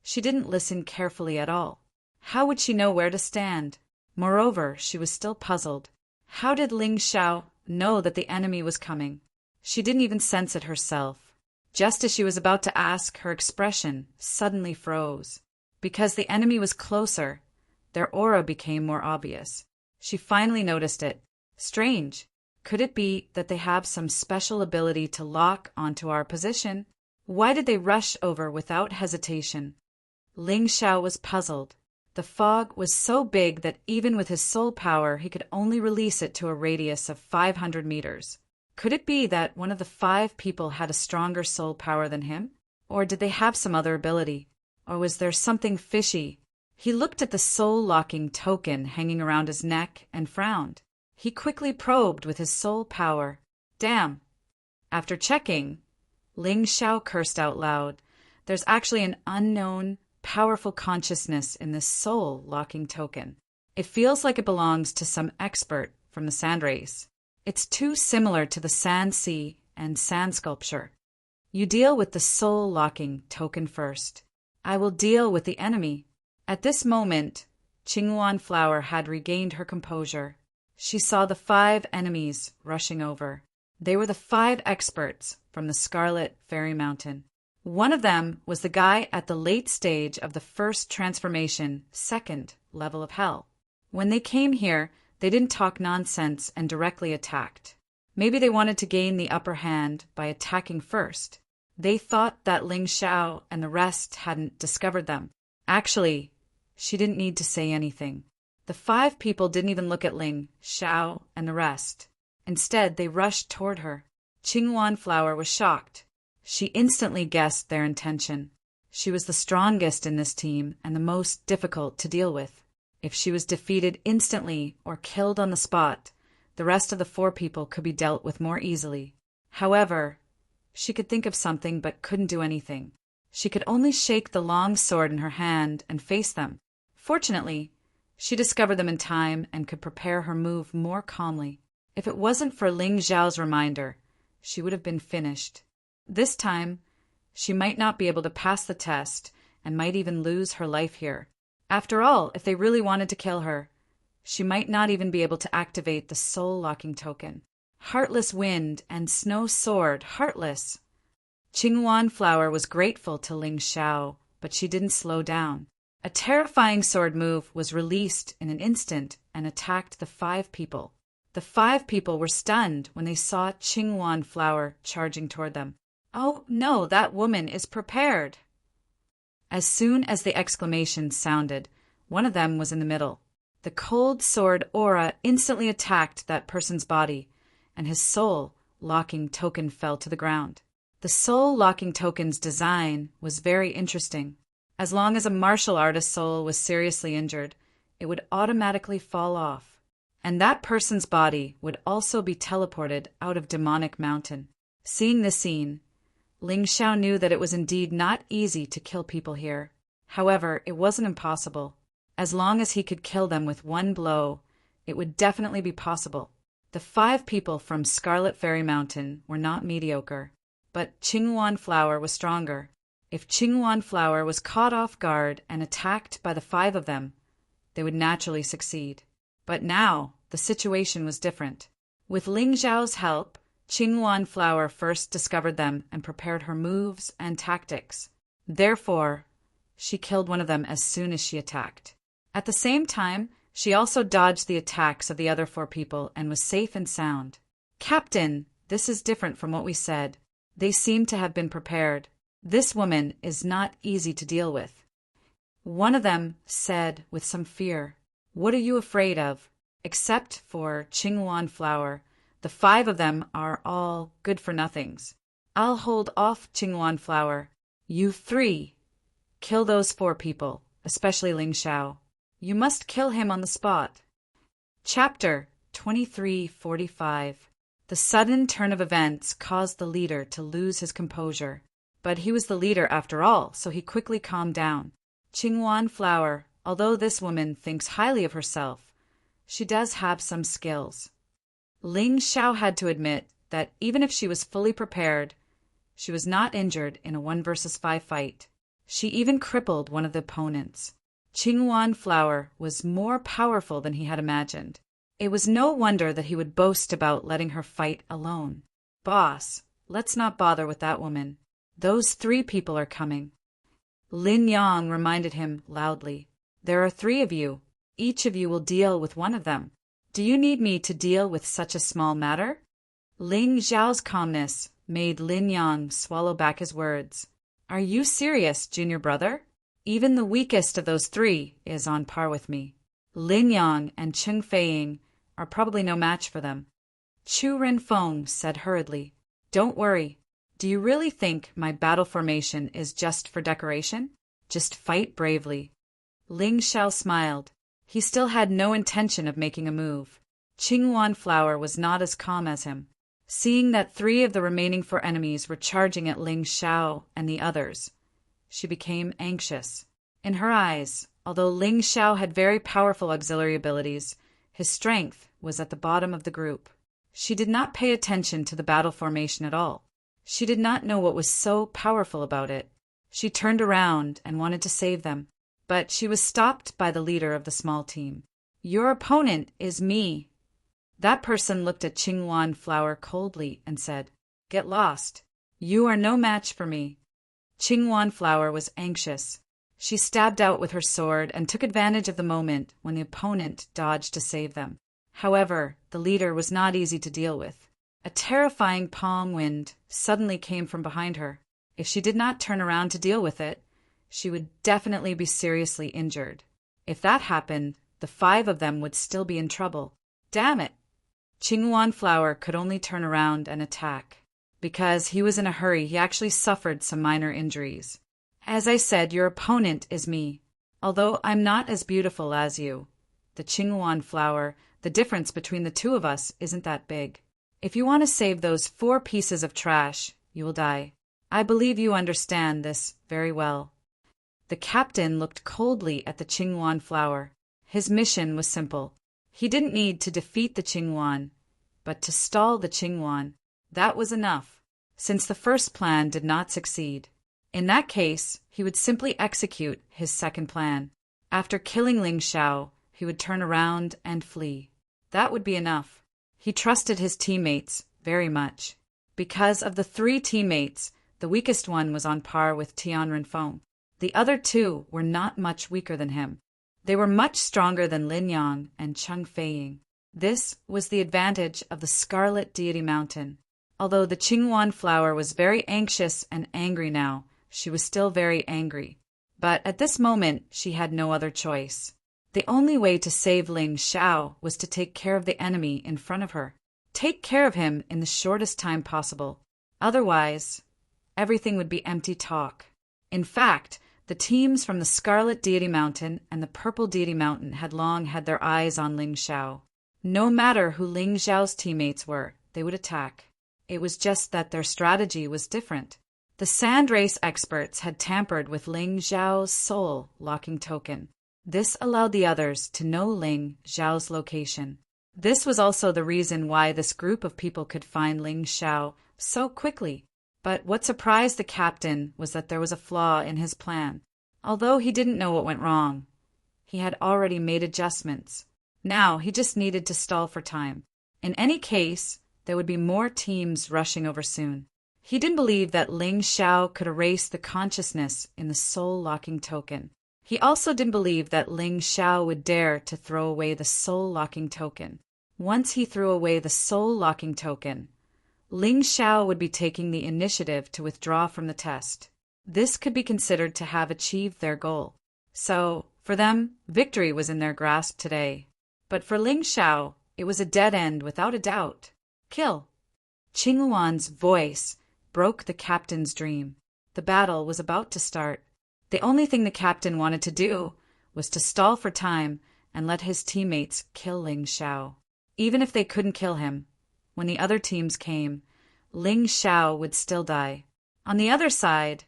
she didn't listen carefully at all. How would she know where to stand? Moreover, she was still puzzled. How did Ling Xiao know that the enemy was coming? She didn't even sense it herself. Just as she was about to ask, her expression suddenly froze. Because the enemy was closer, their aura became more obvious. She finally noticed it. Strange. Could it be that they have some special ability to lock onto our position? Why did they rush over without hesitation? Ling Xiao was puzzled. The fog was so big that even with his soul power, he could only release it to a radius of 500 meters. Could it be that one of the 5 people had a stronger soul power than him? Or did they have some other ability? Or was there something fishy? He looked at the soul-locking token hanging around his neck and frowned. He quickly probed with his soul power. Damn! After checking, Ling Xiao cursed out loud. There's actually an unknown, powerful consciousness in this soul-locking token. It feels like it belongs to some expert from the sand race. It's too similar to the sand sea and sand sculpture. You deal with the soul-locking token first. I will deal with the enemy. At this moment, Qingwan Flower had regained her composure. She saw the 5 enemies rushing over. They were the 5 experts from the Scarlet Fairy Mountain. One of them was the guy at the late stage of the first transformation, 2nd level of hell. When they came here, they didn't talk nonsense and directly attacked. Maybe they wanted to gain the upper hand by attacking first. They thought that Ling Xiao and the rest hadn't discovered them. Actually, she didn't need to say anything. The 5 people didn't even look at Ling Xiao and the rest. Instead, they rushed toward her. Qingwan Flower was shocked. She instantly guessed their intention. She was the strongest in this team and the most difficult to deal with. If she was defeated instantly or killed on the spot, the rest of the 4 people could be dealt with more easily. However, she could think of something but couldn't do anything. She could only shake the long sword in her hand and face them. Fortunately, she discovered them in time and could prepare her move more calmly. If it wasn't for Ling Xiao's reminder, she would have been finished. This time, she might not be able to pass the test and might even lose her life here. After all, if they really wanted to kill her, she might not even be able to activate the soul-locking token. Heartless Wind and Snow Sword, heartless. Qingwan Flower was grateful to Ling Xiao, but she didn't slow down. A terrifying sword move was released in an instant and attacked the 5 people. The 5 people were stunned when they saw Qingwan Flower charging toward them. Oh no, that woman is prepared! As soon as the exclamation sounded, one of them was in the middle. The cold sword aura instantly attacked that person's body, and his soul-locking token fell to the ground. The soul-locking token's design was very interesting. As long as a martial artist's soul was seriously injured, it would automatically fall off. And that person's body would also be teleported out of Demonic Mountain. Seeing this scene, Ling Xiao knew that it was indeed not easy to kill people here. However, it wasn't impossible. As long as he could kill them with one blow, it would definitely be possible. The 5 people from Scarlet Fairy Mountain were not mediocre, but Qingyuan Flower was stronger. If Qingyuan Flower was caught off guard and attacked by the 5 of them, they would naturally succeed. But now, the situation was different. With Ling Xiao's help, Qingyuan Flower first discovered them and prepared her moves and tactics. Therefore, she killed one of them as soon as she attacked. At the same time, she also dodged the attacks of the other 4 people and was safe and sound. Captain, this is different from what we said. They seem to have been prepared. This woman is not easy to deal with. One of them said with some fear, "What are you afraid of?" Except for Qingyuan Flower, the 5 of them are all good-for-nothings. I'll hold off Qingyuan Flower. You 3, kill those 4 people, especially Ling Xiao. You must kill him on the spot. Chapter 2345. The sudden turn of events caused the leader to lose his composure. But he was the leader after all, so he quickly calmed down. Qingyuan Flower, although this woman thinks highly of herself, she does have some skills. Ling Xiao had to admit that even if she was fully prepared, she was not injured in a 1 versus 5 fight. She even crippled one of the opponents. Qingyuan Flower was more powerful than he had imagined. It was no wonder that he would boast about letting her fight alone. Boss, let's not bother with that woman. Those 3 people are coming. Lin Yang reminded him loudly. There are 3 of you. Each of you will deal with one of them. Do you need me to deal with such a small matter? Ling Xiao's calmness made Lin Yang swallow back his words. Are you serious, junior brother? Even the weakest of those 3 is on par with me. Lin Yang and Cheng Feiying are probably no match for them. Chu Renfeng said hurriedly, Don't worry. Do you really think my battle formation is just for decoration? Just fight bravely. Ling Xiao smiled. He still had no intention of making a move. Qingyuan Flower was not as calm as him. Seeing that 3 of the remaining 4 enemies were charging at Ling Xiao and the others, she became anxious. In her eyes, although Ling Xiao had very powerful auxiliary abilities, his strength was at the bottom of the group. She did not pay attention to the battle formation at all. She did not know what was so powerful about it. She turned around and wanted to save them, but she was stopped by the leader of the small team. Your opponent is me. That person looked at Qingyuan Flower coldly and said, Get lost. You are no match for me. Qingyuan Flower was anxious. She stabbed out with her sword and took advantage of the moment when the opponent dodged to save them. However, the leader was not easy to deal with. A terrifying palm wind suddenly came from behind her. If she did not turn around to deal with it, she would definitely be seriously injured. If that happened, the 5 of them would still be in trouble. Damn it! Qingyuan Flower could only turn around and attack. Because he was in a hurry, he actually suffered some minor injuries. As I said, your opponent is me. Although I'm not as beautiful as you, the Qingyuan Flower, the difference between the 2 of us isn't that big. If you want to save those 4 pieces of trash, you will die. I believe you understand this very well. The captain looked coldly at the Qingyuan Flower. His mission was simple. He didn't need to defeat the Qingyuan, but to stall the Qingyuan. That was enough, since the first plan did not succeed. In that case, he would simply execute his second plan. After killing Ling Xiao, he would turn around and flee. That would be enough. He trusted his teammates very much. Because of the 3 teammates, the weakest one was on par with Tian Renfeng. The other 2 were not much weaker than him. They were much stronger than Lin Yang and Cheng Feiying. This was the advantage of the Scarlet Deity Mountain. Although the Qingyuan Flower was very anxious and angry now, she was still very angry. But at this moment, she had no other choice. The only way to save Ling Xiao was to take care of the enemy in front of her. Take care of him in the shortest time possible. Otherwise, everything would be empty talk. In fact, The teams from the Scarlet Deity Mountain and the Purple Deity Mountain had long had their eyes on Ling Xiao. No matter who Ling Xiao's teammates were, they would attack. It was just that their strategy was different. The sand race experts had tampered with Ling Xiao's soul locking token. This allowed the others to know Ling Xiao's location. This was also the reason why this group of people could find Ling Xiao so quickly. But what surprised the captain was that there was a flaw in his plan. Although he didn't know what went wrong, he had already made adjustments. Now he just needed to stall for time. In any case, there would be more teams rushing over soon. He didn't believe that Ling Xiao could erase the consciousness in the soul-locking token. He also didn't believe that Ling Xiao would dare to throw away the soul-locking token. Once he threw away the soul-locking token, Ling Xiao would be taking the initiative to withdraw from the test. This could be considered to have achieved their goal. So, for them, victory was in their grasp today. But for Ling Xiao, it was a dead end without a doubt. Kill. Qingluan's voice broke the captain's dream. The battle was about to start. The only thing the captain wanted to do was to stall for time and let his teammates kill Ling Xiao. Even if they couldn't kill him, when the other teams came, Ling Xiao would still die. On the other side,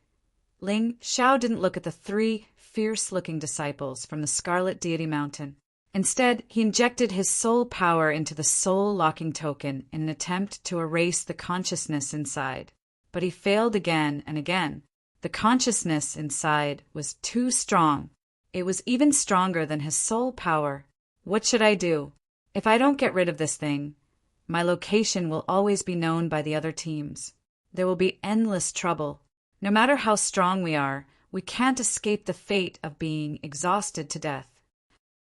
Ling Xiao didn't look at the 3 fierce-looking disciples from the Scarlet Deity Mountain. Instead, he injected his soul power into the soul-locking token in an attempt to erase the consciousness inside. But he failed again and again. The consciousness inside was too strong. It was even stronger than his soul power. What should I do? If I don't get rid of this thing, my location will always be known by the other teams. There will be endless trouble. No matter how strong we are, we can't escape the fate of being exhausted to death.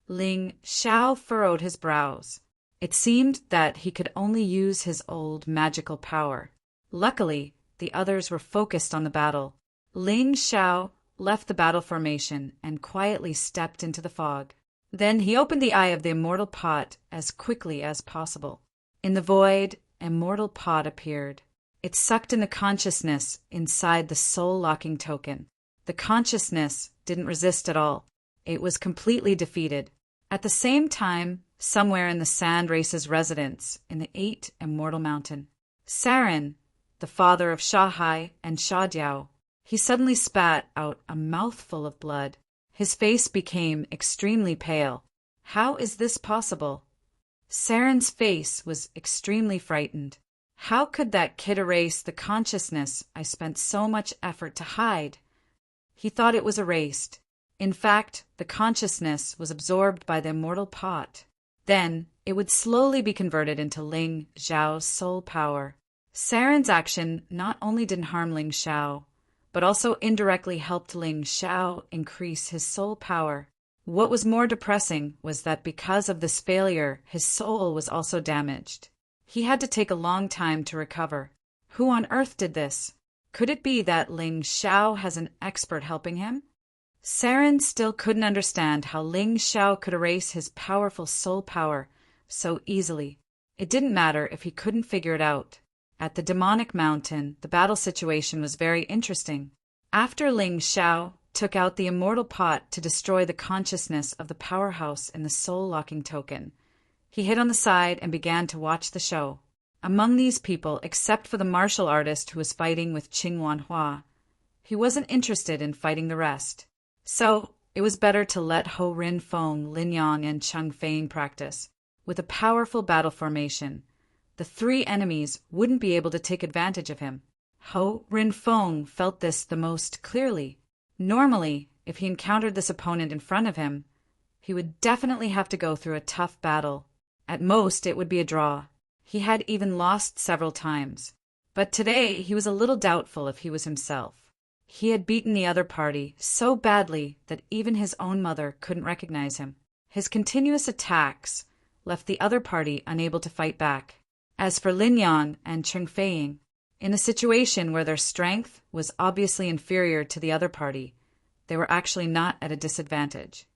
Ling Xiao furrowed his brows. It seemed that he could only use his old magical power. Luckily, the others were focused on the battle. Ling Xiao left the battle formation and quietly stepped into the fog. Then he opened the eye of the immortal pot as quickly as possible. In the void, immortal pot appeared. It sucked in the consciousness inside the soul-locking token. The consciousness didn't resist at all. It was completely defeated. At the same time, somewhere in the Sand Race's residence in the 8 Immortal Mountain, Sarin, the father of Shahai and Shadiao, he suddenly spat out a mouthful of blood. His face became extremely pale. How is this possible? Sarin's face was extremely frightened. How could that kid erase the consciousness I spent so much effort to hide? He thought it was erased. In fact, the consciousness was absorbed by the immortal pot. Then, it would slowly be converted into Ling Xiao's soul power. Sarin's action not only didn't harm Ling Xiao, but also indirectly helped Ling Xiao increase his soul power. What was more depressing was that because of this failure, his soul was also damaged. He had to take a long time to recover. Who on earth did this? Could it be that Ling Xiao has an expert helping him? Sarin still couldn't understand how Ling Xiao could erase his powerful soul power so easily. It didn't matter if he couldn't figure it out. At the demonic mountain, the battle situation was very interesting. After Ling Xiao took out the immortal pot to destroy the consciousness of the powerhouse in the soul-locking token, he hid on the side and began to watch the show. Among these people, except for the martial artist who was fighting with Qingluan Hua, he wasn't interested in fighting the rest. So, it was better to let Ho Rin Feng, Lin Yang, and Cheng Feing practice. With a powerful battle formation, the 3 enemies wouldn't be able to take advantage of him. Ho Rin Feng felt this the most clearly. Normally, if he encountered this opponent in front of him, he would definitely have to go through a tough battle. At most, it would be a draw. He had even lost several times. But today, he was a little doubtful if he was himself. He had beaten the other party so badly that even his own mother couldn't recognize him. His continuous attacks left the other party unable to fight back. As for Lin Yang and Cheng Feing, in a situation where their strength was obviously inferior to the other party, they were actually not at a disadvantage.